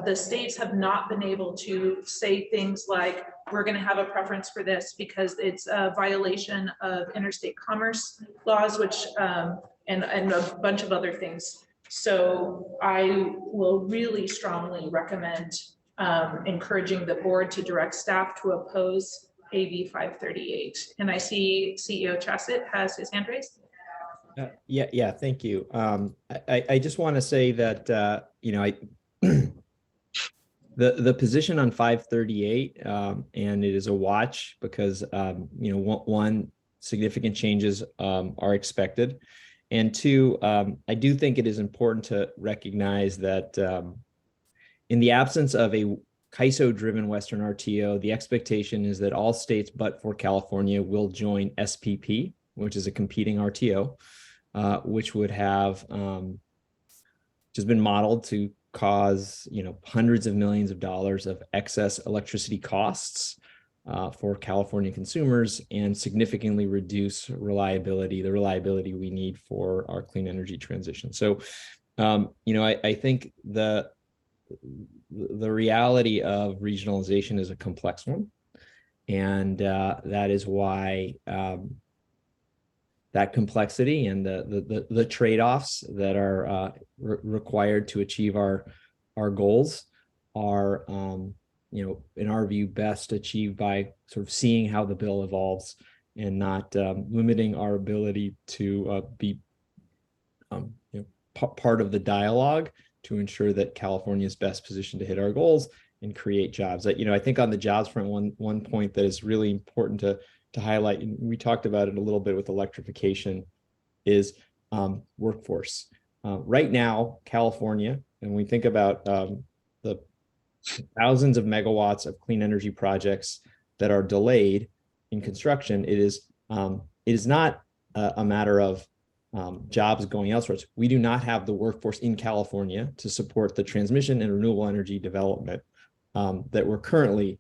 the states have not been able to say things like, we're going to have a preference for this because it's a violation of interstate commerce laws, which and a bunch of other things. So I will really strongly recommend encouraging the board to direct staff to oppose AB 538. And I see CEO Chassett has his hand raised. Yeah, thank you. I just want to say that, the position on 538, and it is a watch because, one, significant changes are expected. And two, I do think it is important to recognize that in the absence of a CAISO-driven Western RTO, the expectation is that all states but for California will join SPP, which is a competing RTO, which would have just been modeled to cause hundreds of millions of dollars of excess electricity costs for California consumers and significantly reduce the reliability we need for our clean energy transition. So, I think the reality of regionalization is a complex one, and that is why that complexity and the trade-offs that are required to achieve our goals are, in our view, best achieved by sort of seeing how the bill evolves and not limiting our ability to be part of the dialogue to ensure that California is best positioned to hit our goals and create jobs. I think on the jobs front, one point that is really important to highlight, and we talked about it a little bit with electrification, is workforce. Right now, California, and we think about the thousands of megawatts of clean energy projects that are delayed in construction, it is not a matter of jobs going elsewhere. We do not have the workforce in California to support the transmission and renewable energy development that we're currently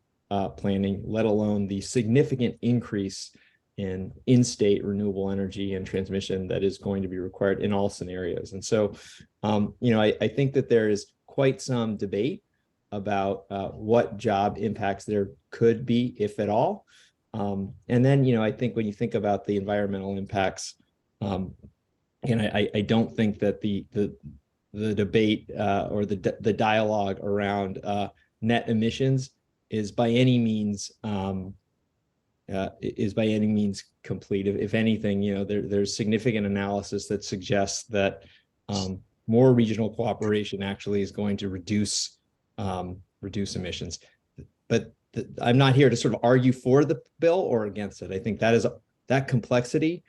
planning, let alone the significant increase in in-state renewable energy and transmission that is going to be required in all scenarios. And so, I think that there is quite some debate about what job impacts there could be, if at all. And then, I think when you think about the environmental impacts, and I don't think that the debate or the dialogue around net emissions is by any means complete. If anything, there's significant analysis that suggests that more regional cooperation actually is going to reduce emissions. But I'm not here to sort of argue for the bill or against it. I think that complexity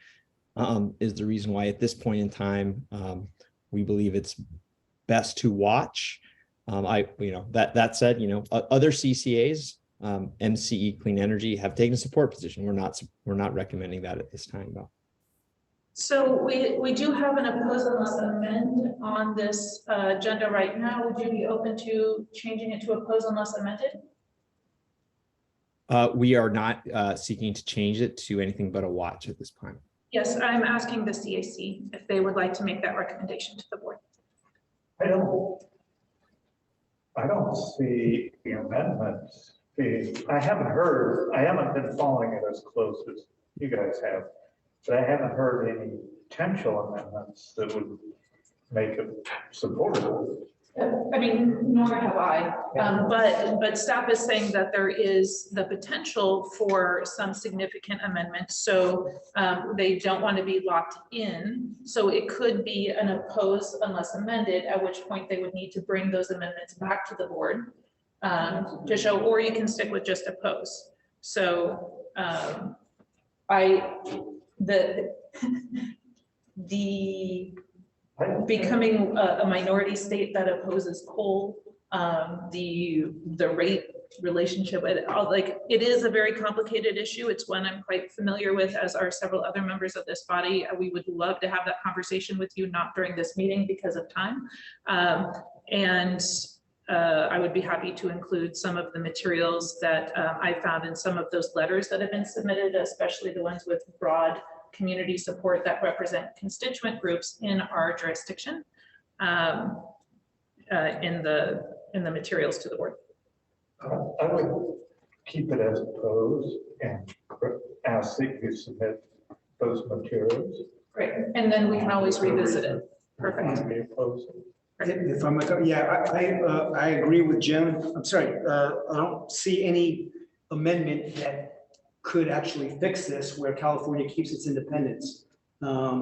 is the reason why at this point in time we believe it's best to watch. That said, other CCAs, MCE Clean Energy, have taken a support position. We're not recommending that at this time, though. So we do have an oppose unless amend on this agenda right now. Would you be open to changing it to oppose unless amended? We are not seeking to change it to anything but a watch at this point. Yes, I'm asking the CAC if they would like to make that recommendation to the board. I don't see the amendments. I haven't been following it as close as you guys have, but I haven't heard any potential amendments that would make it supportable. I mean, nor have I, but staff is saying that there is the potential for some significant amendments. So they don't want to be locked in. So it could be an oppose unless amended, at which point they would need to bring those amendments back to the board to show, or you can stick with just oppose. So becoming a minority state that opposes coal, the rate relationship, it is a very complicated issue. It's one I'm quite familiar with, as are several other members of this body. We would love to have that conversation with you, not during this meeting because of time. I would be happy to include some of the materials that I found in some of those letters that have been submitted, especially the ones with broad community support that represent constituent groups in our jurisdiction in the materials to the board. I would keep it as opposed and ask that you submit those materials. Great, and then we can always revisit it. Perfect. If I'm, I agree with Jim. I'm sorry, I don't see any amendment that could actually fix this where California keeps its independence,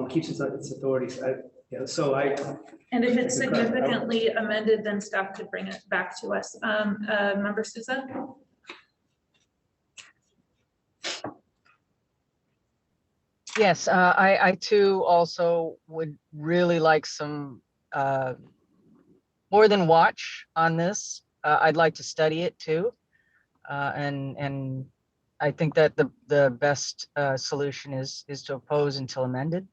keeps its authorities. And if it's significantly amended, then staff could bring it back to us. Member Souza? Yes, I too also would really like some more than watch on this. I'd like to study it too. And I think that the best solution is to oppose until amended.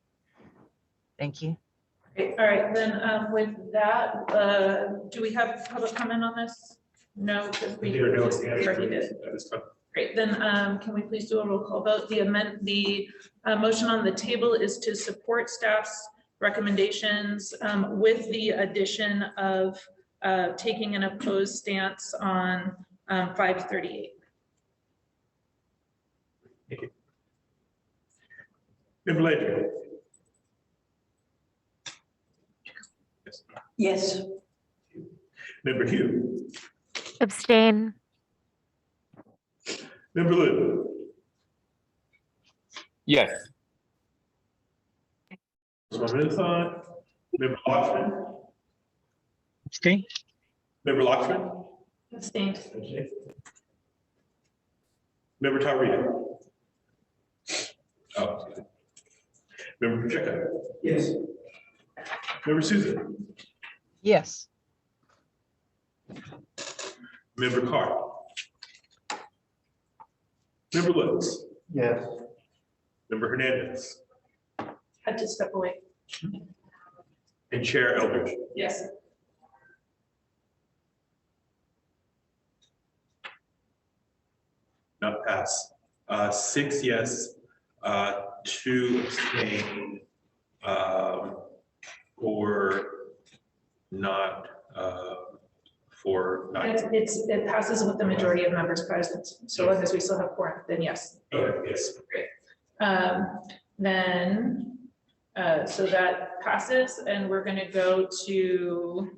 Thank you. Okay, all right, then with that, do we have public comment on this? No, because we already did. Great, then can we please do a roll call vote? The motion on the table is to support staff's recommendations with the addition of taking an opposed stance on 538. Member Ledger. Yes. Member Hugh, Abstain. Member Liu, Yes. just 1 minute thought. Member Lockman, Abstain? Member Lockman, Abstained. okay. Member Taria. Oh, excuse me. Member Pacheco. Yes. Member Susan. Yes. Member Carr. Member Lutz. Yes. Member Hernandez. Had to step away. And Chair Eldridge. Yes. Not pass. 6 yes, 2 abstain, or not, for not. It passes with the majority of members present. So long as we still have quorum, then yes. Okay, yes. Great. Then, so that passes and we're gonna go to,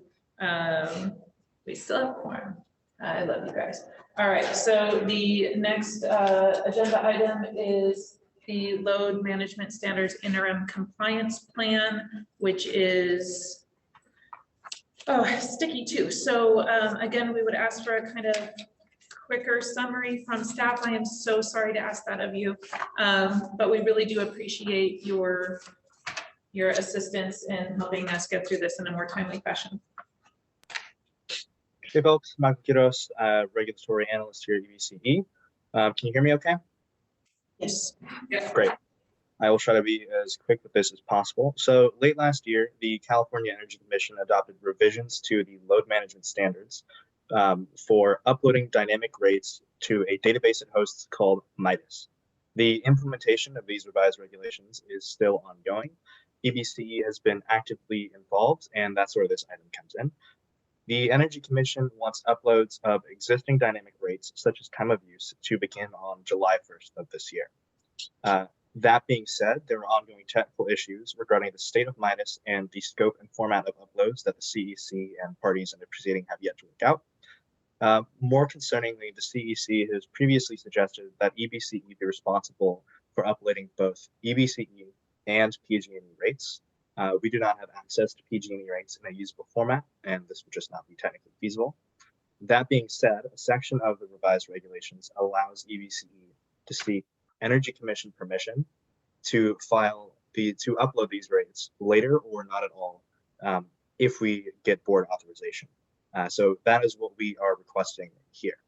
we still have quorum. I love you guys. All right, so the next agenda item is the load management standards interim compliance plan, which is sticky too. So again, we would ask for a kind of quicker summary from staff. I am so sorry to ask that of you, but we really do appreciate your assistance in helping us get through this in a more timely fashion. Hey folks, Michael Kiros, regulatory analyst here at EBCE. Can you hear me okay? Yes. Great. I will try to be as quick with this as possible. So late last year, the California Energy Commission adopted revisions to the load management standards for uploading dynamic rates to a database it hosts called MIDAS. The implementation of these revised regulations is still ongoing. EBCE has been actively involved, and that's where this item comes in. The Energy Commission wants uploads of existing dynamic rates, such as time of use, to begin on July 1st of this year. That being said, there are ongoing technical issues regarding the state of MIDAS and the scope and format of uploads that the CEC and parties in the proceeding have yet to work out. More concerningly, the CEC has previously suggested that EBCE be responsible for uploading both EBCE and PG&E rates. We do not have access to PG&E rates in a usable format, and this would just not be technically feasible. That being said, a section of the revised regulations allows EBCE to seek Energy Commission permission to upload these rates later or not at all if we get board authorization. So that is what we are requesting here.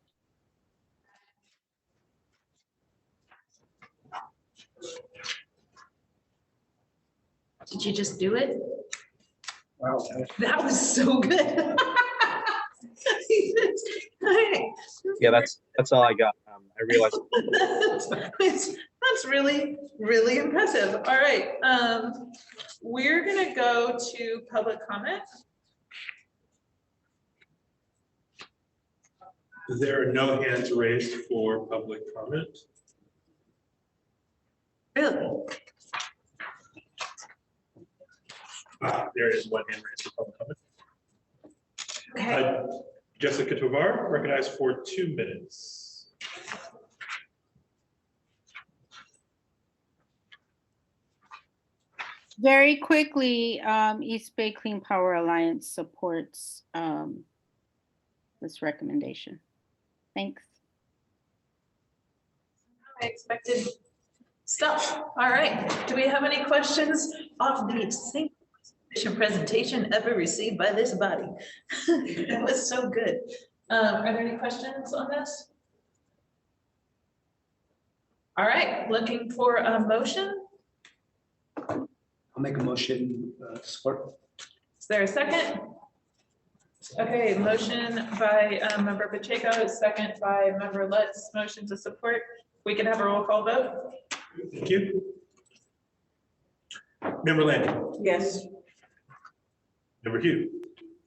Did you just do it? Wow. That was so good. Yeah, that's all I got. I realized. That's really, really impressive. All right, we're gonna go to public comment. There are no hands raised for public comment. Really? There is one hand raised for public comment. Okay. Jessica Tovar, recognized for 2 minutes. Very quickly, East Bay Clean Power Alliance supports this recommendation. Thanks. I expected stuff. All right. Do we have any questions of the single presentation ever received by this body? That was so good. Are there any questions on this? All right, looking for a motion. I'll make a motion to support. Is there a second? Okay, motion by member Pacheco, second by member Lutz, motion to support. We can have a roll call vote. Thank you. Member Landy. Yes. Member Hugh.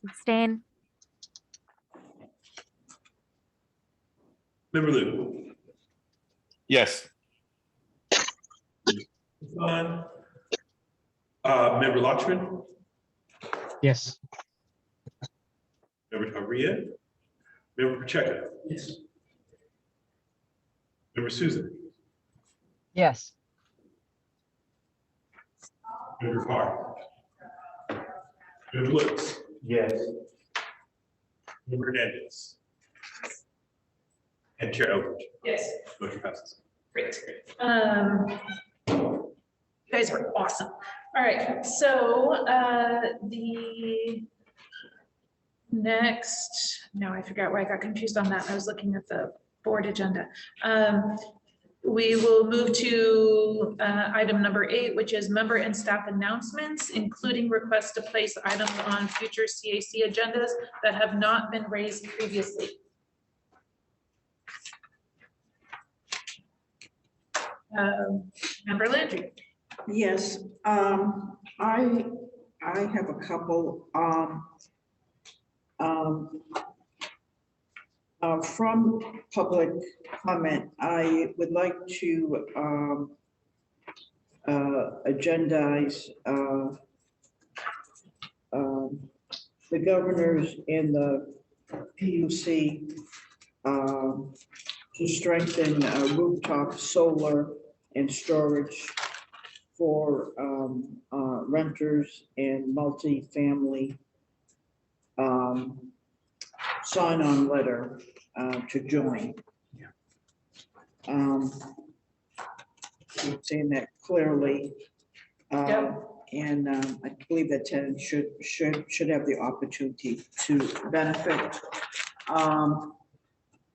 Abstain. Member Liu. Yes. Member Lockman. Yes. Member Tavria, Member Pacheco. Yes. Member Souza, Yes. Member Farr. Member Lewis. Yes. Member Hernandez. And Chair Eldridge. Yes. Motion passes. Great. You guys were awesome. All right, so the next, no, I forgot why I got confused on that. I was looking at the board agenda. We will move to item number 8, which is member and staff announcements, including requests to place items on future CAC agendas that have not been raised previously. Member Landry. Yes, I have a couple. From public comment, I would like to agendize the governors in the PUC to strengthen rooftop solar and storage for renters and multifamily sign-on letter to join. Saying that clearly, and I believe that tenants should have the opportunity to benefit.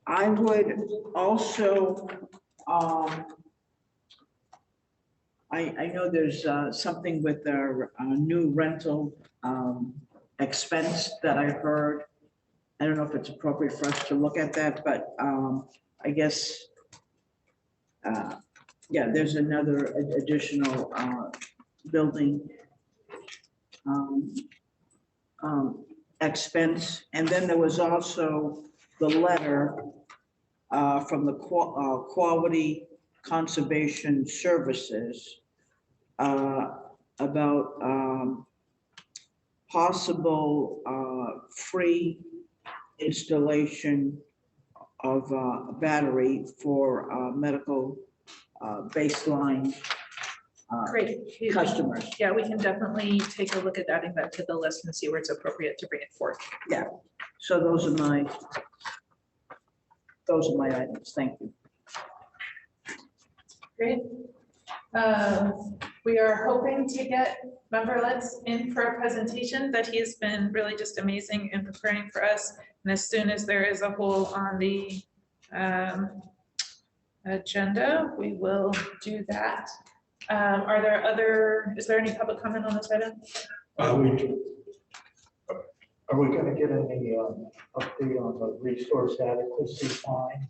I would also, I know there's something with our new rental expense that I heard. I don't know if it's appropriate for us to look at that, but I guess, yeah, there's another additional building expense. And then there was also the letter from the Quality Conservation Services about possible free installation of a battery for medical baseline Great. customers. Yeah, we can definitely take a look at adding that to the list and see where it's appropriate to bring it forth. Yeah, so those are my items. Thank you. Great. We are hoping to get Member Letts in for a presentation that he's been really just amazing in preparing for us. And as soon as there is a hole on the agenda, we will do that. Is there any public comment on this item? Are we going to get any update on the resource adequacy fine?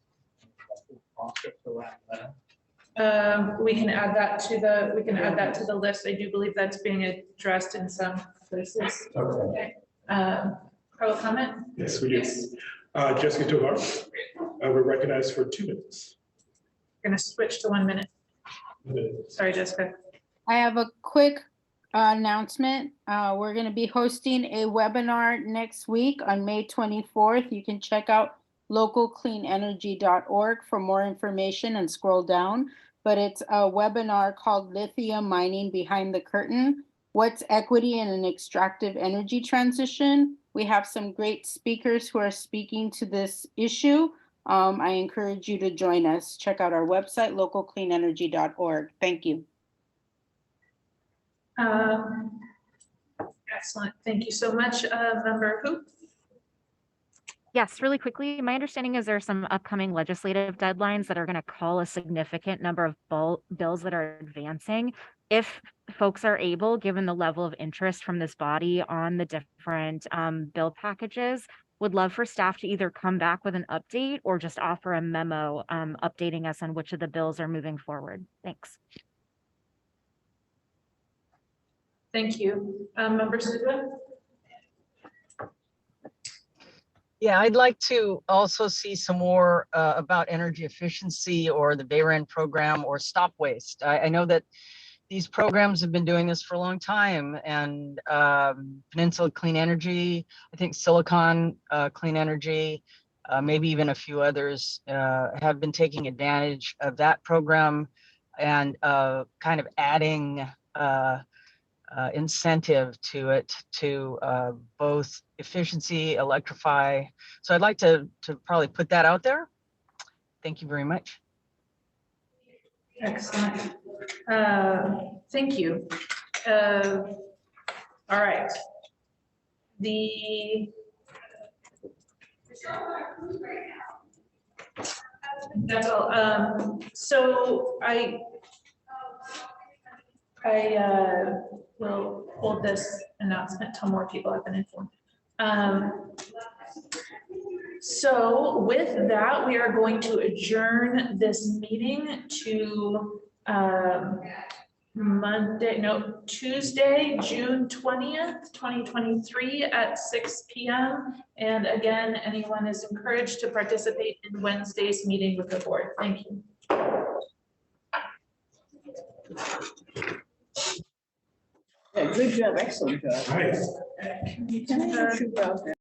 Process around that? We can add that to the list. I do believe that's being addressed in some places. Okay. Public comment? Yes, we do. Jessica Tovar, we're recognized for 2 minutes. Going to switch to 1 minute. Sorry, Jessica. I have a quick announcement. We're going to be hosting a webinar next week on May 24th. You can check out localcleanenergy.org for more information and scroll down. But it's a webinar called Lithium Mining Behind the Curtain: What's Equity in an Extractive Energy Transition? We have some great speakers who are speaking to this issue. I encourage you to join us. Check out our website, localcleanenergy.org. Thank you. Excellent. Thank you so much, Member Hoop. Yes, really quickly, my understanding is there are some upcoming legislative deadlines that are going to call a significant number of bills that are advancing. If folks are able, given the level of interest from this body on the different bill packages, would love for staff to either come back with an update or just offer a memo updating us on which of the bills are moving forward. Thanks. Thank you. Member Souza? Yeah, I'd like to also see some more about energy efficiency or the BayREN program or Stop Waste. I know that these programs have been doing this for a long time, and Peninsula Clean Energy, I think Silicon Clean Energy, maybe even a few others have been taking advantage of that program and kind of adding incentive to it to both efficiency, electrify. So I'd like to probably put that out there. Thank you very much. Excellent. Thank you. All right. That's all. So I will hold this announcement till more people have been informed. So with that, we are going to adjourn this meeting to Tuesday, June 20th, 2023 at 6 p.m. And again, anyone is encouraged to participate in Wednesday's meeting with the board. Thank you. Yeah, good job, excellent job. Nice. Can you tell me what you wrote there?